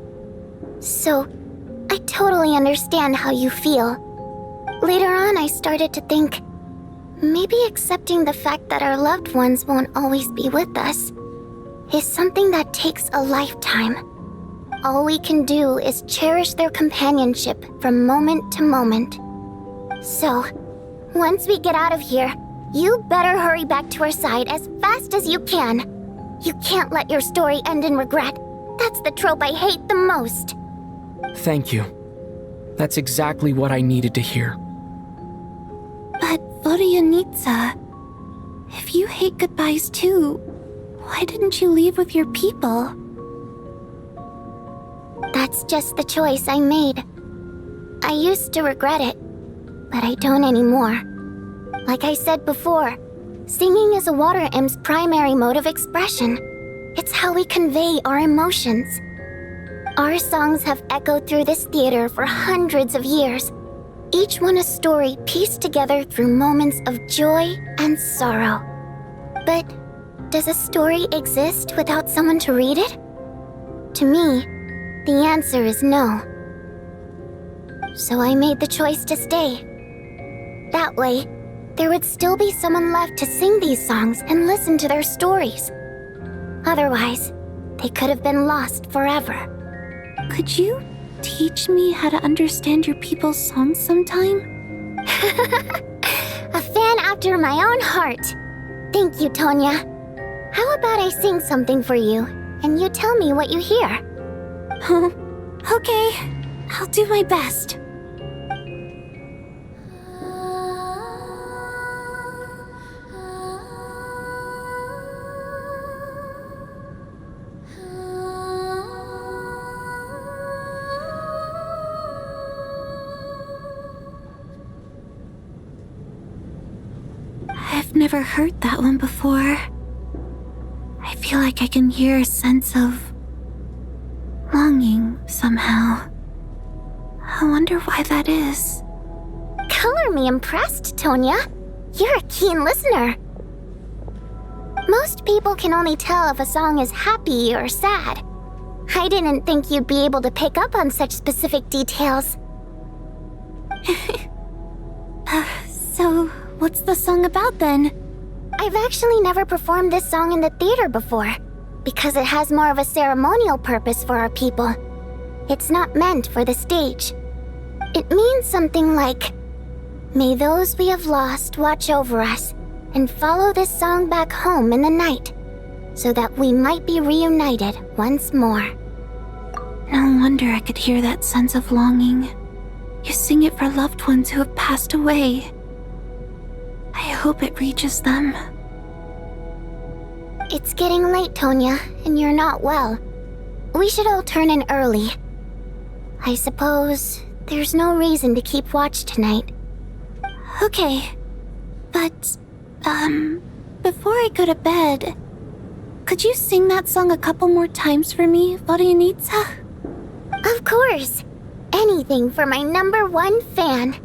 So, I totally understand how you feel. Later on, I started to think, maybe accepting the fact that our loved ones won't always be with us is something that takes a lifetime. All we can do is cherish their companionship from moment to moment. So, once we get out of here, you better hurry back to our side as fast as you can. You can't let your story end in regret. That's the trope I hate the most. Thank you. That's exactly what I needed to hear. But Vodyanitsa, if you hate goodbyes too, why didn't you leave with your people? That's just the choice I made. I used to regret it, but I don't anymore. Like I said before, singing is a water imp's primary mode of expression. It's how we convey our emotions. Our songs have echoed through this theater for hundreds of years, each one a story pieced together through moments of joy and sorrow. But does a story exist without someone to read it? To me, the answer is no. So I made the choice to stay. That way, there would still be someone left to sing these songs and listen to their stories. Otherwise, they could have been lost forever. Could you teach me how to understand your people's songs sometime? A fan after my own heart. Thank you, Tonya. How about I sing something for you, and you tell me what you hear? Okay, I'll do my best. I've never heard that one before. I feel like I can hear a sense of longing somehow. I wonder why that is. Color me impressed, Tonya. You're a keen listener. Most people can only tell if a song is happy or sad. I didn't think you'd be able to pick up on such specific details. So, what's the song about then? I've actually never performed this song in the theater before, because it has more of a ceremonial purpose for our people. It's not meant for the stage. It means something like, "May those we have lost watch over us, and follow this song back home in the night, so that we might be reunited once more." No wonder I could hear that sense of longing. You sing it for loved ones who have passed away. I hope it reaches them. It's getting late, Tonya, and you're not well. We should all turn in early. I suppose there's no reason to keep watch tonight. Okay, but, before I go to bed, could you sing that song a couple more times for me, Vodyanitsa? Of course. Anything for my #1 fan.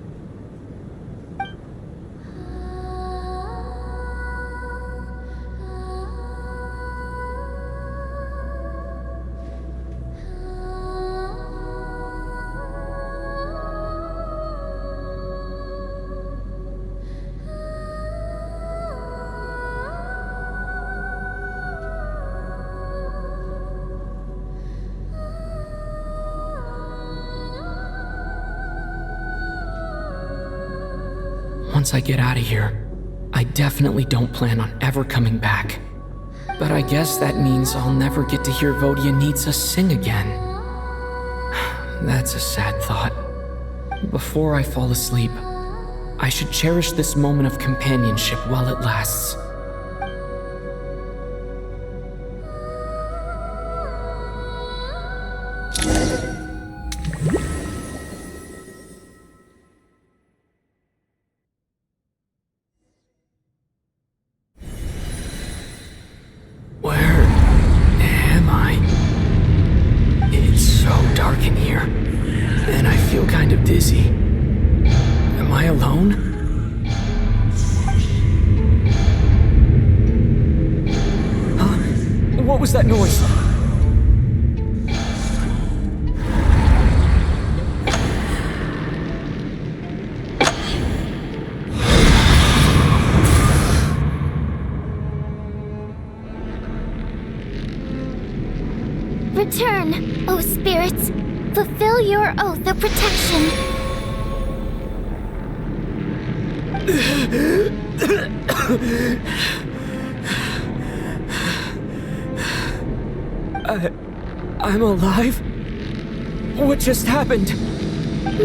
Once I get out of here, I definitely don't plan on ever coming back. But I guess that means I'll never get to hear Vodyanitsa sing again. That's a sad thought. Before I fall asleep, I should cherish this moment of companionship while it lasts. That noise. Return, O spirits. Fulfill your oath of protection. I'm alive? What just happened?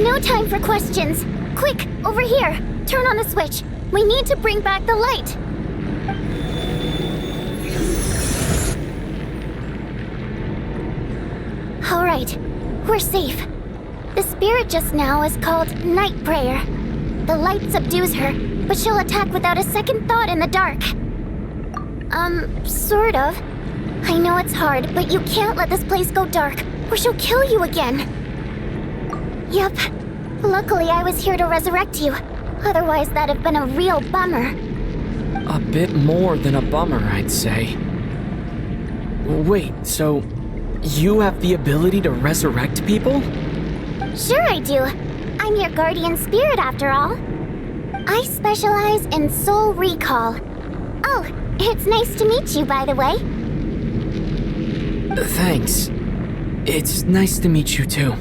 No time for questions. Quick, over here. Turn on the switch. We need to bring back the light. All right, we're safe. The spirit just now is called Night Prayer. The light subdues her, but she'll attack without a second thought in the dark. Sort of. I know it's hard, but you can't let this place go dark, or she'll kill you again. Yep. Luckily, I was here to resurrect you. Otherwise, that'd have been a real bummer. A bit more than a bummer, I'd say. Wait, so you have the ability to resurrect people? Sure I do. I'm your guardian spirit after all. I specialize in soul recall. Oh, it's nice to meet you, by the way. Thanks. It's nice to meet you too.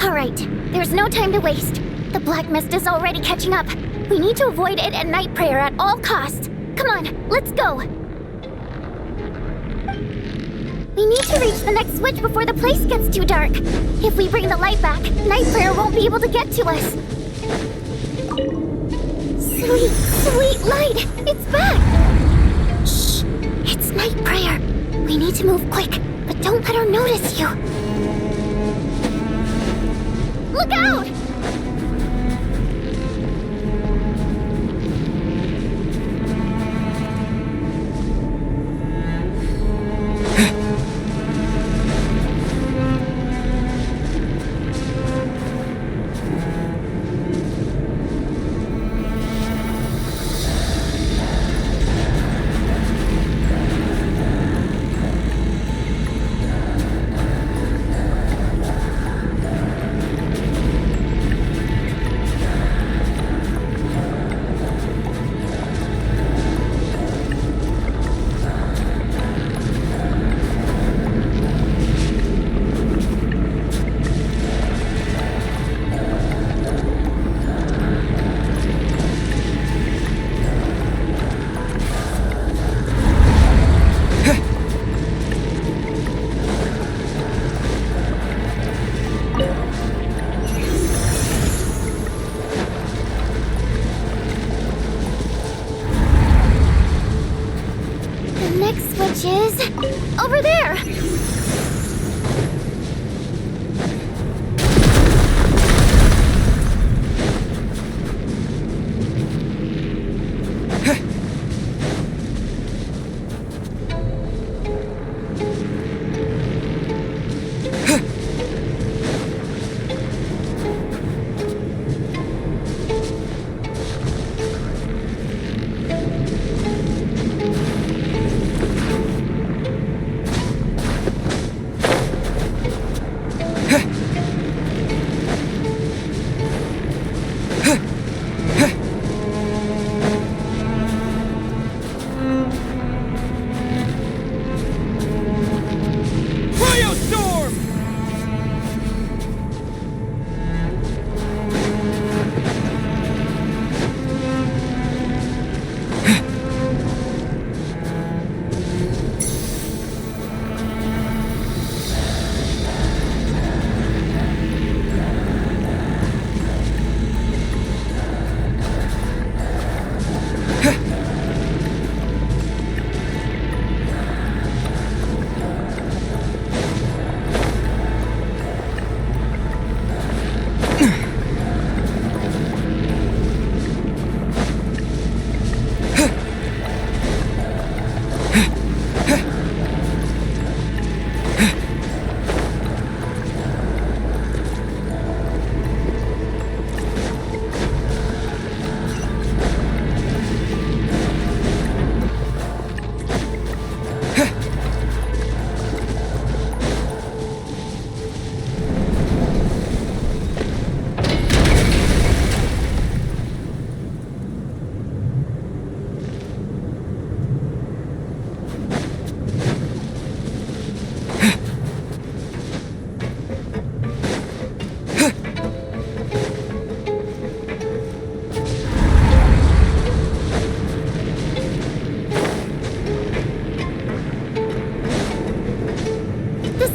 Alright, there's no time to waste. The black mist is already catching up. We need to avoid it at night prayer at all costs. Come on, let's go. We need to reach the next switch before the place gets too dark. If we bring the light back, night prayer won't be able to get to us. Sweet, sweet light! It's back! Shh! It's night prayer. We need to move quick, but don't let her notice you. Look out! Over there!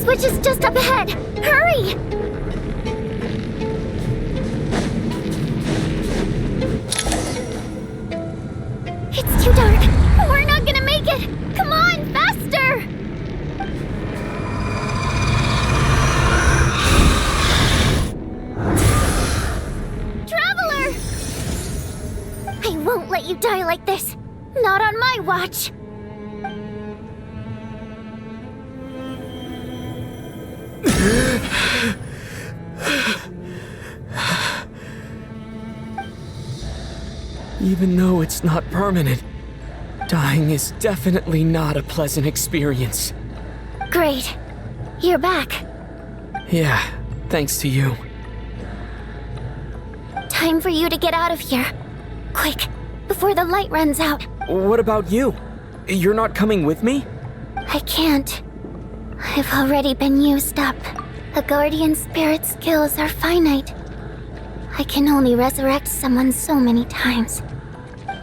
Which is just up ahead. Hurry! It's too dark. We're not gonna make it. Come on, faster! Traveler! die like this. Not on my watch. Even though it's not permanent, dying is definitely not a pleasant experience. Great. You're back. Yeah, thanks to you. Time for you to get out of here. Quick, before the light runs out. What about you? You're not coming with me? I can't. I've already been used up. The Guardian Spirit's skills are finite. I can only resurrect someone so many times.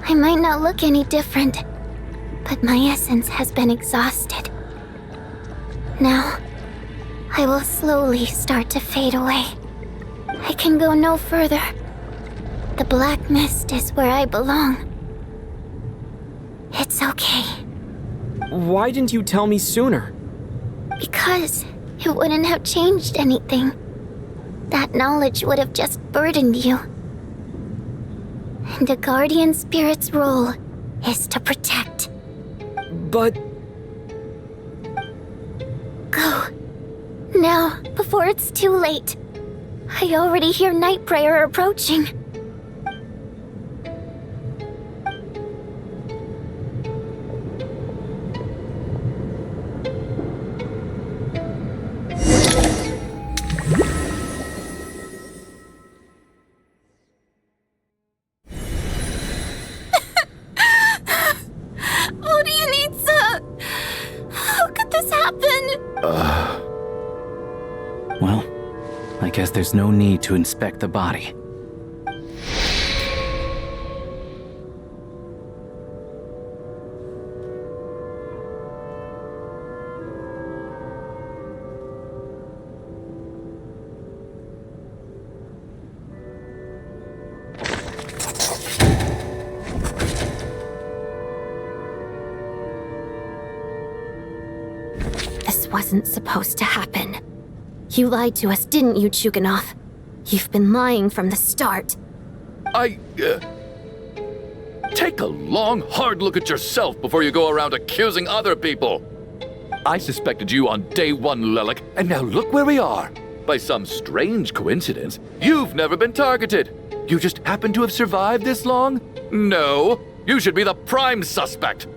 I might not look any different, but my essence has been exhausted. Now, I will slowly start to fade away. I can go no further. The black mist is where I belong. It's okay. Why didn't you tell me sooner? Because it wouldn't have changed anything. That knowledge would have just burdened you. And the Guardian Spirit's role is to protect. But... Go. Now, before it's too late. I already hear night prayer approaching. Well, I guess there's no need to inspect the body. This wasn't supposed to happen. You lied to us, didn't you, Chuganov? You've been lying from the start. Take a long, hard look at yourself before you go around accusing other people. I suspected you on day one, Lelik, and now look where we are. By some strange coincidence, you've never been targeted. You just happen to have survived this long? No, you should be the prime suspect.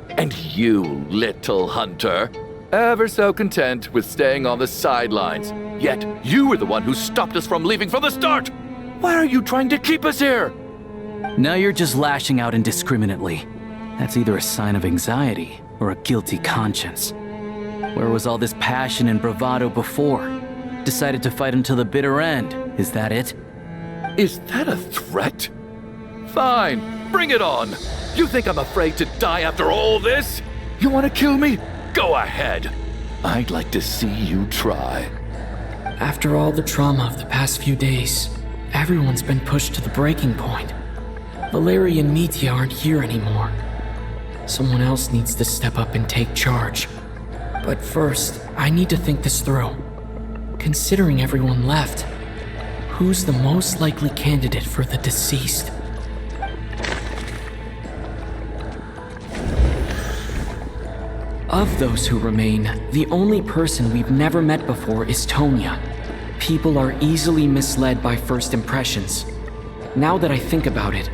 And you, little hunter, ever so content with staying on the sidelines. Yet, you were the one who stopped us from leaving from the start! Why are you trying to keep us here? Now you're just lashing out indiscriminately. That's either a sign of anxiety or a guilty conscience. Where was all this passion and bravado before? Decided to fight until the bitter end. Is that it? Is that a threat? Fine, bring it on! You think I'm afraid to die after all this? You want to kill me? Go ahead. I'd like to see you try. After all the trauma of the past few days, everyone's been pushed to the breaking point. Valeria and Mitya aren't here anymore. Someone else needs to step up and take charge. But first, I need to think this through. Considering everyone left, who's the most likely candidate for the deceased? Of those who remain, the only person we've never met before is Tonya. People are easily misled by first impressions. Now that I think about it,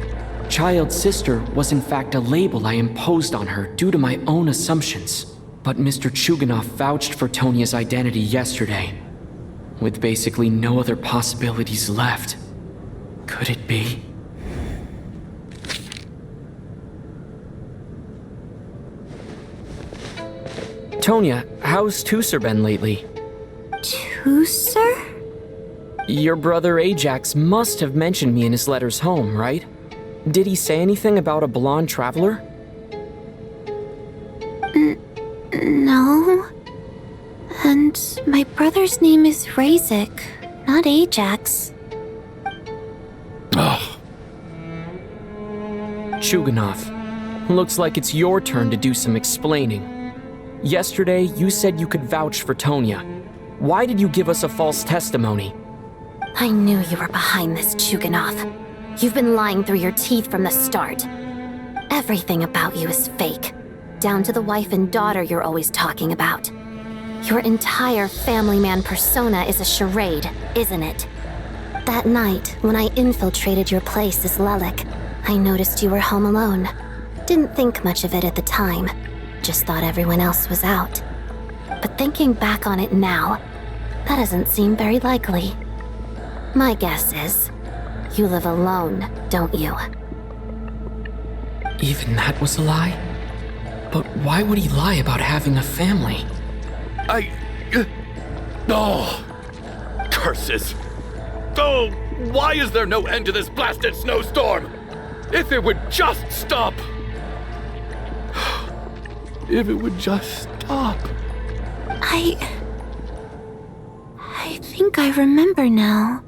Child's sister was in fact a label I imposed on her due to my own assumptions. But Mr. Chuganov vouched for Tonya's identity yesterday. With basically no other possibilities left. Could it be? Tonya, how's Tusser been lately? Tusser? Your brother Ajax must have mentioned me in his letters home, right? Did he say anything about a blonde traveler? No. And my brother's name is Razik, not Ajax. Chuganov, looks like it's your turn to do some explaining. Yesterday, you said you could vouch for Tonya. Why did you give us a false testimony? I knew you were behind this, Chuganov. You've been lying through your teeth from the start. Everything about you is fake, down to the wife and daughter you're always talking about. Your entire family man persona is a charade, isn't it? That night, when I infiltrated your place as Lelik, I noticed you were home alone. Didn't think much of it at the time, just thought everyone else was out. But thinking back on it now, that doesn't seem very likely. My guess is, you live alone, don't you? Even that was a lie? But why would he lie about having a family? Oh! Curses! Oh, why is there no end to this blasted snowstorm? If it would just stop! If it would just stop. I think I remember now.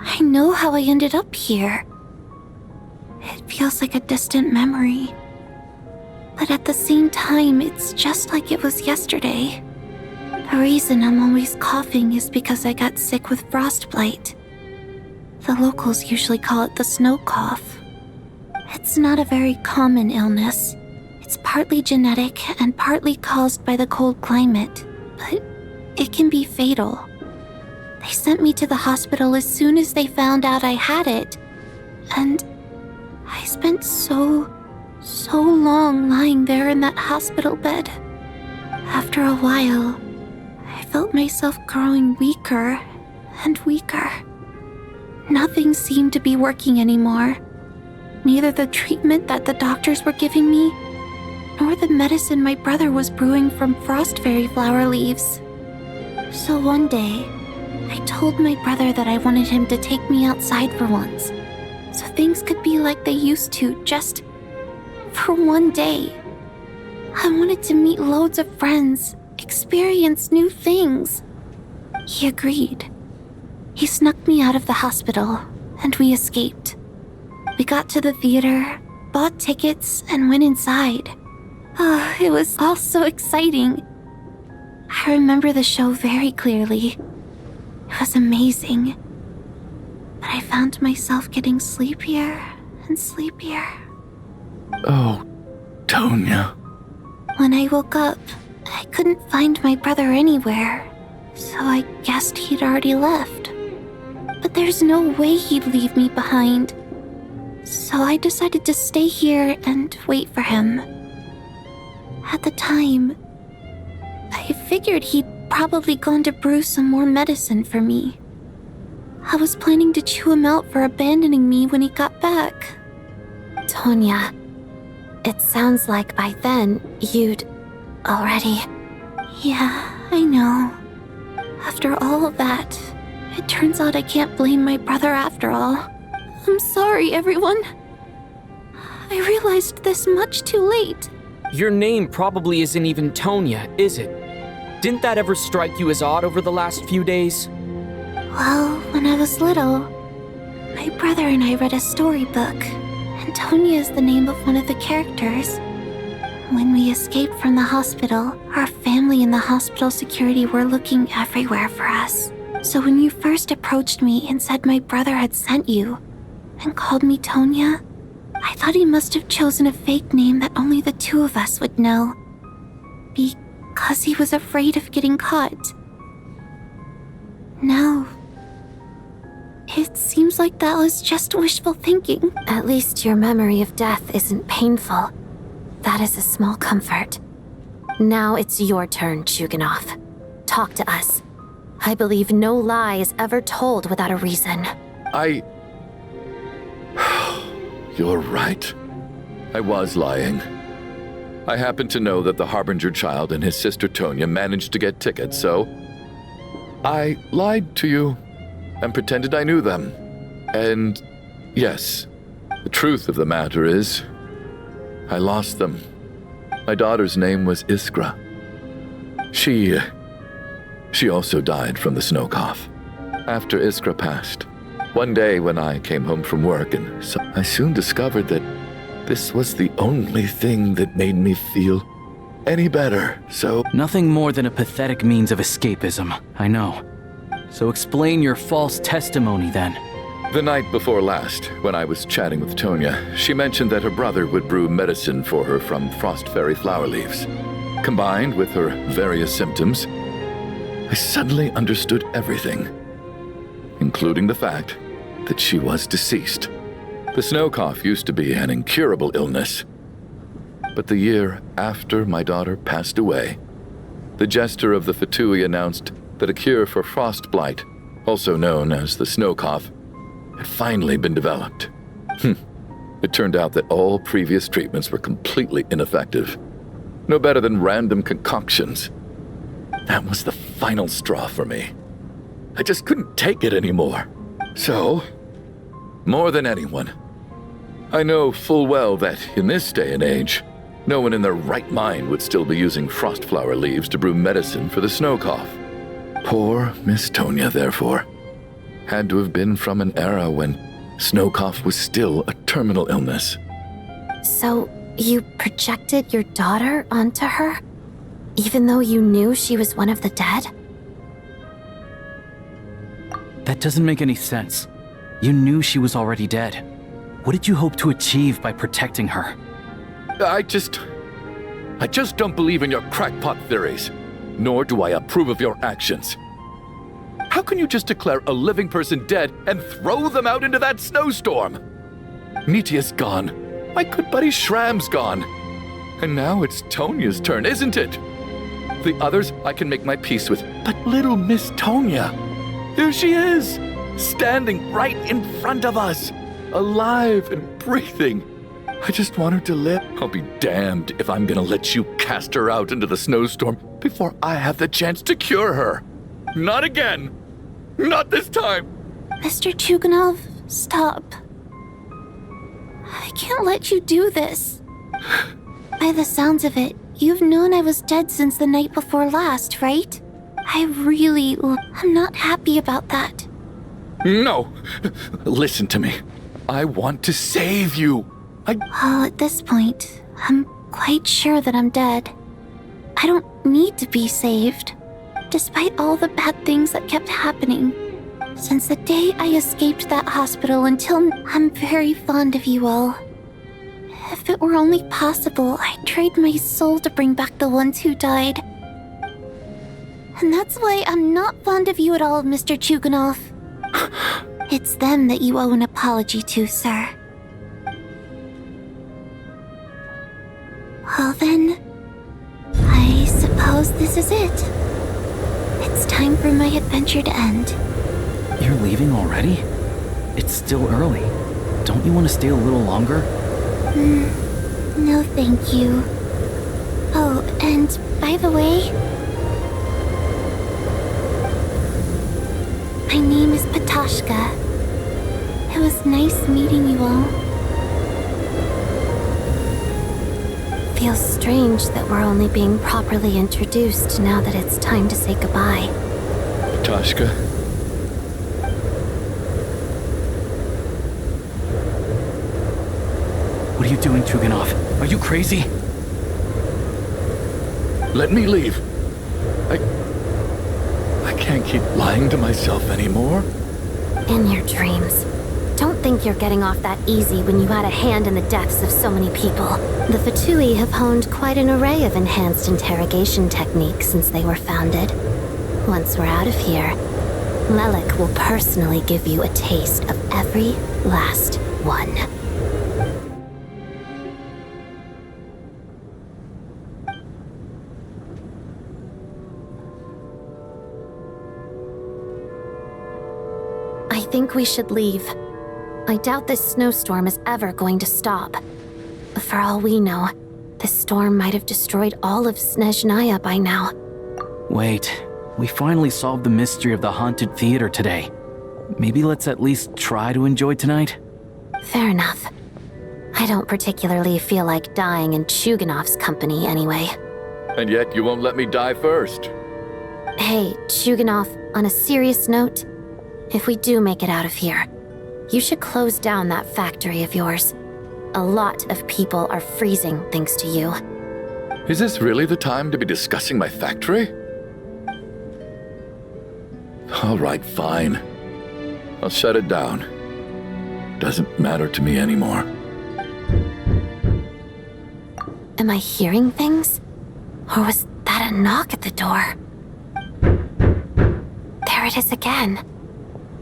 I know how I ended up here. It feels like a distant memory. But at the same time, it's just like it was yesterday. The reason I'm always coughing is because I got sick with frostbite. The locals usually call it the snow cough. It's not a very common illness. It's partly genetic and partly caused by the cold climate, but it can be fatal. They sent me to the hospital as soon as they found out I had it, and I spent so long lying there in that hospital bed. After a while, I felt myself growing weaker and weaker. Nothing seemed to be working anymore. Neither the treatment that the doctors were giving me, nor the medicine my brother was brewing from frost fairy flower leaves. So one day, I told my brother that I wanted him to take me outside for once, so things could be like they used to, just for one day. I wanted to meet loads of friends, experience new things. He agreed. He snuck me out of the hospital, and we escaped. We got to the theater, bought tickets, and went inside. Oh, it was all so exciting. I remember the show very clearly. It was amazing. But I found myself getting sleepier and sleepier. Oh, Tonya. When I woke up, I couldn't find my brother anywhere, so I guessed he'd already left. But there's no way he'd leave me behind. So I decided to stay here and wait for him. At the time, I figured he'd probably gone to brew some more medicine for me. I was planning to chew him out for abandoning me when he got back. Tonya, it sounds like by then you'd already... Yeah, I know. After all of that, it turns out I can't blame my brother after all. I'm sorry, everyone. I realized this much too late. Your name probably isn't even Tonya, is it? Didn't that ever strike you as odd over the last few days? Well, when I was little, my brother and I read a storybook, and Tonya is the name of one of the characters. When we escaped from the hospital, our family and the hospital security were looking everywhere for us. So when you first approached me and said my brother had sent you, and called me Tonya, I thought he must have chosen a fake name that only the two of us would know. Because he was afraid of getting caught. Now, it seems like that was just wishful thinking. At least your memory of death isn't painful. That is a small comfort. Now it's your turn, Chuganov. Talk to us. I believe no lie is ever told without a reason. You're right. I was lying. I happened to know that the Harbinger child and his sister Tonya managed to get tickets, so I lied to you and pretended I knew them. And yes, the truth of the matter is, I lost them. My daughter's name was Iskra. She also died from the snow cough. After Iskra passed, one day when I came home from work, and so I soon discovered that this was the only thing that made me feel any better, so... Nothing more than a pathetic means of escapism, I know. So explain your false testimony then. The night before last, when I was chatting with Tonya, she mentioned that her brother would brew medicine for her from frost fairy flower leaves. Combined with her various symptoms, I suddenly understood everything, including the fact that she was deceased. The snow cough used to be an incurable illness. But the year after my daughter passed away, the jester of the Fatui announced that a cure for frostblight, also known as the snow cough, had finally been developed. It turned out that all previous treatments were completely ineffective. No better than random concoctions. That was the final straw for me. I just couldn't take it anymore. So, more than anyone, I know full well that in this day and age, no one in their right mind would still be using frostflower leaves to brew medicine for the snow cough. Poor Miss Tonya, therefore, had to have been from an era when snow cough was still a terminal illness. So, you projected your daughter onto her? Even though you knew she was one of the dead? That doesn't make any sense. You knew she was already dead. What did you hope to achieve by protecting her? I just don't believe in your crackpot theories, nor do I approve of your actions. How can you just declare a living person dead and throw them out into that snowstorm? Nitia's gone. My good buddy Shram's gone. And now it's Tonya's turn, isn't it? The others I can make my peace with, but little Miss Tonya, there she is, standing right in front of us, alive and breathing. I just want her to live. I'll be damned if I'm gonna let you cast her out into the snowstorm before I have the chance to cure her. Not again. Not this time. Mr. Chuganov, stop. I can't let you do this. By the sounds of it, you've known I was dead since the night before last, right? I'm not happy about that. No. Listen to me. I want to save you. Well, at this point, I'm quite sure that I'm dead. I don't need to be saved, despite all the bad things that kept happening. Since the day I escaped that hospital until I'm very fond of you all. If it were only possible, I'd trade my soul to bring back the ones who died. And that's why I'm not fond of you at all, Mr. Chuganov. It's them that you owe an apology to, sir. Well then, I suppose this is it. It's time for my adventure to end. You're leaving already? It's still early. Don't you want to stay a little longer? No thank you. Oh, and by the way, my name is Patashka. It was nice meeting you all. Feels strange that we're only being properly introduced now that it's time to say goodbye. Patashka. What are you doing, Chuganov? Are you crazy? Let me leave. I can't keep lying to myself anymore. In your dreams. Don't think you're getting off that easy when you had a hand in the deaths of so many people. The Fatui have honed quite an array of enhanced interrogation techniques since they were founded. Once we're out of here, Lelik will personally give you a taste of every last one. I think we should leave. I doubt this snowstorm is ever going to stop. For all we know, this storm might have destroyed all of Snezhnaya by now. Wait, we finally solved the mystery of the haunted theater today. Maybe let's at least try to enjoy tonight? Fair enough. I don't particularly feel like dying in Chuganov's company anyway. And yet you won't let me die first. Hey, Chuganov, on a serious note, if we do make it out of here, you should close down that factory of yours. A lot of people are freezing thanks to you. Is this really the time to be discussing my factory? All right, fine. I'll shut it down. doesn't matter to me anymore. Am I hearing things? Or was that a knock at the door? There it is again.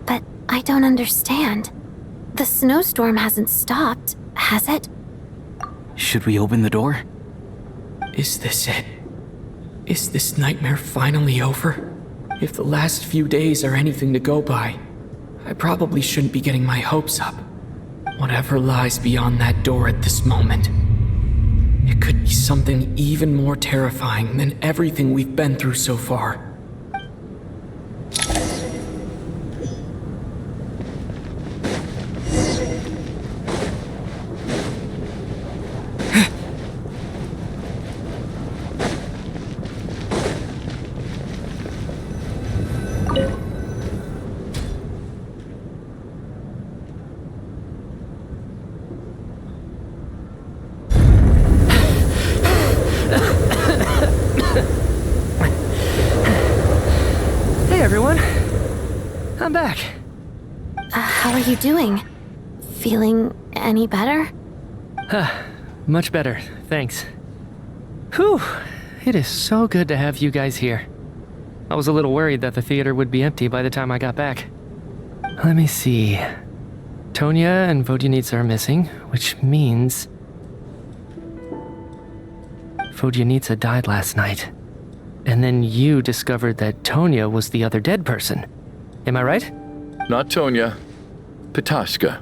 But I don't understand. The snowstorm hasn't stopped, has it? Should we open the door? Is this it? Is this nightmare finally over? If the last few days are anything to go by, I probably shouldn't be getting my hopes up. Whatever lies beyond that door at this moment, it could be something even more terrifying than everything we've been through so far. I'm back. How are you doing? Feeling any better? Much better, thanks. Whew, it is so good to have you guys here. I was a little worried that the theater would be empty by the time I got back. Let me see. Tonya and Vodyanitsa are missing, which means... Vodyanitsa died last night. And then you discovered that Tonya was the other dead person. Am I right? Not Tonya. Pitashka.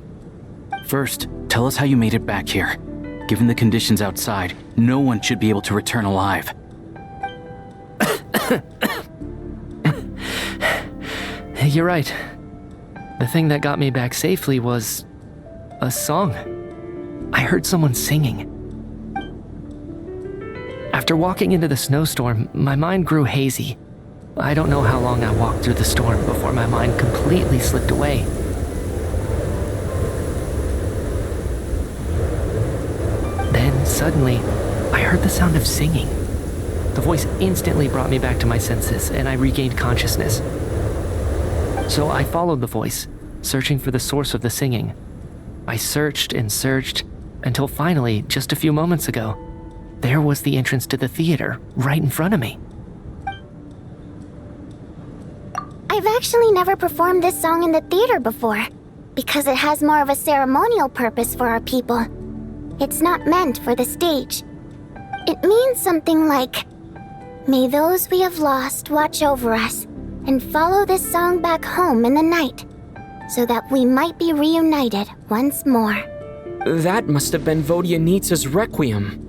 First, tell us how you made it back here. Given the conditions outside, no one should be able to return alive. You're right. The thing that got me back safely was... a song. I heard someone singing. After walking into the snowstorm, my mind grew hazy. I don't know how long I walked through the storm before my mind completely slipped away. Then, suddenly, I heard the sound of singing. The voice instantly brought me back to my senses, and I regained consciousness. So I followed the voice, searching for the source of the singing. I searched and searched, until finally, just a few moments ago, there was the entrance to the theater, right in front of me. I've actually never performed this song in the theater before, because it has more of a ceremonial purpose for our people. It's not meant for the stage. It means something like, "May those we have lost watch over us, and follow this song back home in the night, so that we might be reunited once more." That must have been Vodyanitsa's Requiem.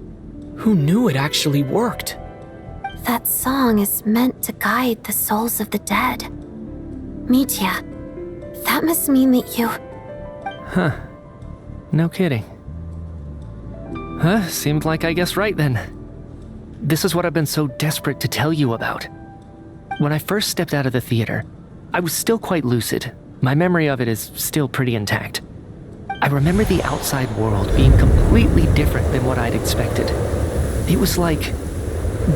Who knew it actually worked? That song is meant to guide the souls of the dead. Mitya, that must mean that you... Huh. No kidding. Huh, seemed like I guessed right then. This is what I've been so desperate to tell you about. When I first stepped out of the theater, I was still quite lucid. My memory of it is still pretty intact. I remember the outside world being completely different than what I'd expected. It was like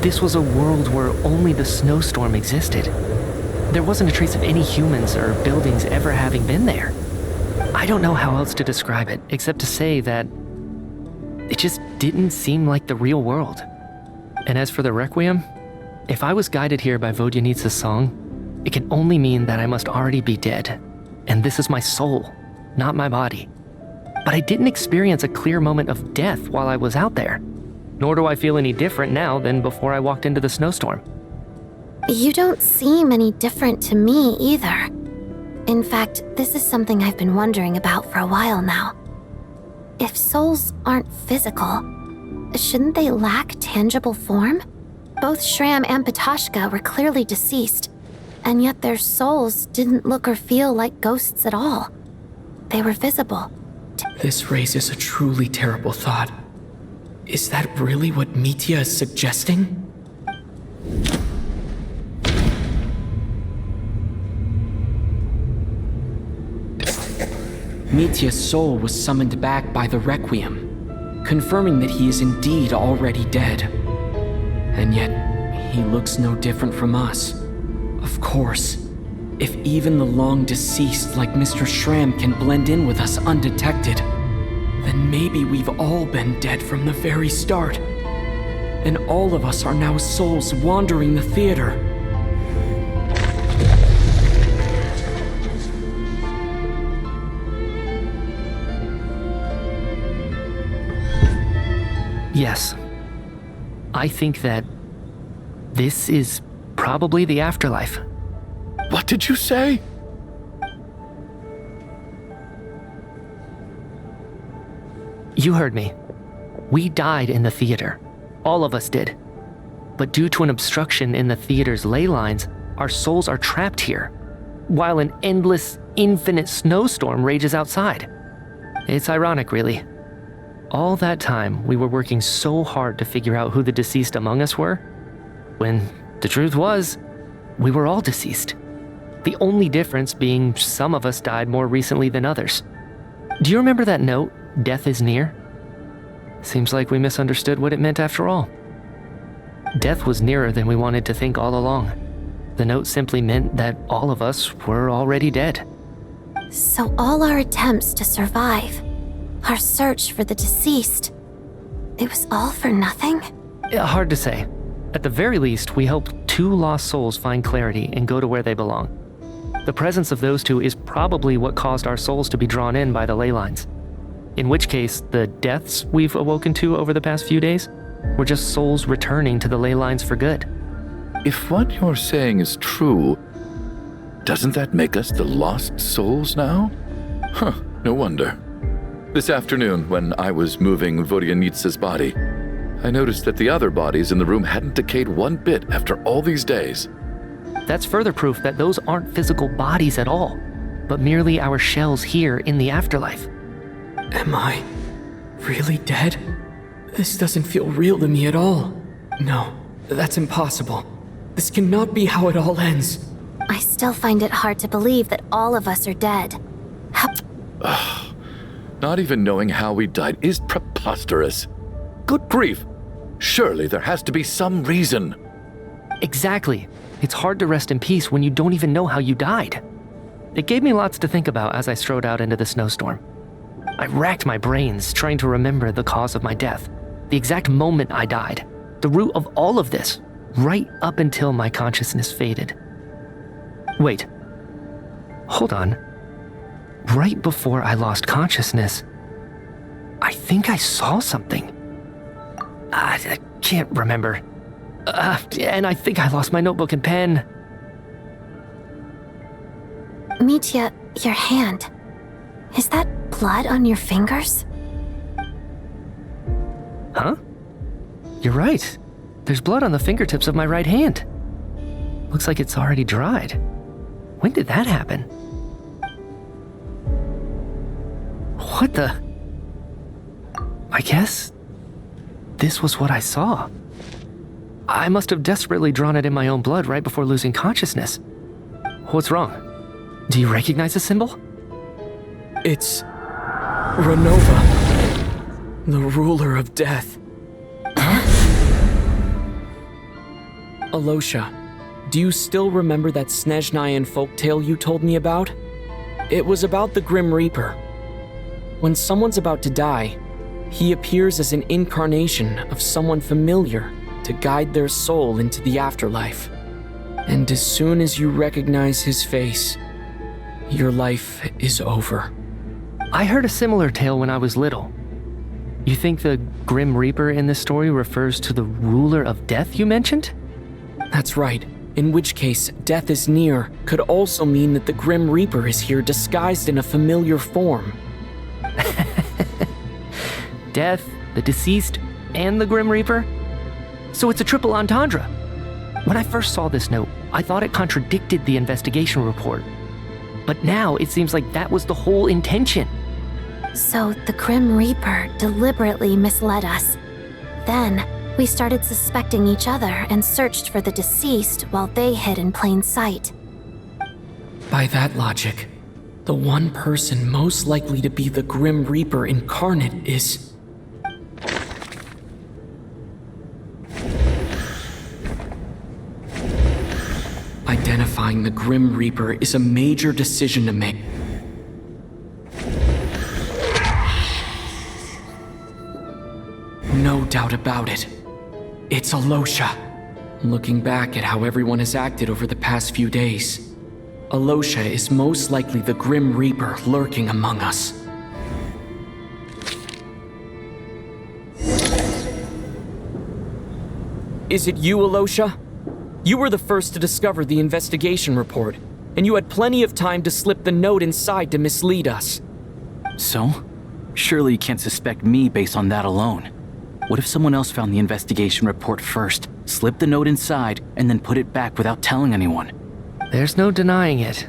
this was a world where only the snowstorm existed. There wasn't a trace of any humans or buildings ever having been there. I don't know how else to describe it, except to say that it just didn't seem like the real world. And as for the Requiem, if I was guided here by Vodyanitsa's song, it can only mean that I must already be dead. And this is my soul, not my body. But I didn't experience a clear moment of death while I was out there. Nor do I feel any different now than before I walked into the snowstorm. You don't seem any different to me either. In fact, this is something I've been wondering about for a while now. If souls aren't physical, shouldn't they lack tangible form? Both Shram and Pitashka were clearly deceased, and yet their souls didn't look or feel like ghosts at all. They were visible. This raises a truly terrible thought. Is that really what Mitya is suggesting? Mitya's soul was summoned back by the Requiem, confirming that he is indeed already dead. And yet, he looks no different from us. Of course, If even the long deceased like Mr. Schramm can blend in with us undetected, then maybe we've all been dead from the very start. And all of us are now souls wandering the theater. Yes. I think that this is probably the afterlife. What did you say? You heard me. We died in the theater. All of us did. But due to an obstruction in the theater's ley lines, our souls are trapped here, while an endless, infinite snowstorm rages outside. It's ironic, really. All that time, we were working so hard to figure out who the deceased among us were, when the truth was, we were all deceased. The only difference being some of us died more recently than others. Do you remember that note, "Death is near"? Seems like we misunderstood what it meant after all. Death was nearer than we wanted to think all along. The note simply meant that all of us were already dead. So all our attempts to survive, our search for the deceased, it was all for nothing? Hard to say. At the very least, we hope 2 lost souls find clarity and go to where they belong. The presence of those 2 is probably what caused our souls to be drawn in by the ley lines. In which case, the deaths we've awoken to over the past few days were just souls returning to the ley lines for good. If what you're saying is true, doesn't that make us the lost souls now? Huh, no wonder. This afternoon, when I was moving Vodyanitsa's body, I noticed that the other bodies in the room hadn't decayed one bit after all these days. That's further proof that those aren't physical bodies at all, but merely our shells here in the afterlife. Am I really dead? This doesn't feel real to me at all. No, that's impossible. This cannot be how it all ends. I still find it hard to believe that all of us are dead. Not even knowing how we died is preposterous. Good grief! Surely there has to be some reason. Exactly. It's hard to rest in peace when you don't even know how you died. It gave me lots to think about as I strode out into the snowstorm. I racked my brains trying to remember the cause of my death, the exact moment I died, the root of all of this, right up until my consciousness faded. Wait. Hold on. Right before I lost consciousness, I think I saw something. I can't remember. And I think I lost my notebook and pen. Mitya, your hand. Is that blood on your fingers? Huh? You're right. There's blood on the fingertips of my right hand. Looks like it's already dried. When did that happen? What the? I guess this was what I saw. I must have desperately drawn it in my own blood right before losing consciousness. What's wrong? Do you recognize the symbol? It's Renova, the ruler of death. Alosha, do you still remember that Snezhnayan folktale you told me about? It was about the Grim Reaper. When someone's about to die, he appears as an incarnation of someone familiar to guide their soul into the afterlife. And as soon as you recognize his face, your life is over. I heard a similar tale when I was little. You think the Grim Reaper in this story refers to the ruler of death you mentioned? That's right. In which case, death is near could also mean that the Grim Reaper is here disguised in a familiar form. Death, the deceased, and the Grim Reaper? So it's a triple entendre. When I first saw this note, I thought it contradicted the investigation report. But now it seems like that was the whole intention. So the Grim Reaper deliberately misled us. Then, we started suspecting each other and searched for the deceased while they hid in plain sight. By that logic, the one person most likely to be the Grim Reaper incarnate is... Identifying the Grim Reaper is a major decision to make. No doubt about it. It's Alosha. Looking back at how everyone has acted over the past few days, Alosha is most likely the Grim Reaper lurking among us. Is it you, Alosha? You were the first to discover the investigation report, and you had plenty of time to slip the note inside to mislead us. So? Surely you can't suspect me based on that alone. What if someone else found the investigation report first, slipped the note inside, and then put it back without telling anyone? There's no denying it.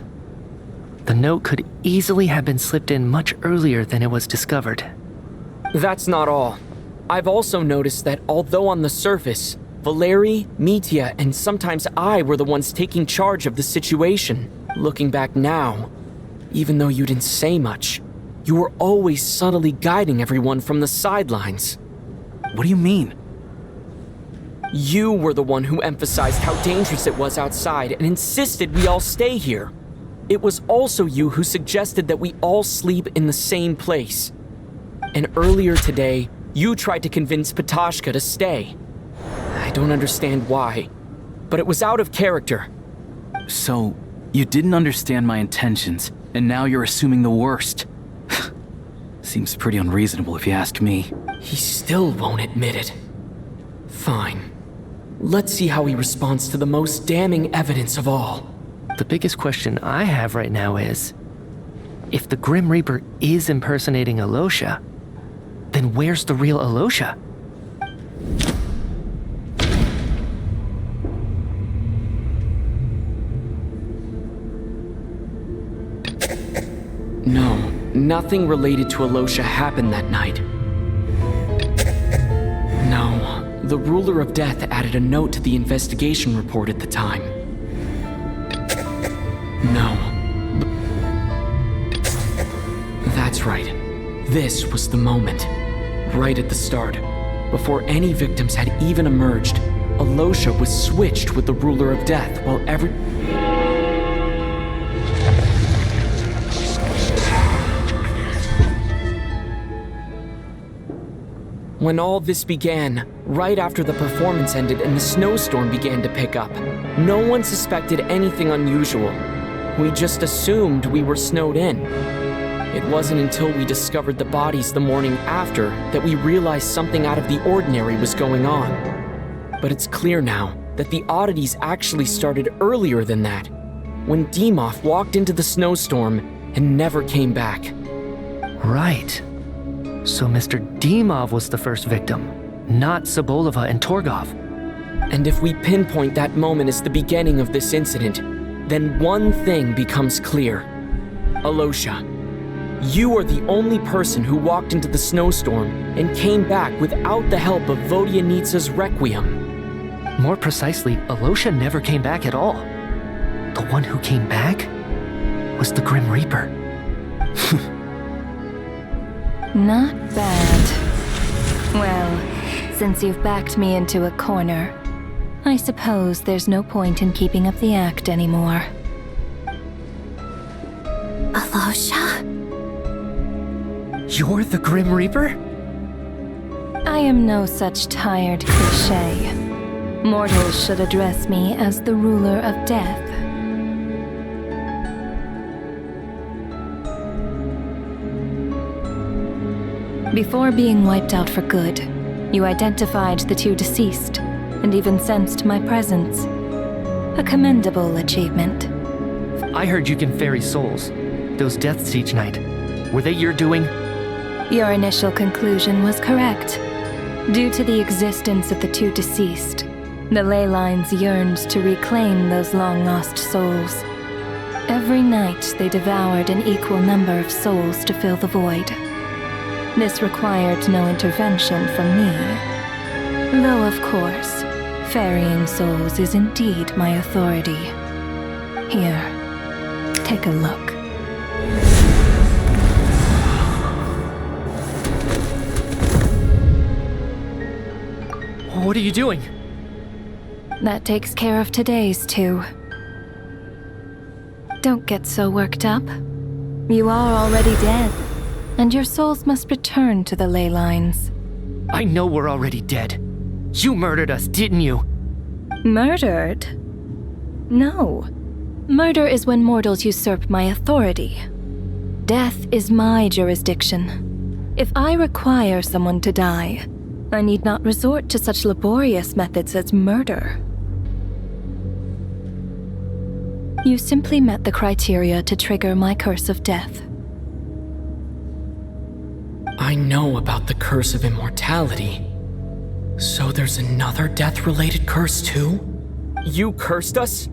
The note could easily have been slipped in much earlier than it was discovered. That's not all. I've also noticed that although on the surface, Valeri, Mitya, and sometimes I were the ones taking charge of the situation, looking back now, even though you didn't say much, you were always subtly guiding everyone from the sidelines. What do you mean? You were the one who emphasized how dangerous it was outside and insisted we all stay here. It was also you who suggested that we all sleep in the same place. And earlier today, you tried to convince Patashka to stay. I don't understand why, but it was out of character. So, you didn't understand my intentions, and now you're assuming the worst. Seems pretty unreasonable if you ask me. He still won't admit it. Fine. Let's see how he responds to the most damning evidence of all. The biggest question I have right now is, if the Grim Reaper is impersonating Alosha, then where's the real Alosha? No, nothing related to Alosha happened that night. No, the Ruler of Death added a note to the investigation report at the time. No. That's right. This was the moment. Right at the start. Before any victims had even emerged, Alosha was switched with the Ruler of Death while When all this began, right after the performance ended and the snowstorm began to pick up, no one suspected anything unusual. We just assumed we were snowed in. It wasn't until we discovered the bodies the morning after that we realized something out of the ordinary was going on. But it's clear now that the oddities actually started earlier than that, when Dimov walked into the snowstorm and never came back. Right. So Mr. Dimov was the first victim, not Sobolova and Torgov. And if we pinpoint that moment as the beginning of this incident, then one thing becomes clear. Alosha, you are the only person who walked into the snowstorm and came back without the help of Vodyanitsa's Requiem. More precisely, Alosha never came back at all. The one who came back was the Grim Reaper. Not bad. Well, since you've backed me into a corner, I suppose there's no point in keeping up the act anymore. Alosha? You're the Grim Reaper? I am no such tired cliché. Mortals should address me as the ruler of death. Before being wiped out for good, you identified the two deceased, and even sensed my presence. A commendable achievement. I heard you can ferry souls. Those deaths each night. Were they your doing? Your initial conclusion was correct. Due to the existence of the two deceased, the ley lines yearned to reclaim those long-lost souls. Every night they devoured an equal number of souls to fill the void. This required no intervention from me. Though, of course, ferrying souls is indeed my authority. Here, take a look. What are you doing? That takes care of today's two. Don't get so worked up. You are already dead, and your souls must return to the ley lines. I know we're already dead. You murdered us, didn't you? Murdered? No. Murder is when mortals usurp my authority. Death is my jurisdiction. If I require someone to die, I need not resort to such laborious methods as murder. You simply met the criteria to trigger my curse of death. I know about the curse of immortality. So there's another death-related curse too? You cursed us?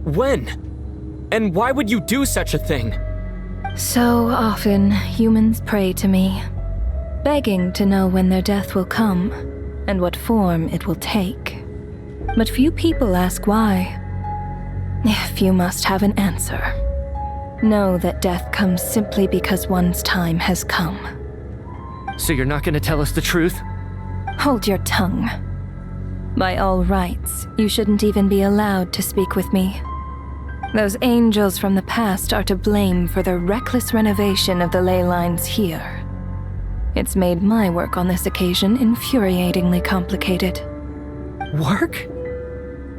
When? And why would you do such a thing? So often, humans pray to me, begging to know when their death will come and what form it will take. But few people ask why. If you must have an answer, know that death comes simply because one's time has come. So you're not gonna tell us the truth? Hold your tongue. By all rights, you shouldn't even be allowed to speak with me. Those angels from the past are to blame for the reckless renovation of the ley lines here. It's made my work on this occasion infuriatingly complicated. Work?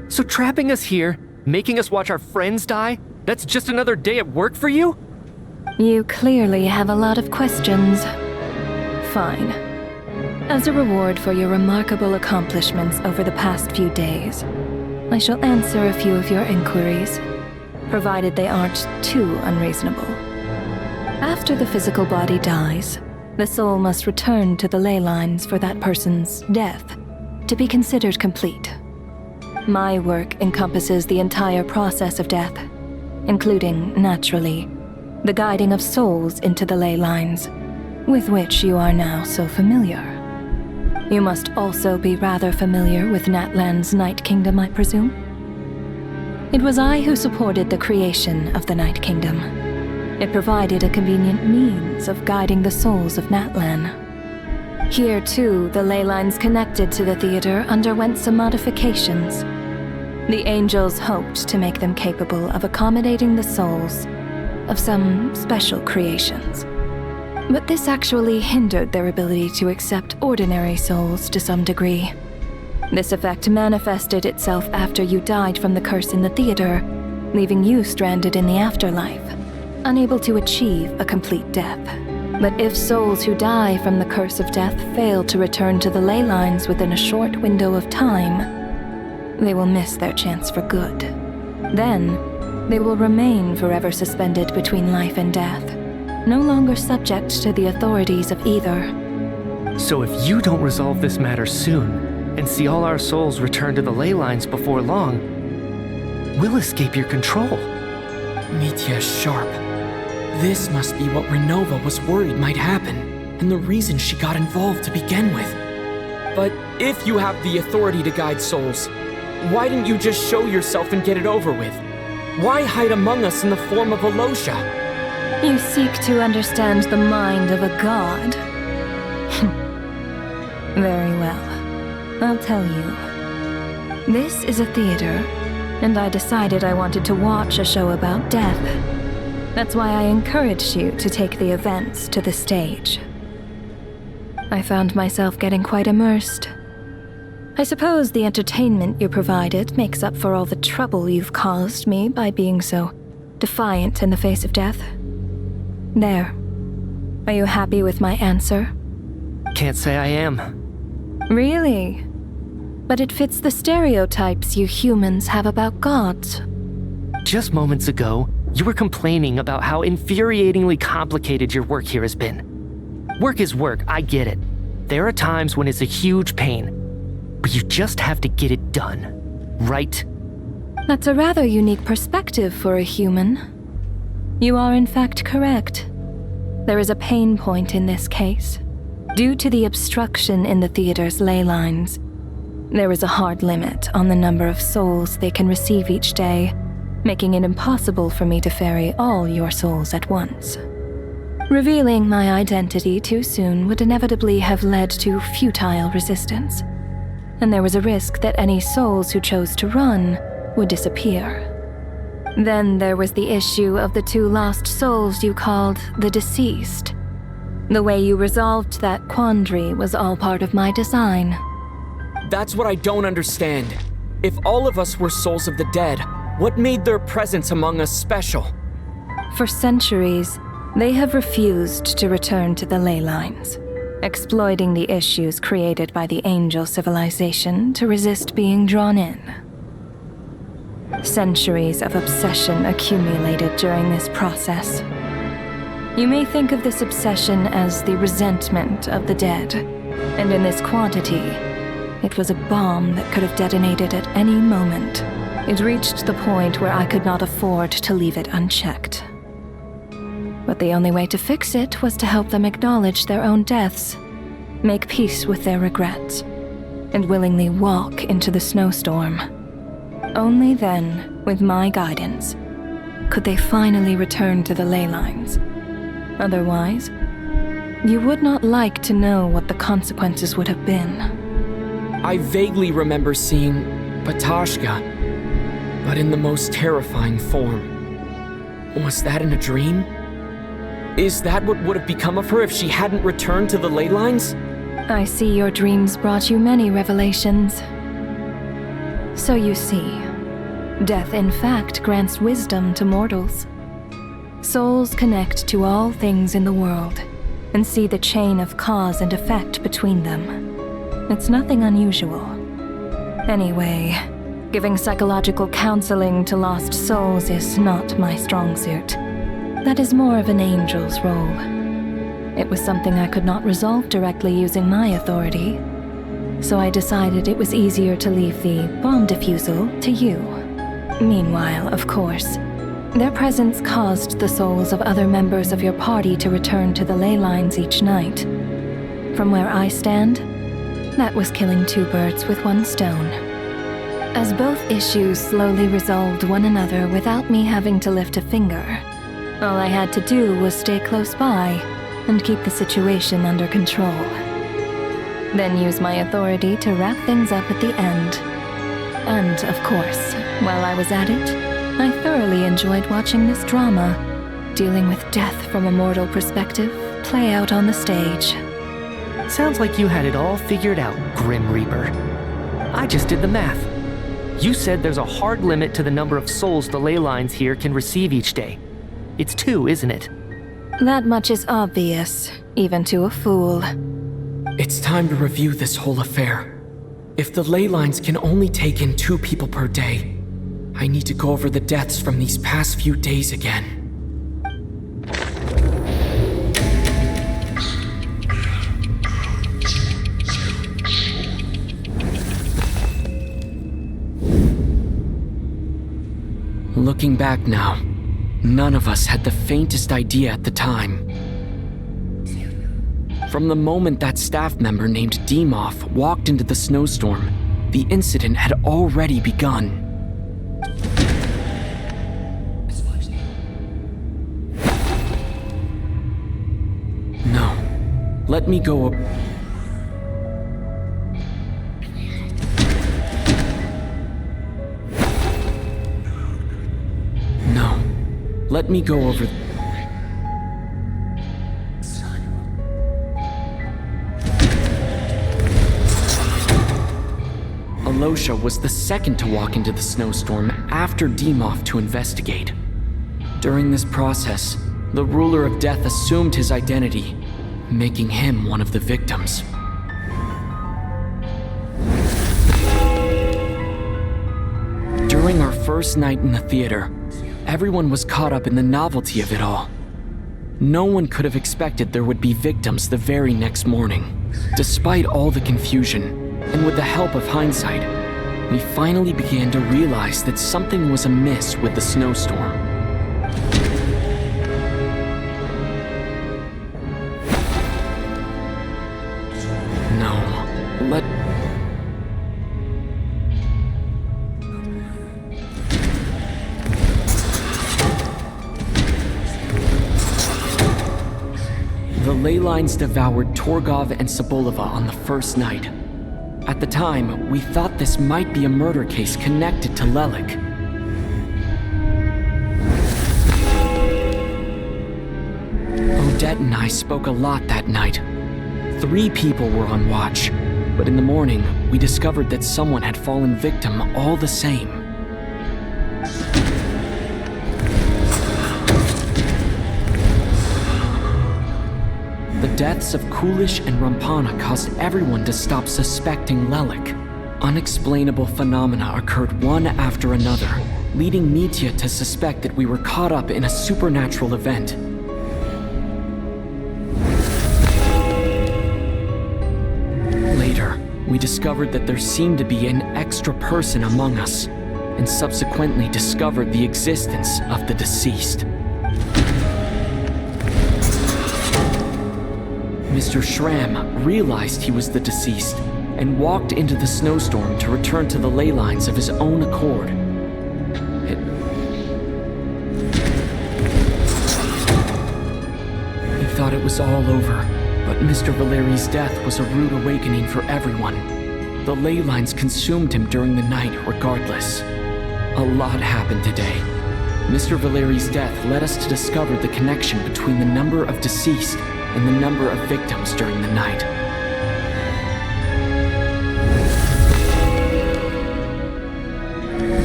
So trapping us here, making us watch our friends die, that's just another day at work for you? You clearly have a lot of questions. Fine. As a reward for your remarkable accomplishments over the past few days, I shall answer a few of your inquiries, provided they aren't too unreasonable. After the physical body dies, the soul must return to the ley lines for that person's death to be considered complete. My work encompasses the entire process of death, including, naturally, the guiding of souls into the ley lines, with which you are now so familiar. You must also be rather familiar with Natlan's Night Kingdom, I presume? It was I who supported the creation of the Night Kingdom. It provided a convenient means of guiding the souls of Natlan. Here, too, the ley lines connected to the theater underwent some modifications. The angels hoped to make them capable of accommodating the souls of some special creations. But this actually hindered their ability to accept ordinary souls to some degree. This effect manifested itself after you died from the curse in the theater, leaving you stranded in the afterlife, unable to achieve a complete death. But if souls who die from the curse of death fail to return to the ley lines within a short window of time, they will miss their chance for good. Then, they will remain forever suspended between life and death, no longer subject to the authorities of either. So if you don't resolve this matter soon, and see all our souls return to the ley lines before long, we'll escape your control. Mitya's sharp. This must be what Renova was worried might happen, and the reason she got involved to begin with. But if you have the authority to guide souls, why didn't you just show yourself and get it over with? Why hide among us in the form of Alosha? You seek to understand the mind of a god. Very well. I'll tell you. This is a theater, and I decided I wanted to watch a show about death. That's why I encouraged you to take the events to the stage. I found myself getting quite immersed. I suppose the entertainment you provided makes up for all the trouble you've caused me by being so defiant in the face of death. There. Are you happy with my answer? Can't say I am. Really? But it fits the stereotypes you humans have about gods. Just moments ago, you were complaining about how infuriatingly complicated your work here has been. Work is work, I get it. There are times when it's a huge pain, but you just have to get it done, right? That's a rather unique perspective for a human. You are in fact correct. There is a pain point in this case. Due to the obstruction in the theater's ley lines, there is a hard limit on the number of souls they can receive each day, making it impossible for me to ferry all your souls at once. Revealing my identity too soon would inevitably have led to futile resistance, and there was a risk that any souls who chose to run would disappear. Then there was the issue of the 2 lost souls you called the deceased. The way you resolved that quandary was all part of my design. That's what I don't understand. If all of us were souls of the dead, what made their presence among us special? For centuries, they have refused to return to the ley lines, exploiting the issues created by the angel civilization to resist being drawn in. Centuries of obsession accumulated during this process. You may think of this obsession as the resentment of the dead, and in this quantity, it was a bomb that could have detonated at any moment. It reached the point where I could not afford to leave it unchecked. But the only way to fix it was to help them acknowledge their own deaths, make peace with their regrets, and willingly walk into the snowstorm. Only then, with my guidance, could they finally return to the ley lines. Otherwise, you would not like to know what the consequences would have been. I vaguely remember seeing Batashka, but in the most terrifying form. Was that in a dream? Is that what would have become of her if she hadn't returned to the ley lines? I see your dreams brought you many revelations. So you see, death in fact grants wisdom to mortals. Souls connect to all things in the world and see the chain of cause and effect between them. It's nothing unusual. Anyway, giving psychological counseling to lost souls is not my strong suit. That is more of an angel's role. It was something I could not resolve directly using my authority, so I decided it was easier to leave the bomb defusal to you. Meanwhile, of course, their presence caused the souls of other members of your party to return to the ley lines each night. From where I stand, that was killing 2 birds with 1 stone. As both issues slowly resolved one another without me having to lift a finger, all I had to do was stay close by and keep the situation under control. Then use my authority to wrap things up at the end. And, of course, while I was at it, I thoroughly enjoyed watching this drama, dealing with death from a mortal perspective, play out on the stage. Sounds like you had it all figured out, Grim Reaper. I just did the math. You said there's a hard limit to the number of souls the ley lines here can receive each day. It's 2, isn't it? That much is obvious, even to a fool. It's time to review this whole affair. If the ley lines can only take in 2 people per day, I need to go over the deaths from these past few days again. Looking back now, none of us had the faintest idea at the time. From the moment that staff member named Dimov walked into the snowstorm, the incident had already begun. No, let me go. No, let me go over. Alosha was the second to walk into the snowstorm after Dimov to investigate. During this process, the ruler of death assumed his identity, making him one of the victims. During our first night in the theater, everyone was caught up in the novelty of it all. No one could have expected there would be victims the very next morning. Despite all the confusion, and with the help of hindsight, we finally began to realize that something was amiss with the snowstorm. No, let... The ley lines devoured Torgov and Sobolova on the first night. At the time, we thought this might be a murder case connected to Lelik. Odette and I spoke a lot that night. 3 people were on watch, but in the morning, we discovered that someone had fallen victim all the same. The deaths of Kulish and Rampana caused everyone to stop suspecting Lelik. Unexplainable phenomena occurred one after another, leading Nitya to suspect that we were caught up in a supernatural event. Later, we discovered that there seemed to be an extra person among us, and subsequently discovered the existence of the deceased. Mr. Schramm realized he was the deceased and walked into the snowstorm to return to the ley lines of his own accord. He thought it was all over, but Mr. Valeri's death was a rude awakening for everyone. The ley lines consumed him during the night regardless. A lot happened today. Mr. Valeri's death led us to discover the connection between the number of deceased and the number of victims during the night.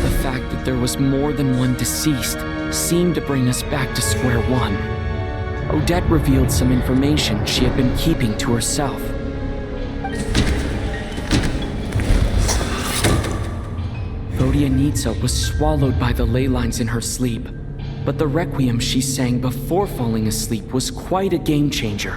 The fact that there was more than one deceased seemed to bring us back to square one. Odette revealed some information she had been keeping to herself. Vodyanitsa was swallowed by the ley lines in her sleep, but the requiem she sang before falling asleep was quite a game changer.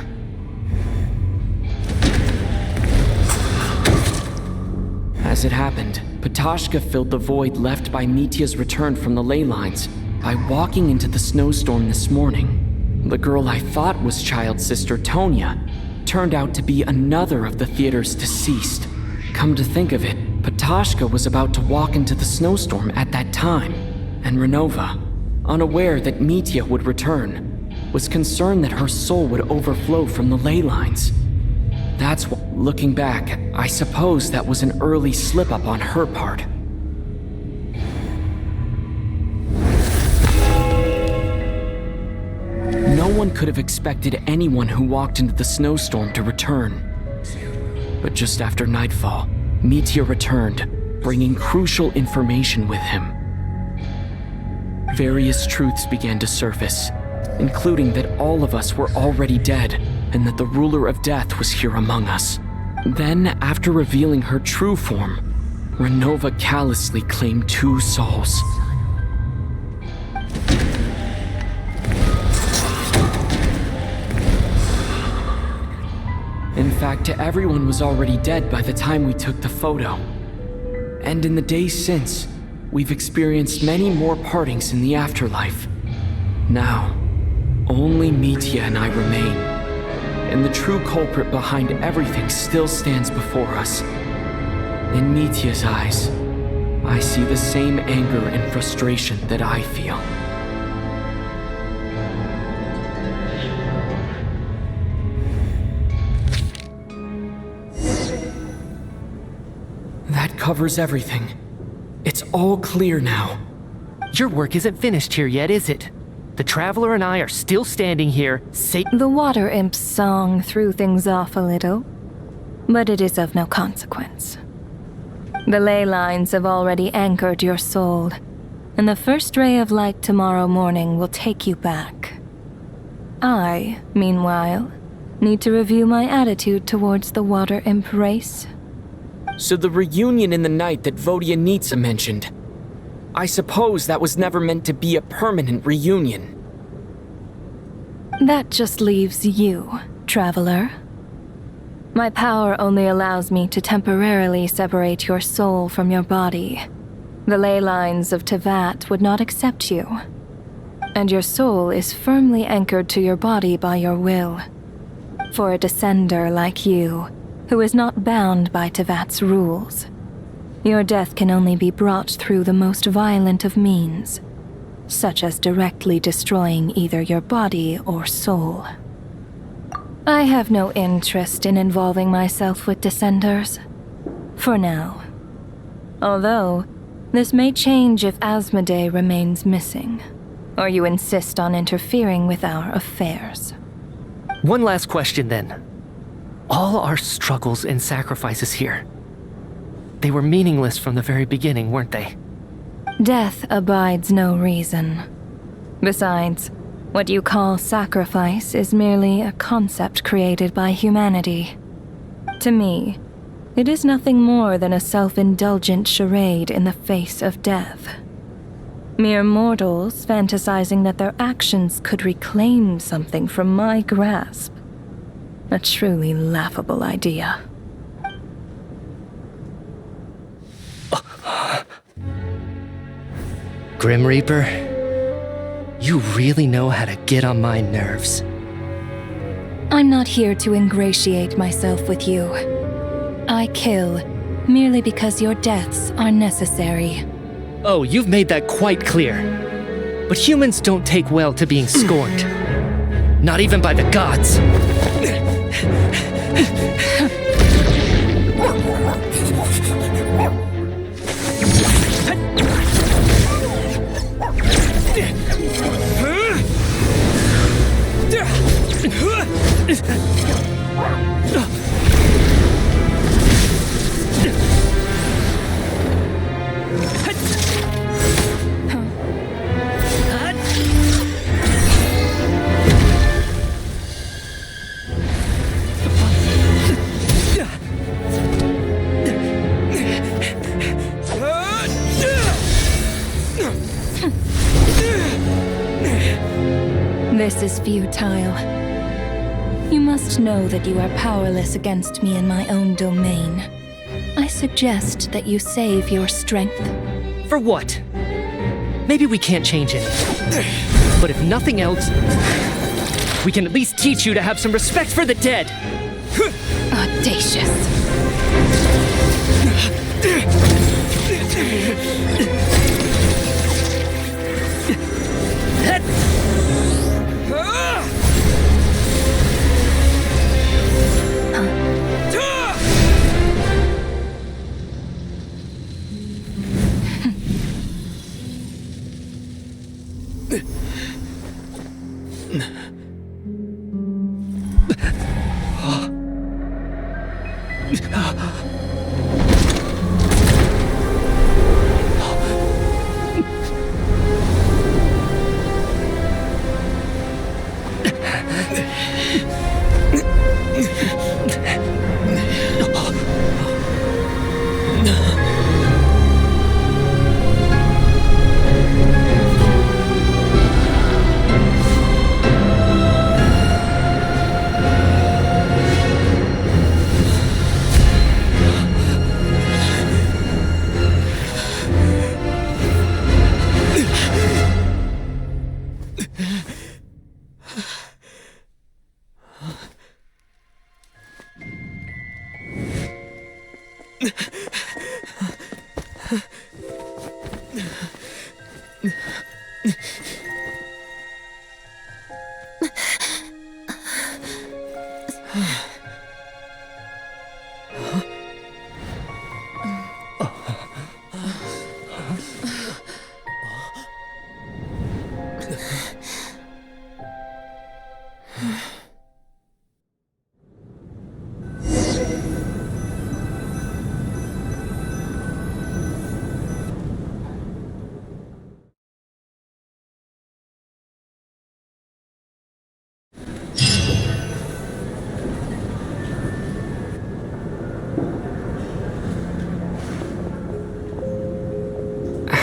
As it happened, Patashka filled the void left by Nitya's return from the ley lines by walking into the snowstorm this morning. The girl I thought was child sister Tonya turned out to be another of the theater's deceased. Come to think of it, Patashka was about to walk into the snowstorm at that time, and Renova, unaware that Mitya would return, was concerned that her soul would overflow from the ley lines. That's what, looking back, I suppose that was an early slip-up on her part. No one could have expected anyone who walked into the snowstorm to return. But just after nightfall, Mitya returned, bringing crucial information with him. Various truths began to surface, including that all of us were already dead and that the ruler of death was here among us. Then, after revealing her true form, Renova callously claimed 2 souls. In fact, everyone was already dead by the time we took the photo. And in the days since, we've experienced many more partings in the afterlife. Now, only Mitya and I remain, and the true culprit behind everything still stands before us. In Mitya's eyes, I see the same anger and frustration that I feel. That covers everything. It's all clear now. Your work isn't finished here yet, is it? The Traveler and I are still standing here, The water imp's song threw things off a little, but it is of no consequence. The ley lines have already anchored your soul, and the first ray of light tomorrow morning will take you back. I, meanwhile, need to review my attitude towards the water imp race. So the reunion in the night that Vodyanitsa mentioned, I suppose that was never meant to be a permanent reunion. That just leaves you, Traveler. My power only allows me to temporarily separate your soul from your body. The ley lines of Tevat would not accept you, and your soul is firmly anchored to your body by your will. For a descender like you, who is not bound by Tevat's rules, your death can only be brought through the most violent of means, such as directly destroying either your body or soul. I have no interest in involving myself with Descenders, for now. Although, this may change if Asmodee remains missing, or you insist on interfering with our affairs. One last question then. All our struggles and sacrifices here, they were meaningless from the very beginning, weren't they? Death abides no reason. Besides, what you call sacrifice is merely a concept created by humanity. To me, it is nothing more than a self-indulgent charade in the face of death. Mere mortals fantasizing that their actions could reclaim something from my grasp. A truly laughable idea. Grim Reaper, you really know how to get on my nerves. I'm not here to ingratiate myself with you. I kill merely because your deaths are necessary. Oh, you've made that quite clear. But humans don't take well to being scorned. Not even by the gods. This is futile. You must know that you are powerless against me in my own domain. I suggest that you save your strength. For what? Maybe we can't change it. But if nothing else, we can at least teach you to have some respect for the dead. Audacious.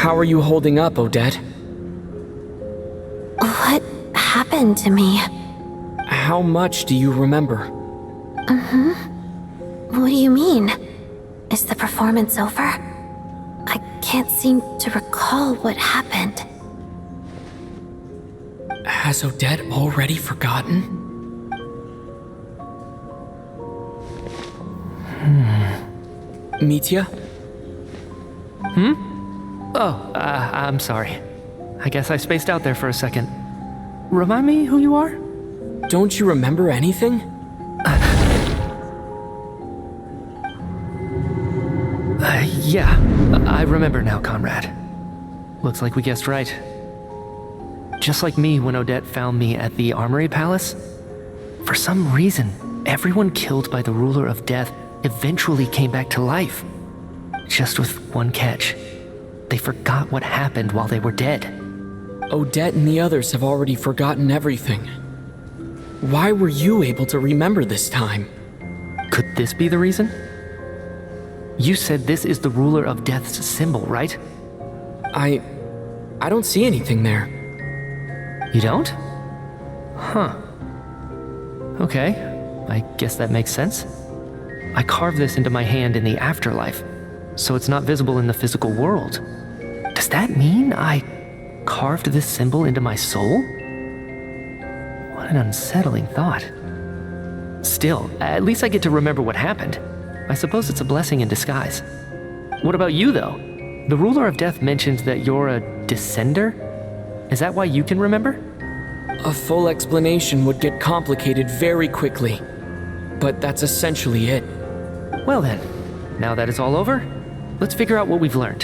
How are you holding up, Odette? What happened to me? How much do you remember? What do you mean? Is the performance over? I can't seem to recall what happened. Has Odette already forgotten? Mitya? Oh, I'm sorry. I guess I spaced out there for a second. Remind me who you are? Don't you remember anything? Yeah, I remember now, comrade. Looks like we guessed right. Just like me when Odette found me at the Armory Palace, For some reason, everyone killed by the ruler of death eventually came back to life. Just with one catch. They forgot what happened while they were dead. Odette and the others have already forgotten everything. Why were you able to remember this time? Could this be the reason? You said this is the ruler of death's symbol, right? I don't see anything there. You don't? Huh. Okay, I guess that makes sense. I carved this into my hand in the afterlife, so it's not visible in the physical world. Does that mean I carved this symbol into my soul? What an unsettling thought. Still, at least I get to remember what happened. I suppose it's a blessing in disguise. What about you, though? The ruler of death mentioned that you're a descender? Is that why you can remember? A full explanation would get complicated very quickly, but that's essentially it. Well then, now that it's all over, let's figure out what we've learned.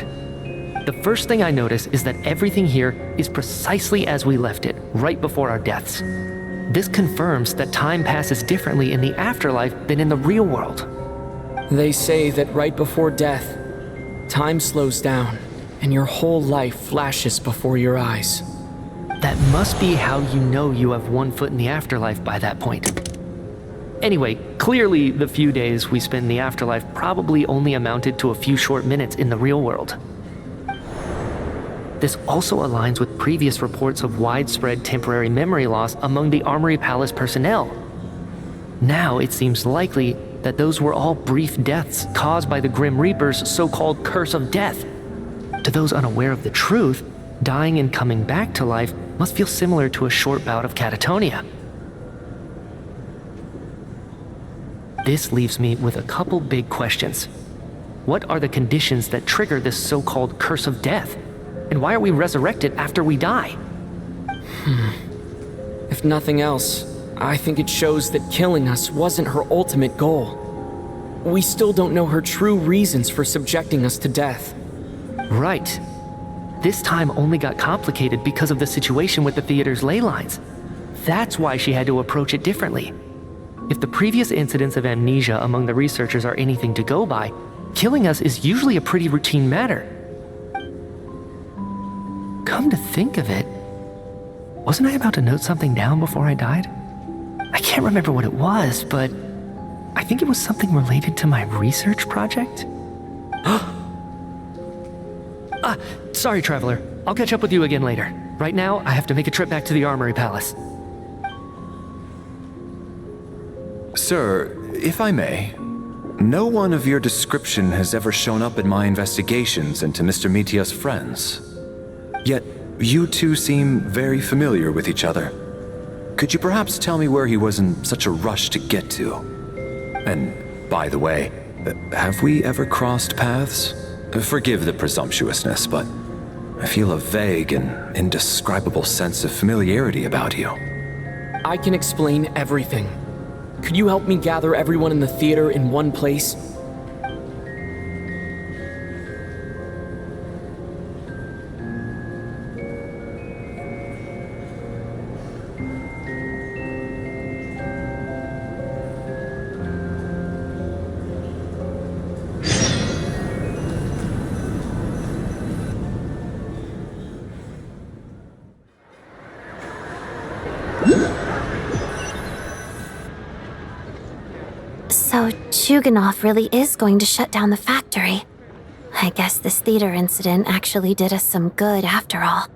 The first thing I notice is that everything here is precisely as we left it, right before our deaths. This confirms that time passes differently in the afterlife than in the real world. They say that right before death, time slows down, and your whole life flashes before your eyes. That must be how you know you have one foot in the afterlife by that point. Anyway, clearly the few days we spend in the afterlife probably only amounted to a few short minutes in the real world. This also aligns with previous reports of widespread temporary memory loss among the Armory Palace personnel. Now it seems likely that those were all brief deaths caused by the Grim Reaper's so-called curse of death. To those unaware of the truth, dying and coming back to life must feel similar to a short bout of catatonia. This leaves me with a couple big questions. What are the conditions that trigger this so-called curse of death? And why are we resurrected after we die? If nothing else, I think it shows that killing us wasn't her ultimate goal. We still don't know her true reasons for subjecting us to death. Right. This time only got complicated because of the situation with the theater's ley lines. That's why she had to approach it differently. If the previous incidents of amnesia among the researchers are anything to go by, killing us is usually a pretty routine matter. Come to think of it, wasn't I about to note something down before I died? I can't remember what it was, but I think it was something related to my research project. Sorry, Traveler. I'll catch up with you again later. Right now, I have to make a trip back to the Armory Palace. Sir, if I may, no one of your description has ever shown up in my investigations into Mr. Mitia's friends. Yet, you two seem very familiar with each other. Could you perhaps tell me where he was in such a rush to get to? And, by the way, have we ever crossed paths? Forgive the presumptuousness, but I feel a vague and indescribable sense of familiarity about you. I can explain everything. Could you help me gather everyone in the theater in one place? So, Chuganov really is going to shut down the factory. I guess this theater incident actually did us some good after all.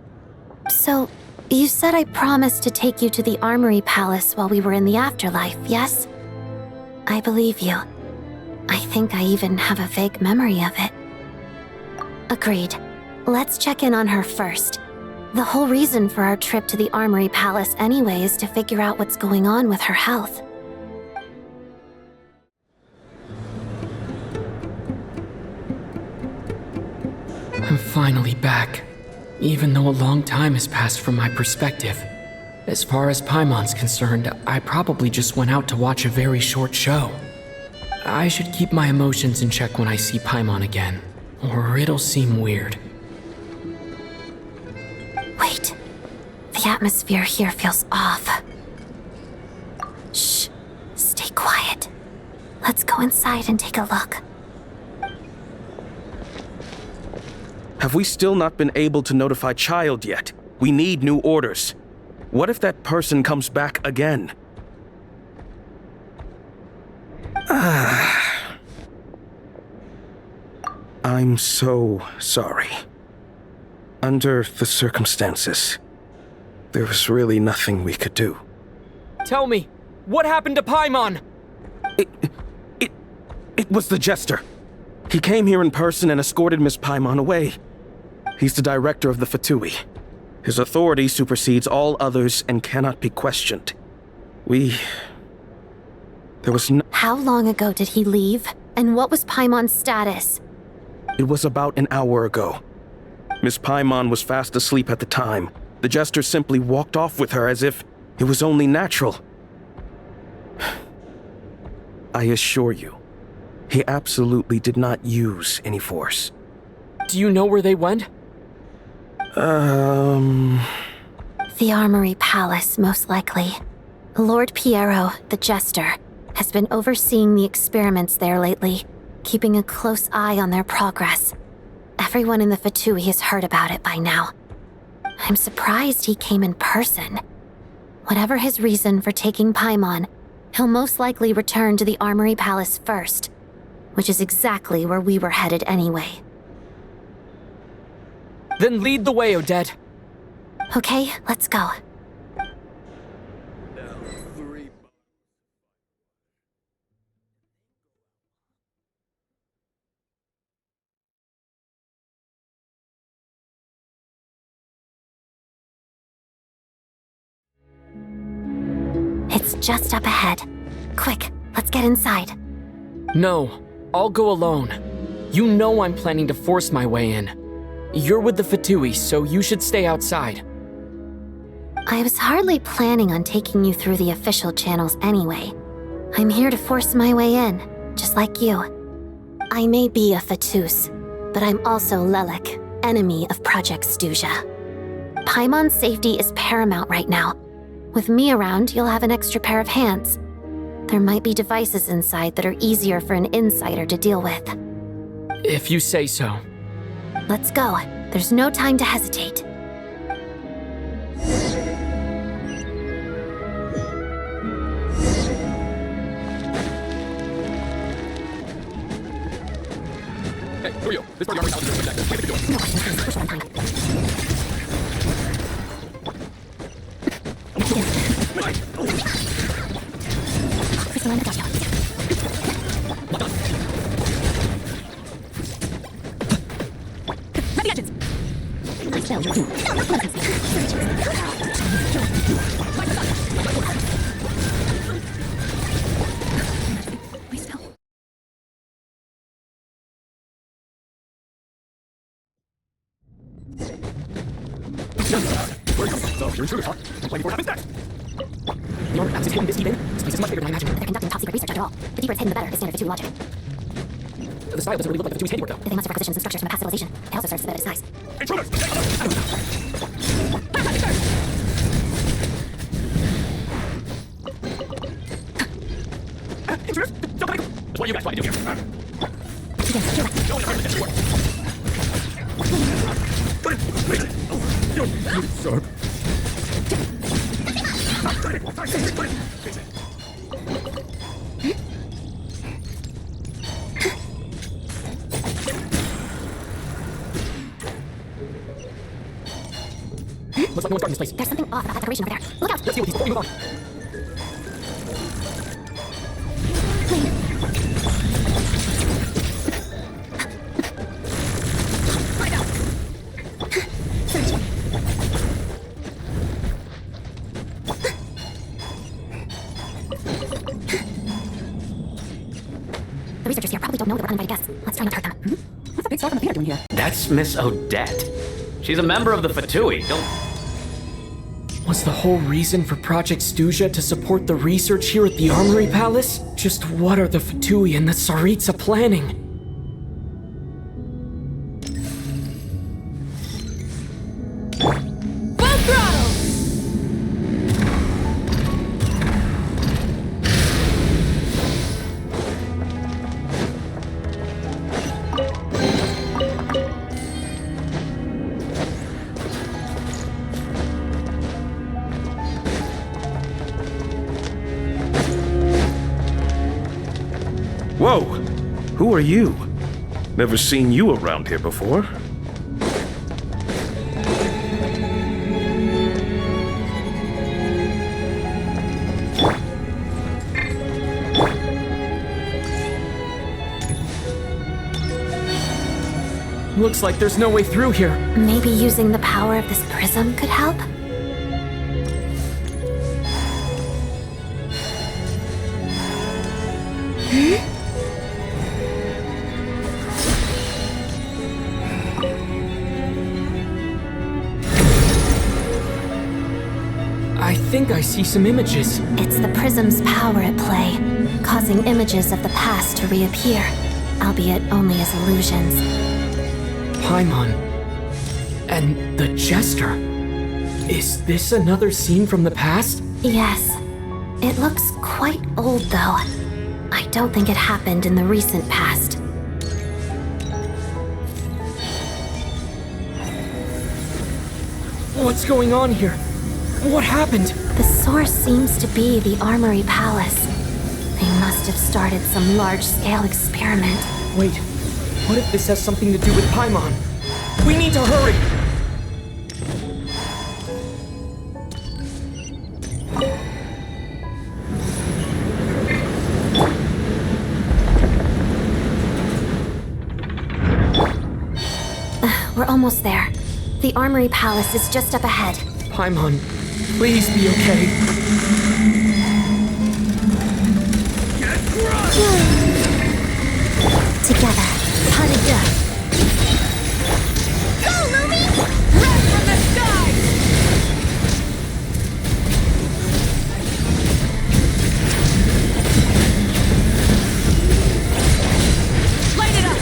So, you said I promised to take you to the Armory Palace while we were in the afterlife, yes? I believe you. I think I even have a vague memory of it. Agreed. Let's check in on her first. The whole reason for our trip to the Armory Palace anyway is to figure out what's going on with her health. I'm finally back, even though a long time has passed from my perspective. As far as Paimon's concerned, I probably just went out to watch a very short show. I should keep my emotions in check when I see Paimon again, or it'll seem weird. Wait. The atmosphere here feels off. Shh. Let's go inside and take a look. Have we still not been able to notify Child yet? We need new orders. What if that person comes back again? I'm so sorry. Under the circumstances, there was really nothing we could do. Tell me, what happened to Paimon? It was the Jester. He came here in person and escorted Miss Paimon away. He's the director of the Fatui. His authority supersedes all others and cannot be questioned. There was no... How long ago did he leave? And what was Paimon's status? It was about an hour ago. Miss Paimon was fast asleep at the time. The Jester simply walked off with her as if it was only natural. I assure you, he absolutely did not use any force. Do you know where they went? The Armory Palace, most likely. Lord Piero, the Jester, has been overseeing the experiments there lately, keeping a close eye on their progress. Everyone in the Fatui has heard about it by now. I'm surprised he came in person. Whatever his reason for taking Paimon, he'll most likely return to the Armory Palace first, which is exactly where we were headed anyway. Then lead the way, Odette. Okay, let's go. It's just up ahead. Quick, let's get inside. No, I'll go alone. You know I'm planning to force my way in. You're with the Fatui, so you should stay outside. I was hardly planning on taking you through the official channels anyway. I'm here to force my way in, just like you. I may be a Fatus, but I'm also Lelik, enemy of Project Stuzha. Paimon's safety is paramount right now. With me around, you'll have an extra pair of hands. There might be devices inside that are easier for an insider to deal with. If you say so. Let's go. There's no time to hesitate. Hey, who are you? This part of the army is You're intruders, huh? I'm playing before it happens next! The armor is hidden this deep in? This place is much bigger than I imagined. They're conducting top secret research after all. The deeper it's hidden, the better, is standard Fatui logic. The style doesn't really look like the Fatui's handiwork, though. They must have requisitions and structures from a past civilization. It also serves as a bit of disguise. Intruders! Intruders! Don't panic! That's what you guys try to do here. You sir. Looks like no one's guarding this place. There's something off about that decoration over there. Look out! Let's deal with these before we move on. The researchers here probably don't know that we're uninvited guests. Let's try not to hurt them. What's the big star from the theater doing here? That's Miss Odette. She's a member of the Fatui. Don't... Was the whole reason for Project Stuzha to support the research here at the Armory Palace? Just what are the Fatui and the Tsaritsa planning? Full throttle! Who are you? Never seen you around here before. Looks like there's no way through here. Maybe using the power of this prism could help? I think I see some images. It's the prism's power at play, causing images of the past to reappear, albeit only as illusions. Paimon. And the Jester. Is this another scene from the past? Yes. It looks quite old, though. I don't think it happened in the recent past. What's going on here? What happened? The source seems to be the Armory Palace. They must have started some large-scale experiment. Wait, what if this has something to do with Paimon? We need to hurry! We're almost there. The Armory Palace is just up ahead. Paimon, please be okay. Together. Hallelujah. Go, Lumi! Red from the sky! Light it up!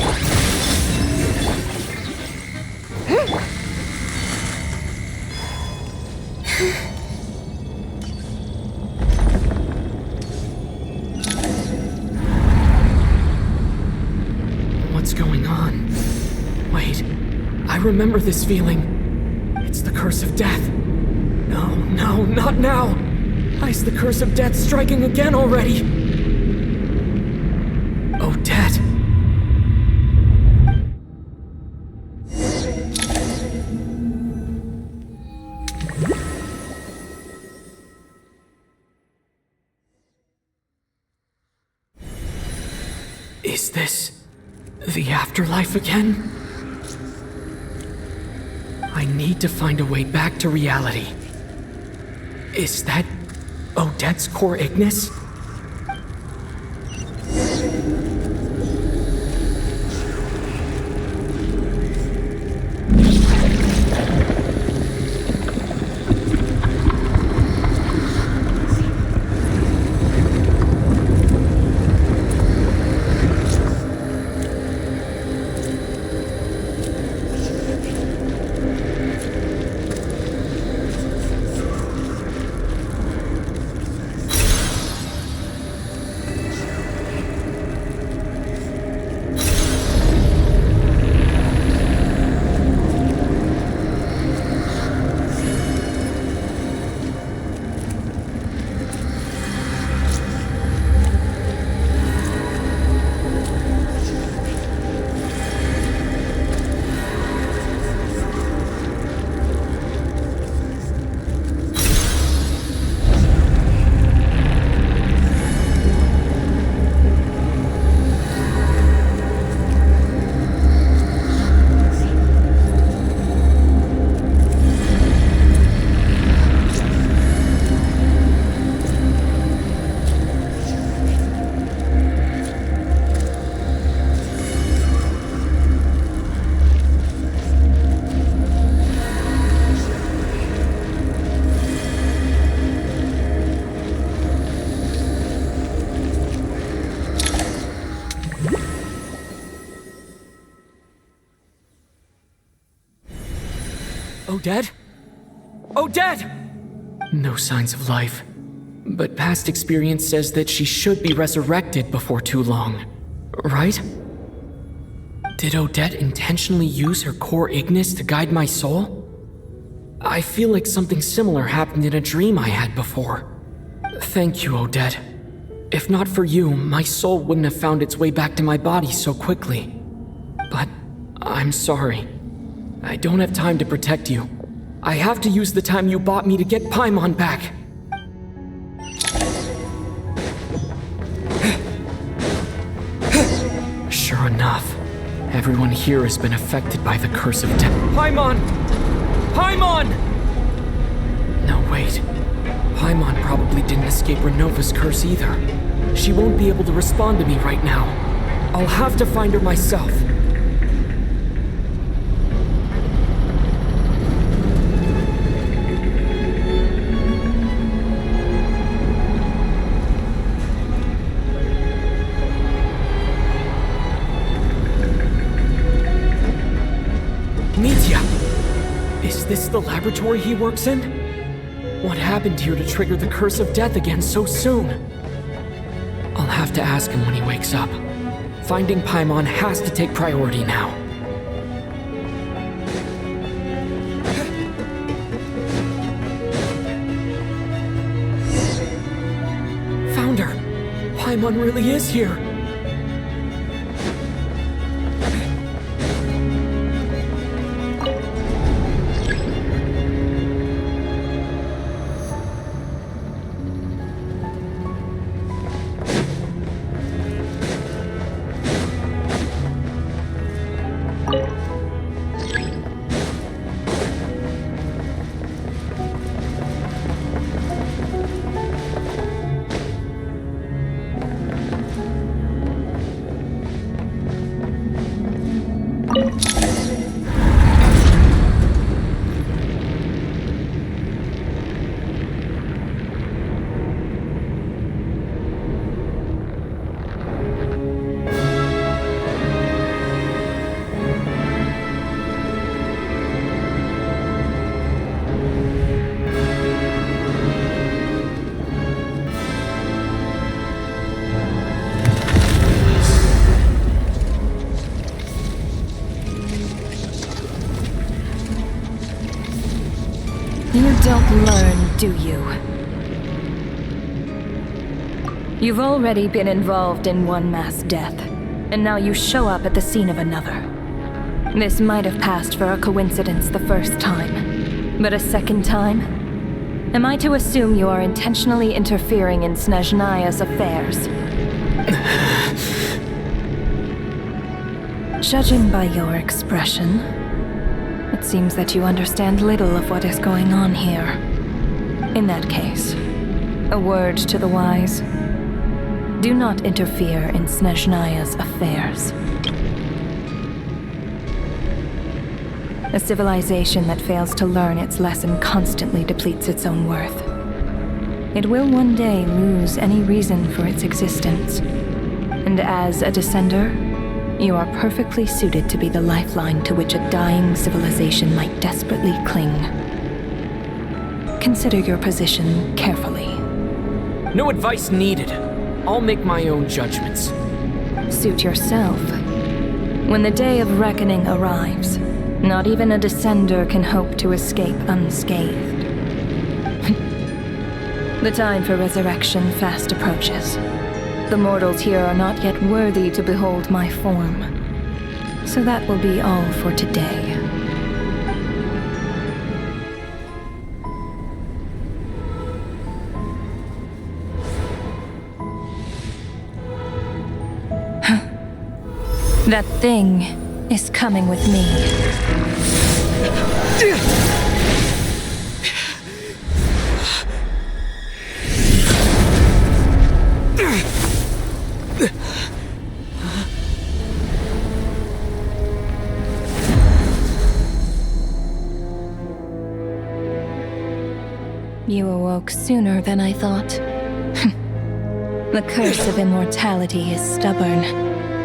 What's going on? Wait, I remember this feeling. It's the curse of death. No, not now! Why is the curse of death striking again already? Odette. Is this the afterlife again? I need to find a way back to reality. Is that Odette's core Ignis? Odette? Odette! No signs of life. But past experience says that she should be resurrected before too long. Right? Did Odette intentionally use her core Ignis to guide my soul? I feel like something similar happened in a dream I had before. Thank you, Odette. If not for you, my soul wouldn't have found its way back to my body so quickly. But I'm sorry. I don't have time to protect you. I have to use the time you bought me to get Paimon back. Sure enough, everyone here has been affected by the curse of death. Paimon! Paimon! No, wait. Paimon probably didn't escape Renova's curse either. She won't be able to respond to me right now. I'll have to find her myself. Is this the laboratory he works in? What happened here to trigger the curse of death again so soon? I'll have to ask him when he wakes up. Finding Paimon has to take priority now. Found her! Paimon really is here! You don't learn, do you? You've already been involved in one mass death, and now you show up at the scene of another. This might have passed for a coincidence the first time, but a second time? Am I to assume you are intentionally interfering in Snezhnaya's affairs? Judging by your expression, it seems that you understand little of what is going on here. In that case, a word to the wise. Do not interfere in Snezhnaya's affairs. A civilization that fails to learn its lesson constantly depletes its own worth. It will one day lose any reason for its existence. And as a descender, you are perfectly suited to be the lifeline to which a dying civilization might desperately cling. Consider your position carefully. No advice needed. I'll make my own judgments. Suit yourself. When the day of reckoning arrives, not even a descender can hope to escape unscathed. The time for resurrection fast approaches. The mortals here are not yet worthy to behold my form. So that will be all for today. That thing is coming with me. You awoke sooner than I thought. The curse of immortality is stubborn,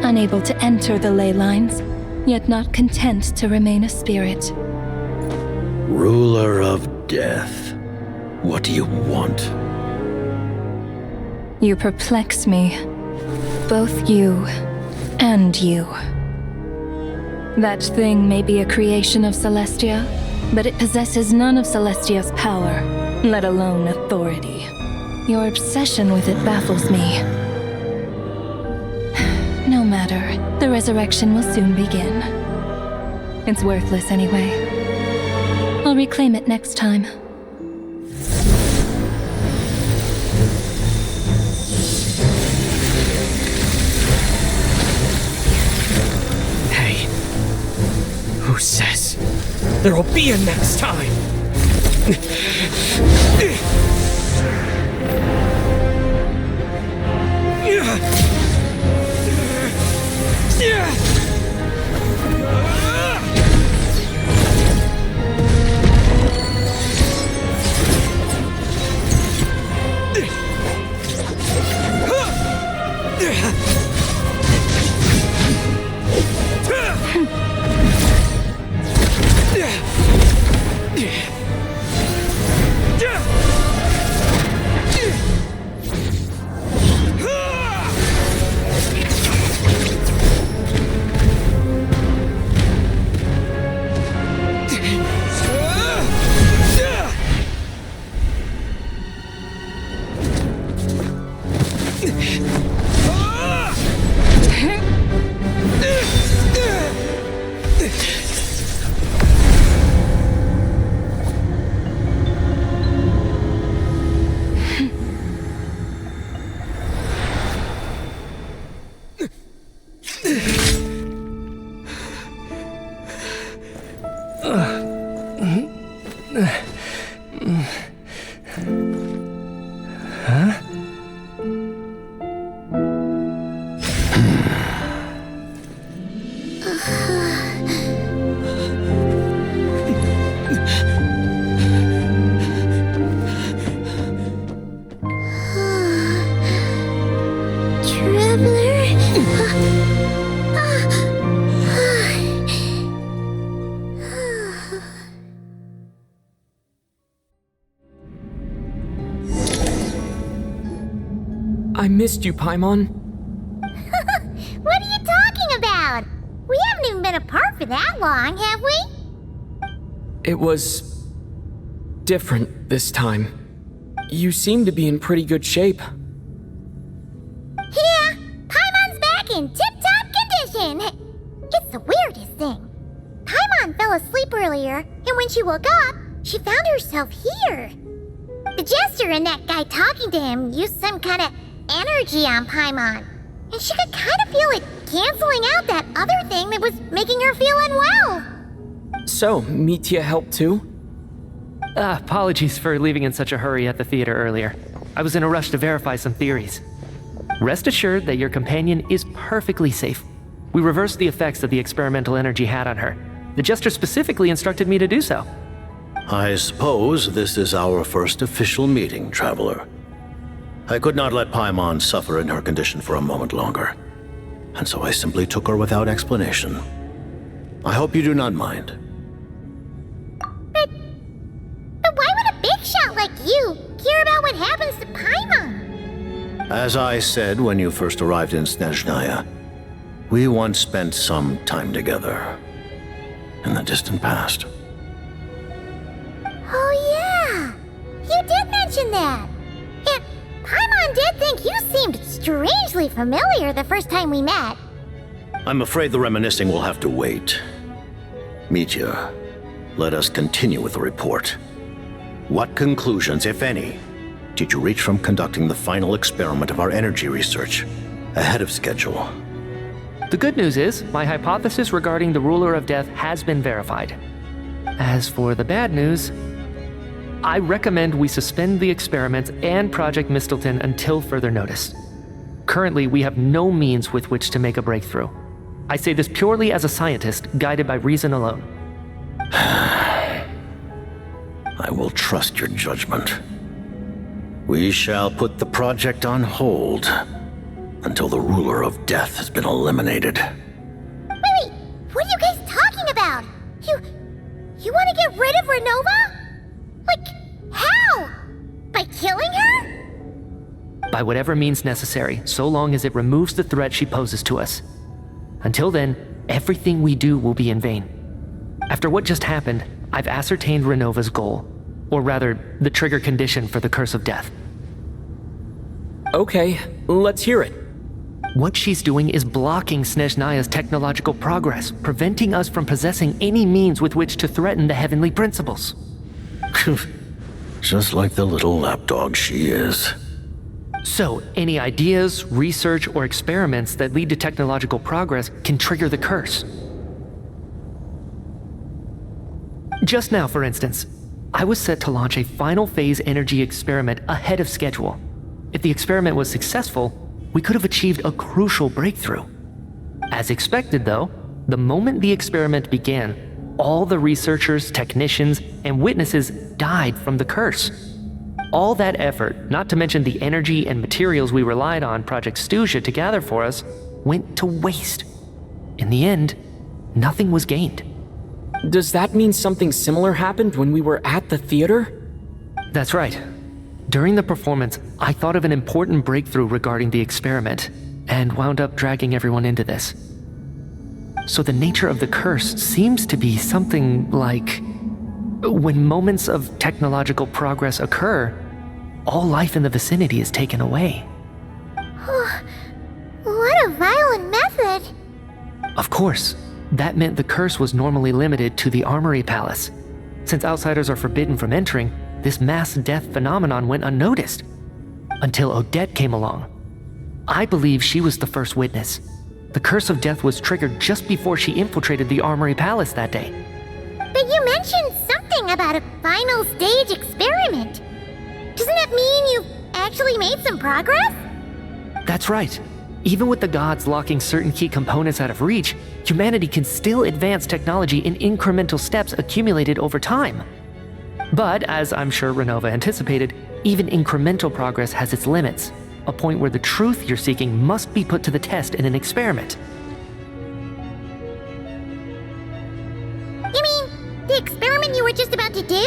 unable to enter the ley lines, yet not content to remain a spirit. Ruler of death, what do you want? You perplex me. Both you and you. That thing may be a creation of Celestia, but it possesses none of Celestia's power, let alone authority. Your obsession with it baffles me. No matter, the resurrection will soon begin. It's worthless anyway. I'll reclaim it next time. Hey, who says there will be a next time? I missed you, Paimon. What are you talking about? We haven't even been apart for that long, have we? It was different this time. You seem to be in pretty good shape. Yeah, Paimon's back in tip-top condition. It's the weirdest thing. Paimon fell asleep earlier, and when she woke up, she found herself here. The jester and that guy talking to him used some kind of energy on Paimon, and she could kind of feel it canceling out that other thing that was making her feel unwell. So, Mitya helped too? Apologies for leaving in such a hurry at the theater earlier. I was in a rush to verify some theories. Rest assured that your companion is perfectly safe. We reversed the effects that the experimental energy had on her. The jester specifically instructed me to do so. I suppose this is our first official meeting, Traveler. I could not let Paimon suffer in her condition for a moment longer, and so I simply took her without explanation. I hope you do not mind. But why would a big shot like you care about what happens to Paimon? As I said when you first arrived in Snezhnaya, we once spent some time together in the distant past. Oh yeah, you did mention that. And Paimon did think you seemed strangely familiar the first time we met. I'm afraid the reminiscing will have to wait. Mitya, let us continue with the report. What conclusions, if any, did you reach from conducting the final experiment of our energy research ahead of schedule? The good news is, my hypothesis regarding the Ruler of Death has been verified. As for the bad news, I recommend we suspend the experiments and Project Mistelton until further notice. Currently, we have no means with which to make a breakthrough. I say this purely as a scientist, guided by reason alone. I will trust your judgment. We shall put the project on hold until the Ruler of Death has been eliminated. Wait, what are you guys talking about? You want to get rid of Renova? Like, how? By killing her? By whatever means necessary, so long as it removes the threat she poses to us. Until then, everything we do will be in vain. After what just happened, I've ascertained Renova's goal, or rather, the trigger condition for the Curse of Death. Okay, let's hear it. What she's doing is blocking Snezhnaya's technological progress, preventing us from possessing any means with which to threaten the heavenly principles. Just like the little lapdog she is. So, any ideas, research, or experiments that lead to technological progress can trigger the curse. Just now, for instance, I was set to launch a final phase energy experiment ahead of schedule. If the experiment was successful, we could have achieved a crucial breakthrough. As expected, though, the moment the experiment began, all the researchers, technicians, and witnesses died from the curse. All that effort, not to mention the energy and materials we relied on Project Stuzha to gather for us, went to waste. In the end, nothing was gained. Does that mean something similar happened when we were at the theater? That's right. During the performance, I thought of an important breakthrough regarding the experiment, and wound up dragging everyone into this. So the nature of the curse seems to be something like, when moments of technological progress occur, all life in the vicinity is taken away. What a violent method! Of course, that meant the curse was normally limited to the Armory Palace. Since outsiders are forbidden from entering, this mass death phenomenon went unnoticed. Until Odette came along. I believe she was the first witness. The curse of death was triggered just before she infiltrated the Armory Palace that day. But you mentioned something about a final stage experiment. Doesn't that mean you've actually made some progress? That's right. Even with the gods locking certain key components out of reach, humanity can still advance technology in incremental steps accumulated over time. But, as I'm sure Renova anticipated, even incremental progress has its limits, a point where the truth you're seeking must be put to the test in an experiment. You mean, the experiment you were just about to do?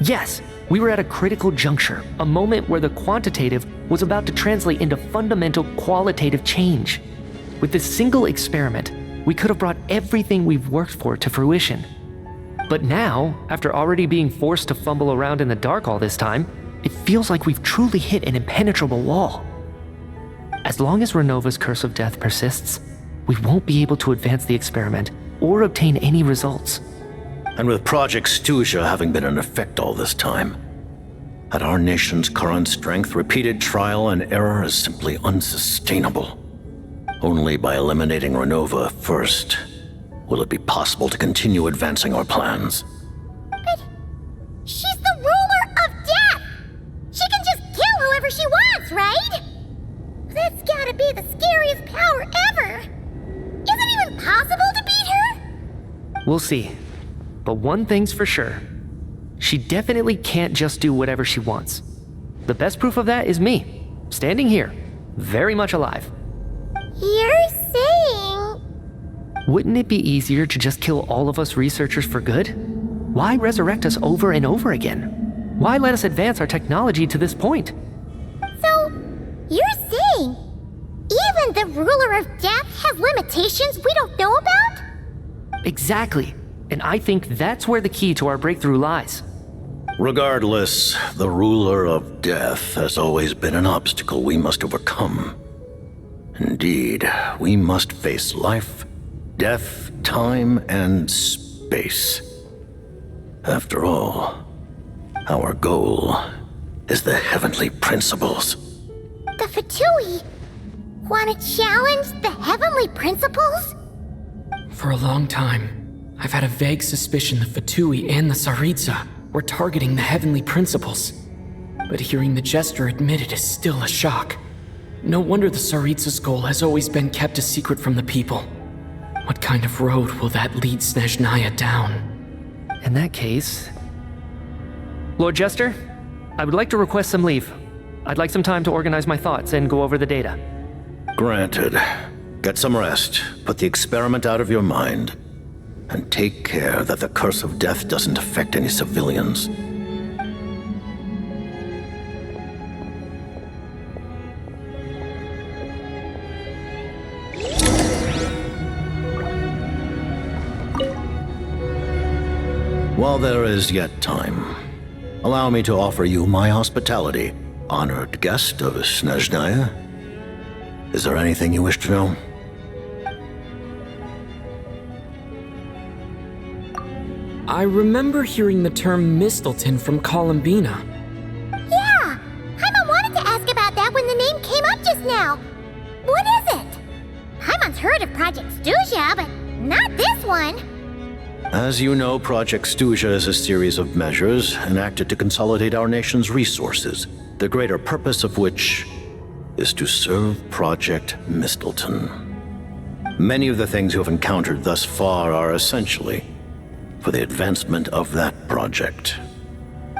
Yes, we were at a critical juncture, a moment where the quantitative was about to translate into fundamental qualitative change. With this single experiment, we could have brought everything we've worked for to fruition. But now, after already being forced to fumble around in the dark all this time, it feels like we've truly hit an impenetrable wall. As long as Renova's curse of death persists, we won't be able to advance the experiment or obtain any results. And with Project Stuzha having been in effect all this time, at our nation's current strength, repeated trial and error is simply unsustainable. Only by eliminating Renova first will it be possible to continue advancing our plans. But she's the ruler of death! She can just kill whoever she wants, right? That's gotta be the scariest power ever! Is it even possible to beat her? We'll see. But one thing's for sure. She definitely can't just do whatever she wants. The best proof of that is me, standing here, very much alive. You're saying... Wouldn't it be easier to just kill all of us researchers for good? Why resurrect us over and over again? Why let us advance our technology to this point? So, you're saying even the ruler of death has limitations we don't know about? Exactly. And I think that's where the key to our breakthrough lies. Regardless, the ruler of death has always been an obstacle we must overcome. Indeed, we must face life, death, time, and space. After all, our goal is the heavenly principles. The Fatui want to challenge the heavenly principles? For a long time, I've had a vague suspicion the Fatui and the Tsaritsa were targeting the heavenly principles. But hearing the Jester admit it is still a shock. No wonder the Tsaritsa's goal has always been kept a secret from the people. What kind of road will that lead Snezhnaya down? In that case... Lord Jester, I would like to request some leave. I'd like some time to organize my thoughts and go over the data. Granted. Get some rest, put the experiment out of your mind, and take care that the curse of death doesn't affect any civilians. While there is yet time, allow me to offer you my hospitality honored guest of Snezhnaya. Is there anything you wish to know? I remember hearing the term Mistleton from Columbina. Yeah! Paimon wanted to ask about that when the name came up just now. What is it? Paimon's heard of Project Stuja, but not this one. As you know, Project Stuja is a series of measures enacted to consolidate our nation's resources, the greater purpose of which is to serve Project Mistleton. Many of the things you have encountered thus far are essentially for the advancement of that project.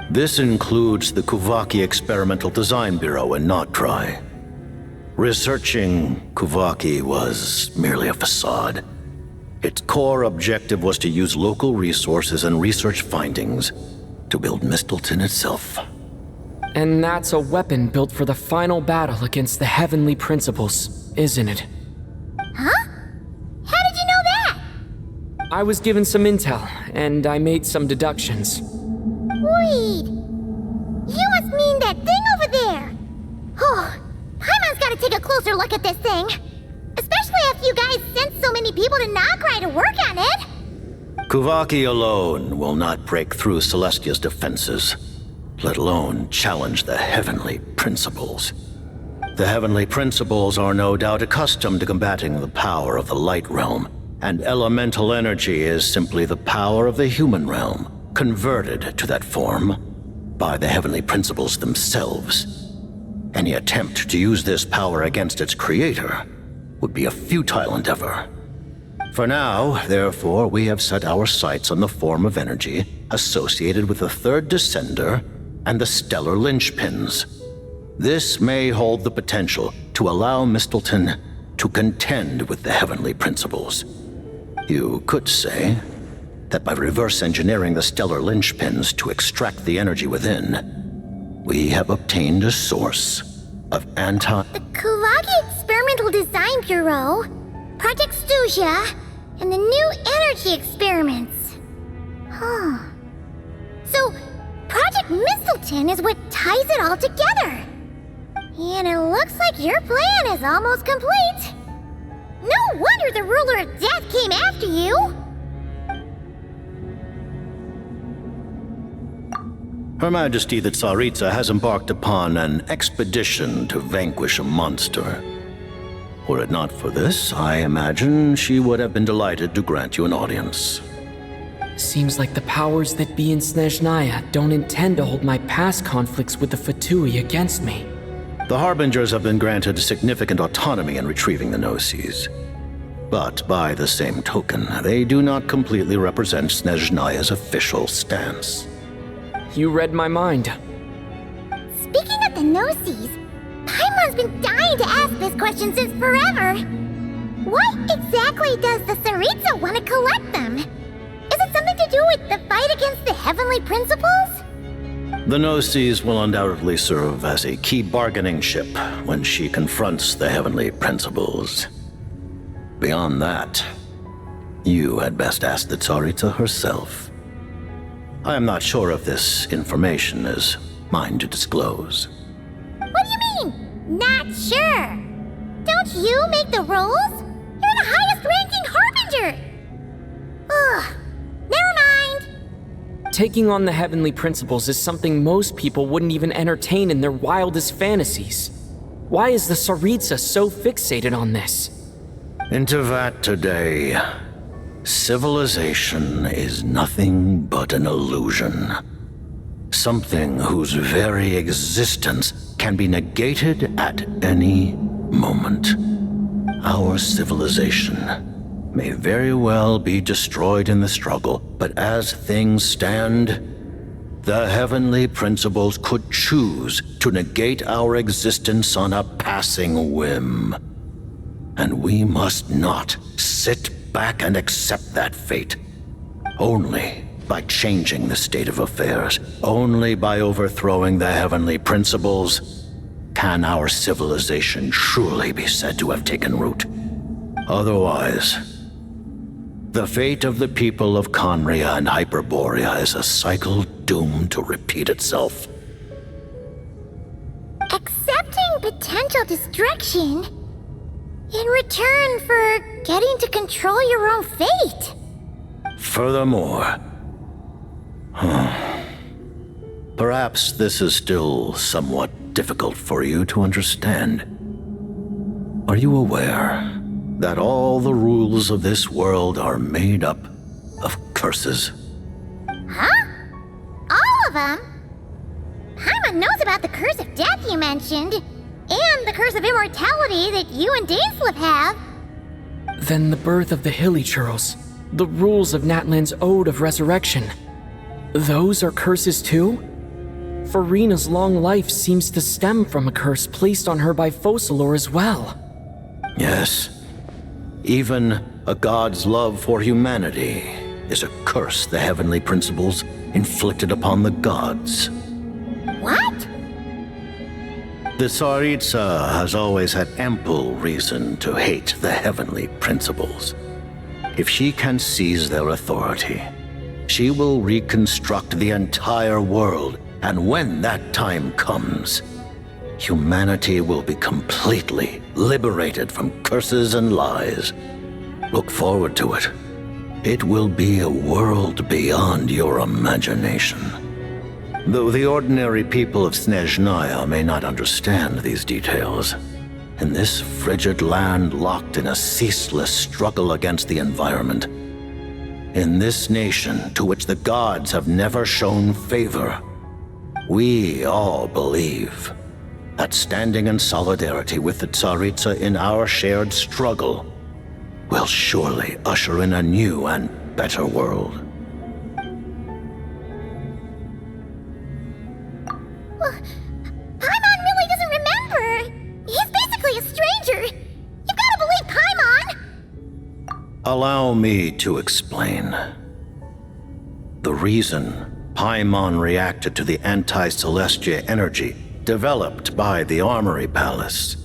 This includes the Kuvaki Experimental Design Bureau in Nocturne. Researching Kuvaki was merely a facade. Its core objective was to use local resources and research findings to build Mistleton itself. And that's a weapon built for the final battle against the Heavenly Principles, isn't it? Huh? How did you know that? I was given some intel, and I made some deductions. Wait. You must mean that thing over there. Oh, Paimon's gotta take a closer look at this thing. Especially after you guys sent so many people to Nocturne to work on it. Kuvaki alone will not break through Celestia's defenses, let alone challenge the Heavenly Principles. The Heavenly Principles are no doubt accustomed to combating the power of the Light Realm, and elemental energy is simply the power of the human realm, converted to that form by the Heavenly Principles themselves. Any attempt to use this power against its creator would be a futile endeavor. For now, therefore, we have set our sights on the form of energy associated with the Third Descender and the Stellar Linchpins. This may hold the potential to allow Mistleton to contend with the Heavenly Principles. You could say that by reverse engineering the Stellar Linchpins to extract the energy within, we have obtained a source of The Kuvaki Experimental Design Bureau, Project Stuja, and the new energy experiments. Huh. So, Project Mistleton is what ties it all together. And it looks like your plan is almost complete. No wonder the Ruler of Death came after you. Her Majesty the Tsaritsa has embarked upon an expedition to vanquish a monster. Were it not for this, I imagine she would have been delighted to grant you an audience. Seems like the powers that be in Snezhnaya don't intend to hold my past conflicts with the Fatui against me. The Harbingers have been granted significant autonomy in retrieving the Gnosis. But by the same token, they do not completely represent Snezhnaya's official stance. You read my mind. Speaking of the Gnosis, Paimon's been dying to ask this question since forever. Why exactly does the Tsaritsa want to collect them? Is it something to do with the fight against the Heavenly Principles? The Gnosis will undoubtedly serve as a key bargaining chip when she confronts the Heavenly Principles. Beyond that, you had best ask the Tsaritsa herself. I am not sure if this information is mine to disclose. What do you mean, not sure? Don't you make the rules? You're the highest-ranking Harbinger! Ugh, never mind. Taking on the Heavenly Principles is something most people wouldn't even entertain in their wildest fantasies. Why is the Tsaritsa so fixated on this? Into that today, civilization is nothing but an illusion. Something whose very existence can be negated at any moment. Our civilization may very well be destroyed in the struggle, but as things stand, the Heavenly Principles could choose to negate our existence on a passing whim. And we must not sit back and accept that fate. Only by changing the state of affairs, only by overthrowing the Heavenly Principles, can our civilization truly be said to have taken root. Otherwise, the fate of the people of Conria and Hyperborea is a cycle doomed to repeat itself. potential destruction in return for getting to control your own fate. Furthermore, perhaps this is still somewhat difficult for you to understand. Are you aware that all the rules of this world are made up of curses? Huh? All of them? Paimon knows about the curse of death you mentioned, and the curse of immortality that you and Dainsleif have. Then the birth of the Hilly Churls, the rules of Natlan's Ode of Resurrection. Those are curses too? Farina's long life seems to stem from a curse placed on her by Focalor as well. Yes. Even a god's love for humanity is a curse the heavenly principles inflicted upon the gods. What? The Tsaritsa has always had ample reason to hate the heavenly principles. If she can seize their authority, she will reconstruct the entire world, and when that time comes, humanity will be completely liberated from curses and lies. Look forward to it. It will be a world beyond your imagination. Though the ordinary people of Snezhnaya may not understand these details, in this frigid land locked in a ceaseless struggle against the environment, in this nation to which the gods have never shown favor, we all believe that standing in solidarity with the Tsaritsa in our shared struggle will surely usher in a new and better world. Paimon really doesn't remember. He's basically a stranger. You've got to believe Paimon. Allow me to explain. The reason Paimon reacted to the anti-Celestia energy developed by the Armory Palace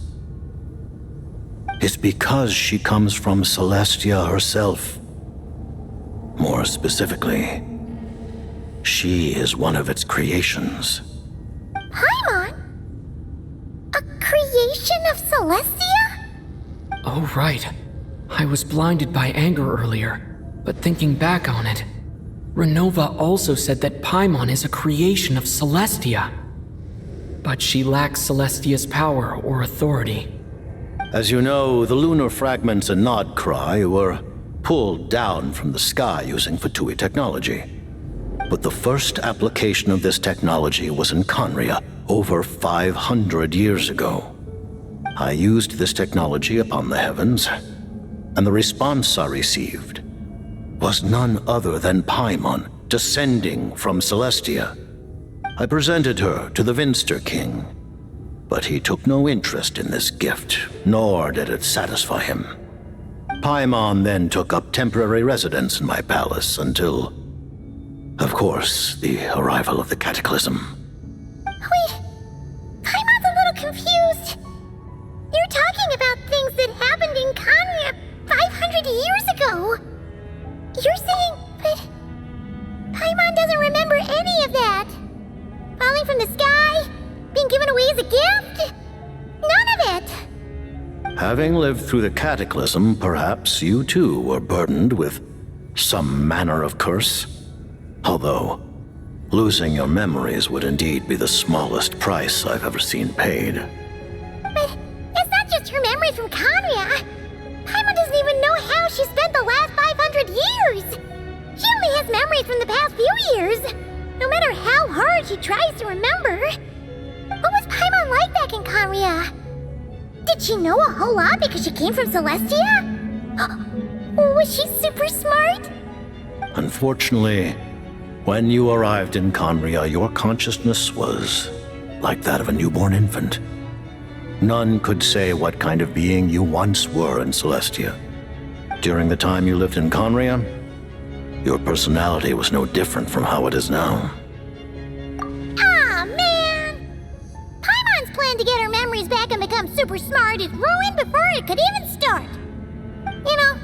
is because she comes from Celestia herself. More specifically, she is one of its creations. Paimon? A creation of Celestia? Oh, right. I was blinded by anger earlier, but thinking back on it, Renova also said that Paimon is a creation of Celestia. But she lacks Celestia's power or authority. As you know, the lunar fragments in Nodcry were pulled down from the sky using Fatui technology. But the first application of this technology was in Conria over 500 years ago. I used this technology upon the heavens, and the response I received was none other than Paimon descending from Celestia. I presented her to the Vinster King, but he took no interest in this gift, nor did it satisfy him. Paimon then took up temporary residence in my palace until, of course, the arrival of the Cataclysm. Wait, Paimon's a little confused. You're talking about things that happened in Conria 500 years ago. You're saying, but Paimon doesn't remember any of that. Falling from the sky? Being given away as a gift? None of it! Having lived through the Cataclysm, perhaps you too were burdened with some manner of curse. Although, losing your memories would indeed be the smallest price I've ever seen paid. But it's not just her memory from Conria. Paimon doesn't even know how she spent the last 500 years. She only has memories from the past few years. No matter how hard she tries to remember. What was Paimon like back in Conria? Did she know a whole lot because she came from Celestia? Was she super smart? Unfortunately, when you arrived in Conria, your consciousness was like that of a newborn infant. None could say what kind of being you once were in Celestia. During the time you lived in Conria, your personality was no different from how it is now. Aw, man! Paimon's plan to get her memories back and become super smart is ruined before it could even start. You know,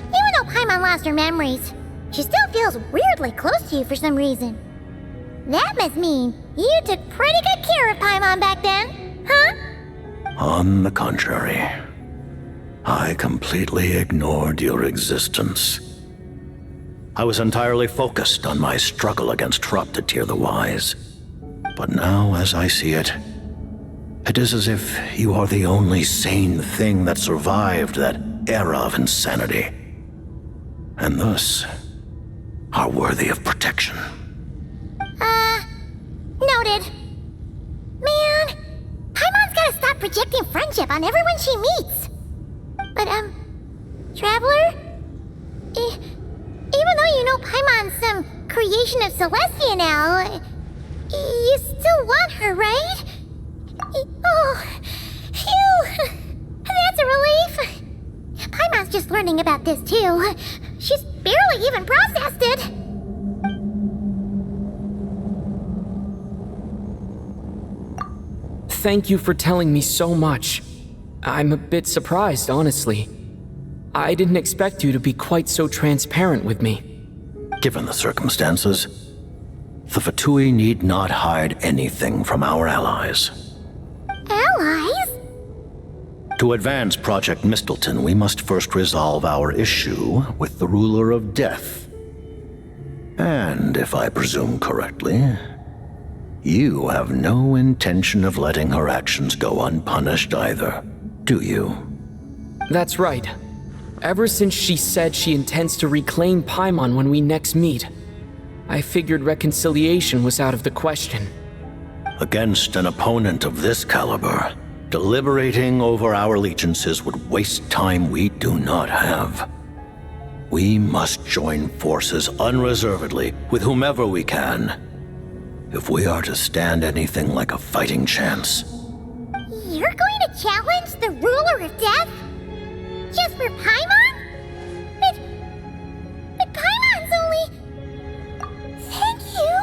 even though Paimon lost her memories, she still feels weirdly close to you for some reason. That must mean you took pretty good care of Paimon back then, huh? On the contrary, I completely ignored your existence. I was entirely focused on my struggle against Thruptatier the Wise. But now, as I see it, it is as if you are the only sane thing that survived that era of insanity, and thus are worthy of protection. Noted. Man, Paimon's gotta stop projecting friendship on everyone she meets. But, Traveler? Even though you know Paimon's some creation of Celestia now, you still want her, right? Oh, phew! That's a relief. Paimon's just learning about this, too. She's barely even processed it. Thank you for telling me so much. I'm a bit surprised, honestly. I didn't expect you to be quite so transparent with me. Given the circumstances, the Fatui need not hide anything from our allies. Allies? To advance Project Mistleton, we must first resolve our issue with the Ruler of Death. And if I presume correctly, you have no intention of letting her actions go unpunished either, do you? That's right. Ever since she said she intends to reclaim Paimon when we next meet, I figured reconciliation was out of the question. Against an opponent of this caliber, deliberating over our allegiances would waste time we do not have. We must join forces unreservedly with whomever we can, if we are to stand anything like a fighting chance. You're going to challenge the Ruler of Death? Just for Paimon? But Paimon's only... Thank you!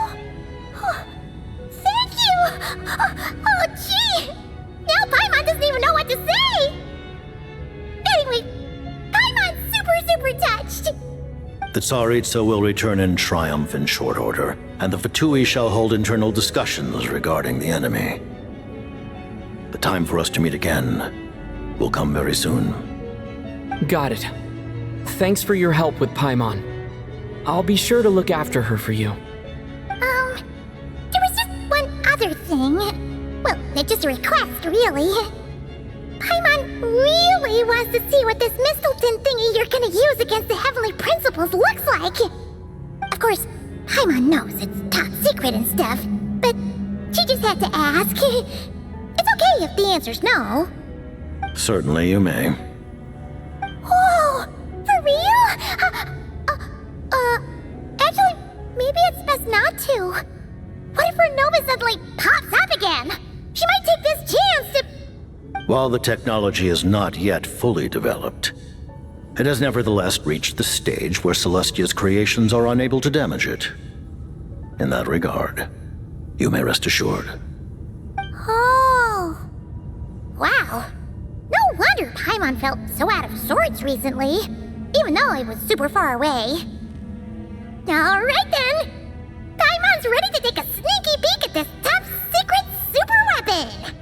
Thank you! Oh, gee! Now Paimon doesn't even know what to say! Anyway, Paimon's super touched! The Tsaritsa will return in triumph in short order, and the Fatui shall hold internal discussions regarding the enemy. The time for us to meet again will come very soon. Got it. Thanks for your help with Paimon. I'll be sure to look after her for you. There was just one other thing. Well, it's just a request, really. Paimon really wants to see what this Mistleton thingy you're gonna use against the Heavenly Principles looks like. Of course, Paimon knows it's top secret and stuff, but she just had to ask. It's okay if the answer's no. Certainly you may. Whoa! For real? Actually, maybe it's best not to. What if her nova suddenly pops up again? She might take this chance to... While the technology is not yet fully developed, it has nevertheless reached the stage where Celestia's creations are unable to damage it. In that regard, you may rest assured. Oh. Wow. No wonder Paimon felt so out of sorts recently, even though it was super far away. Alright then! Paimon's ready to take a sneaky peek at this top secret super weapon!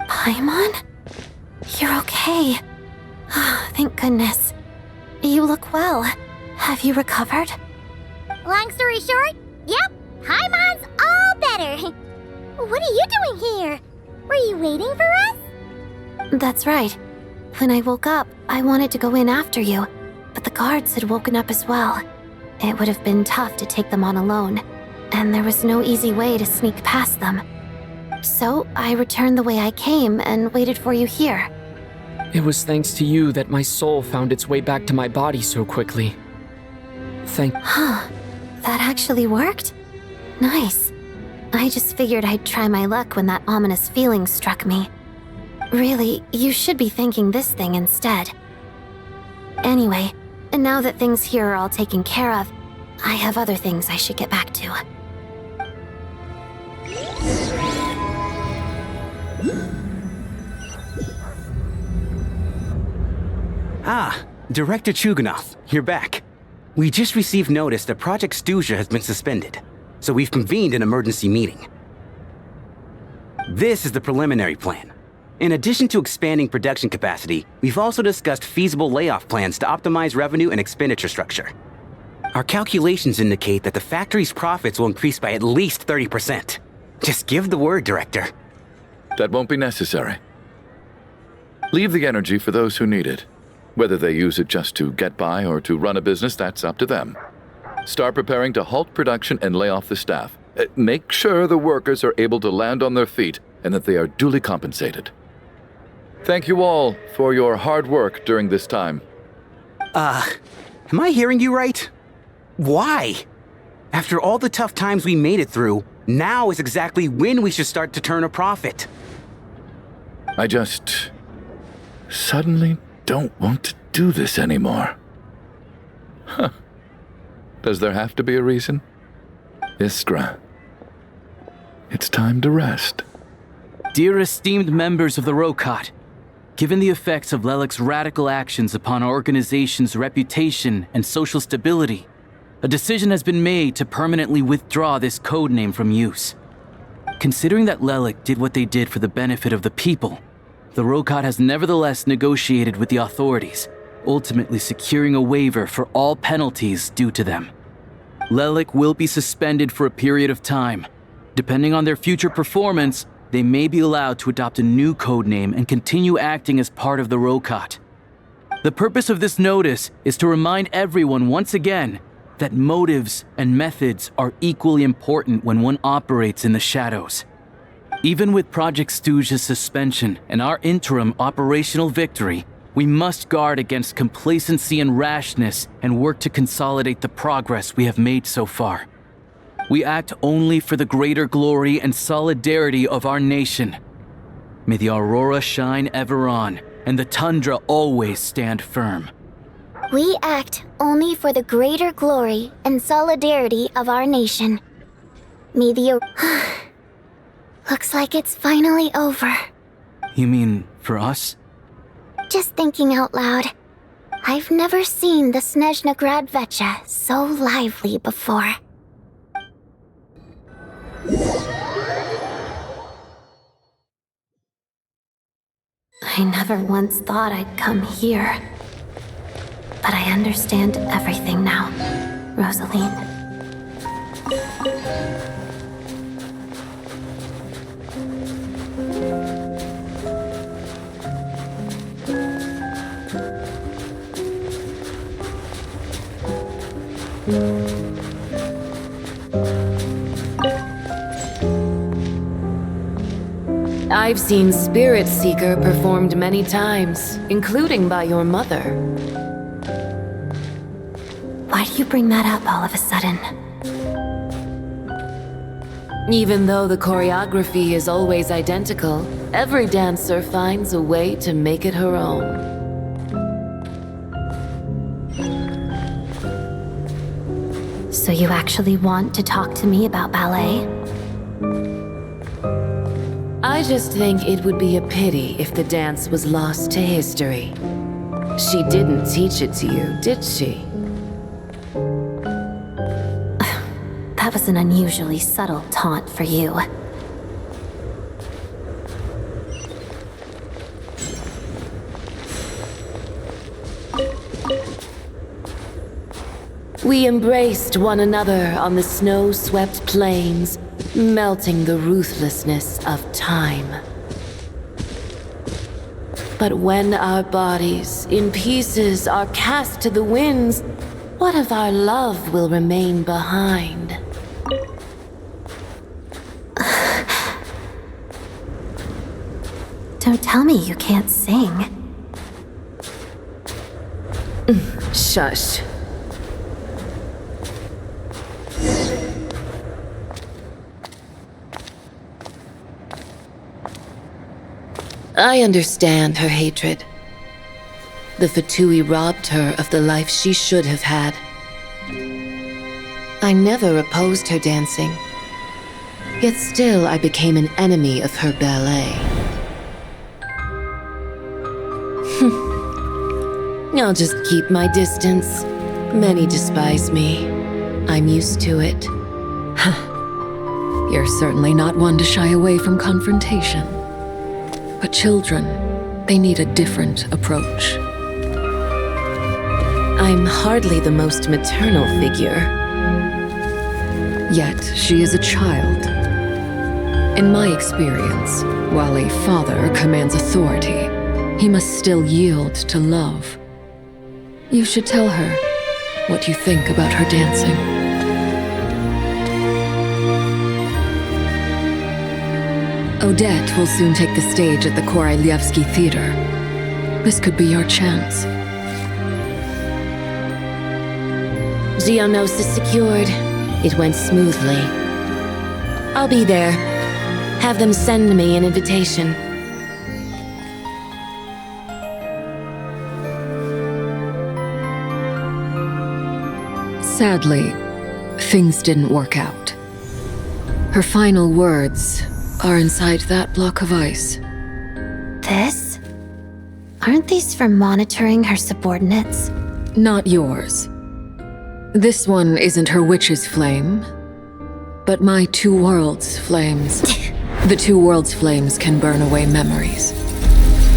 Paimon? You're okay. Thank goodness. You look well. Have you recovered? Long story short, yep, Paimon's all better. What are you doing here? Were you waiting for us? That's right. When I woke up, I wanted to go in after you, but the guards had woken up as well. It would have been tough to take them on alone, and there was no easy way to sneak past them. So I returned the way I came and waited for you here. It was thanks to you that my soul found its way back to my body so quickly. Huh. That actually worked? Nice. I just figured I'd try my luck when that ominous feeling struck me. Really, you should be thanking this thing instead. Anyway, now that things here are all taken care of, I have other things I should get back to. Ah, Director Chuganov, you're back. We just received notice that Project Stuzha has been suspended, so we've convened an emergency meeting. This is the preliminary plan. In addition to expanding production capacity, we've also discussed feasible layoff plans to optimize revenue and expenditure structure. Our calculations indicate that the factory's profits will increase by at least 30%. Just give the word, Director. That won't be necessary. Leave the energy for those who need it. Whether they use it just to get by or to run a business, that's up to them. Start preparing to halt production and lay off the staff. Make sure the workers are able to land on their feet and that they are duly compensated. Thank you all for your hard work during this time. Am I hearing you right? Why? After all the tough times we made it through, now is exactly when we should start to turn a profit. I just suddenly don't want to do this anymore. Huh. Does there have to be a reason? Iskra, it's time to rest. Dear esteemed members of the Rokat, given the effects of Lelik's radical actions upon our organization's reputation and social stability, a decision has been made to permanently withdraw this codename from use. Considering that Lelik did what they did for the benefit of the people, the Rokat has nevertheless negotiated with the authorities, ultimately securing a waiver for all penalties due to them. Lelik will be suspended for a period of time. Depending on their future performance, they may be allowed to adopt a new codename and continue acting as part of the Rokat. The purpose of this notice is to remind everyone once again that motives and methods are equally important when one operates in the shadows. Even with Project Stuzha's suspension and our interim operational victory, we must guard against complacency and rashness and work to consolidate the progress we have made so far. We act only for the greater glory and solidarity of our nation. May the aurora shine ever on, and the tundra always stand firm. We act only for the greater glory and solidarity of our nation. May the... Looks like it's finally over. You mean for us? Just thinking out loud. I've never seen the Snezhnaya so lively before. I never once thought I'd come here. But I understand everything now, Rosaline. I've seen Spirit Seeker performed many times, including by your mother. Why do you bring that up all of a sudden? Even though the choreography is always identical, every dancer finds a way to make it her own. So you actually want to talk to me about ballet? I just think it would be a pity if the dance was lost to history. She didn't teach it to you, did she? That was an unusually subtle taunt for you. We embraced one another on the snow-swept plains, melting the ruthlessness of time. But when our bodies, in pieces, are cast to the winds, What if our love will remain behind? Don't tell me you can't sing. Shush. I understand her hatred. The Fatui robbed her of the life she should have had. I never opposed her dancing. Yet still I became an enemy of her ballet. I'll just keep my distance. Many despise me. I'm used to it. You're certainly not one to shy away from confrontation. But children, they need a different approach. I'm hardly the most maternal figure. Yet she is a child. In my experience, while a father commands authority, he must still yield to love. You should tell her what you think about her dancing. Odette will soon take the stage at the Koralyevsky Theater. This could be your chance. Geonosis secured. It went smoothly. I'll be there. Have them send me an invitation. Sadly, things didn't work out. Her final words are inside that block of ice. This? Aren't these for monitoring her subordinates? Not yours. This one isn't her witch's flame, but my two worlds' flames. The two worlds' flames can burn away memories.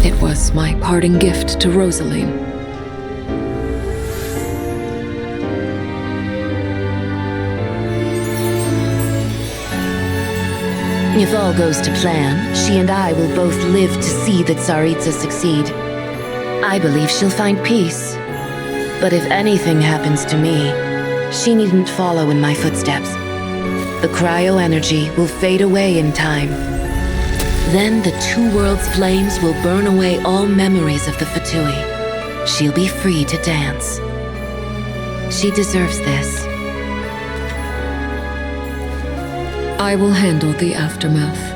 It was my parting gift to Rosaline. If all goes to plan, she and I will both live to see the Tsaritsa succeed. I believe she'll find peace. But if anything happens to me, she needn't follow in my footsteps. The cryo-energy will fade away in time. Then the two worlds' flames will burn away all memories of the Fatui. She'll be free to dance. She deserves this. I will handle the aftermath.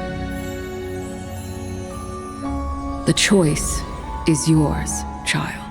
The choice is yours, child.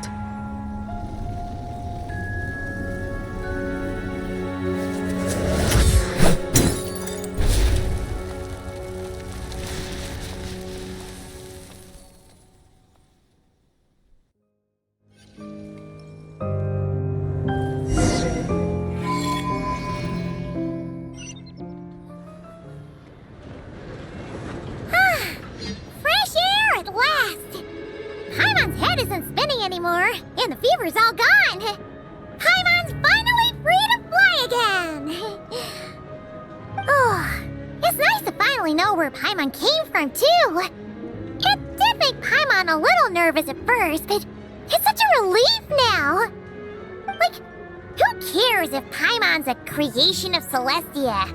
Creation of Celestia.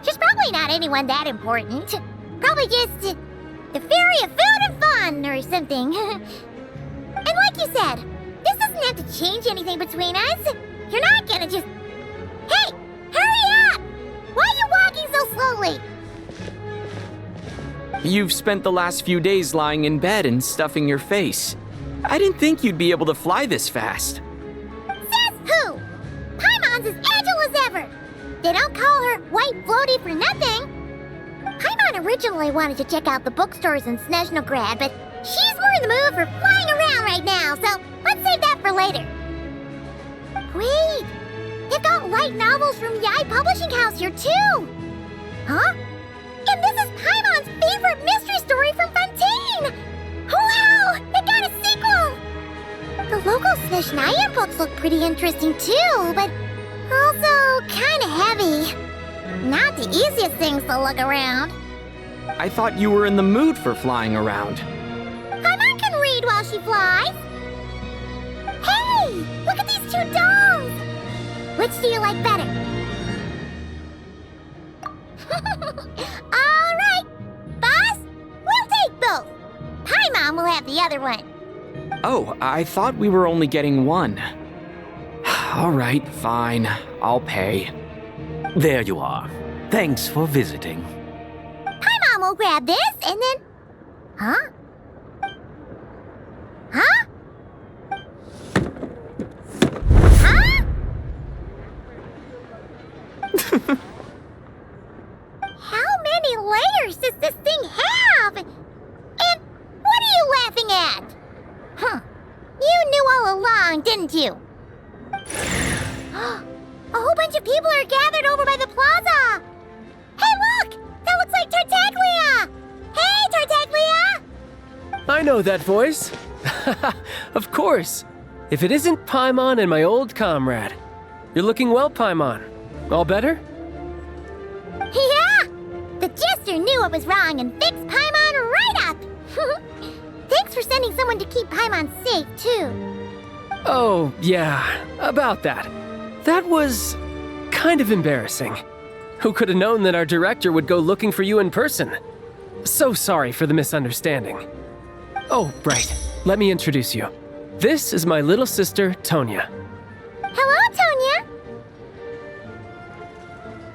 She's probably not anyone that important. Probably just the fairy of food and fun or something. And like you said, this doesn't have to change anything between us. You're not gonna just... Hey! Hurry up! Why are you walking so slowly? You've spent the last few days lying in bed and stuffing your face. I didn't think you'd be able to fly this fast. Says who? Paimon's as agile as ever. They don't call her White Floaty for nothing. Paimon originally wanted to check out the bookstores in Snezhnaya, but she's more in the mood for flying around right now, so let's save that for later. Wait, they've got light novels from Yai Publishing House here too. Huh? And this is Paimon's favorite mystery story from Fontaine. Wow, they got a sequel. The local Snezhnaya books look pretty interesting too, but also kinda heavy. Not the easiest things to look around. I thought you were in the mood for flying around. Paimon can read while she flies. Hey, look at these two dolls. Which do you like better? Alright! Boss, we'll take both. Paimon will have the other one. Oh, I thought we were only getting one. All right, fine. I'll pay. There you are. Thanks for visiting. Paimon will grab this and then... Huh? Huh? Huh? How many layers does this thing have? And what are you laughing at? Huh. You knew all along, didn't you? A whole bunch of people are gathered over by the plaza! Hey, look! That looks like Tartaglia! Hey, Tartaglia! I know that voice. Of course. If it isn't Paimon and my old comrade. You're looking well, Paimon. All better? Yeah! The Jester knew I was wrong and fixed Paimon right up! Thanks for sending someone to keep Paimon safe, too. Oh, yeah. About that. That was kind of embarrassing. Who could have known that our director would go looking for you in person? So sorry for the misunderstanding. Oh, right. Let me introduce you. This is my little sister, Tonya. Hello, Tonya!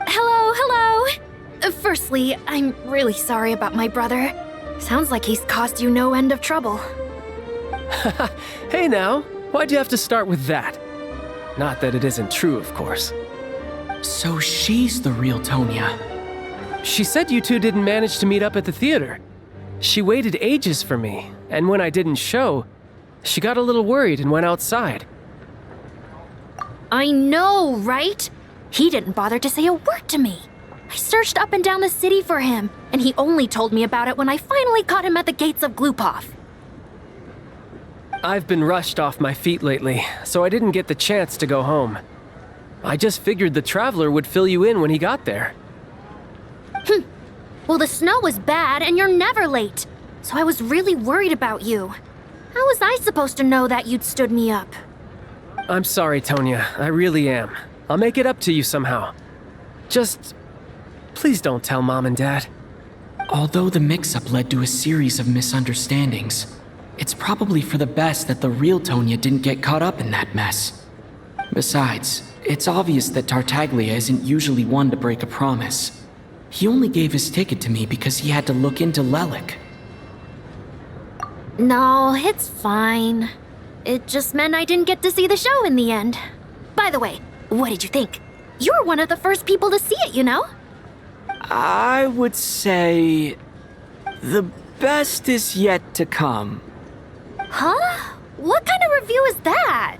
Hello, hello! Firstly, I'm really sorry about my brother. Sounds like he's caused you no end of trouble. Hey now, why'd you have to start with that? Not that it isn't true, of course. So she's the real Tonya. She said you two didn't manage to meet up at the theater. She waited ages for me, and when I didn't show, she got a little worried and went outside. I know, right? He didn't bother to say a word to me. I searched up and down the city for him, and he only told me about it when I finally caught him at the gates of Glupov. I've been rushed off my feet lately, so I didn't get the chance to go home. I just figured the Traveler would fill you in when he got there. Well, the snow was bad, and you're never late. So I was really worried about you. How was I supposed to know that you'd stood me up? I'm sorry, Tonya. I really am. I'll make it up to you somehow. Just... please don't tell Mom and Dad. Although the mix-up led to a series of misunderstandings, it's probably for the best that the real Tonya didn't get caught up in that mess. Besides, it's obvious that Tartaglia isn't usually one to break a promise. He only gave his ticket to me because he had to look into Lelik. No, it's fine. It just meant I didn't get to see the show in the end. By the way, what did you think? You were one of the first people to see it, you know? I would say... the best is yet to come. Huh? What kind of review is that?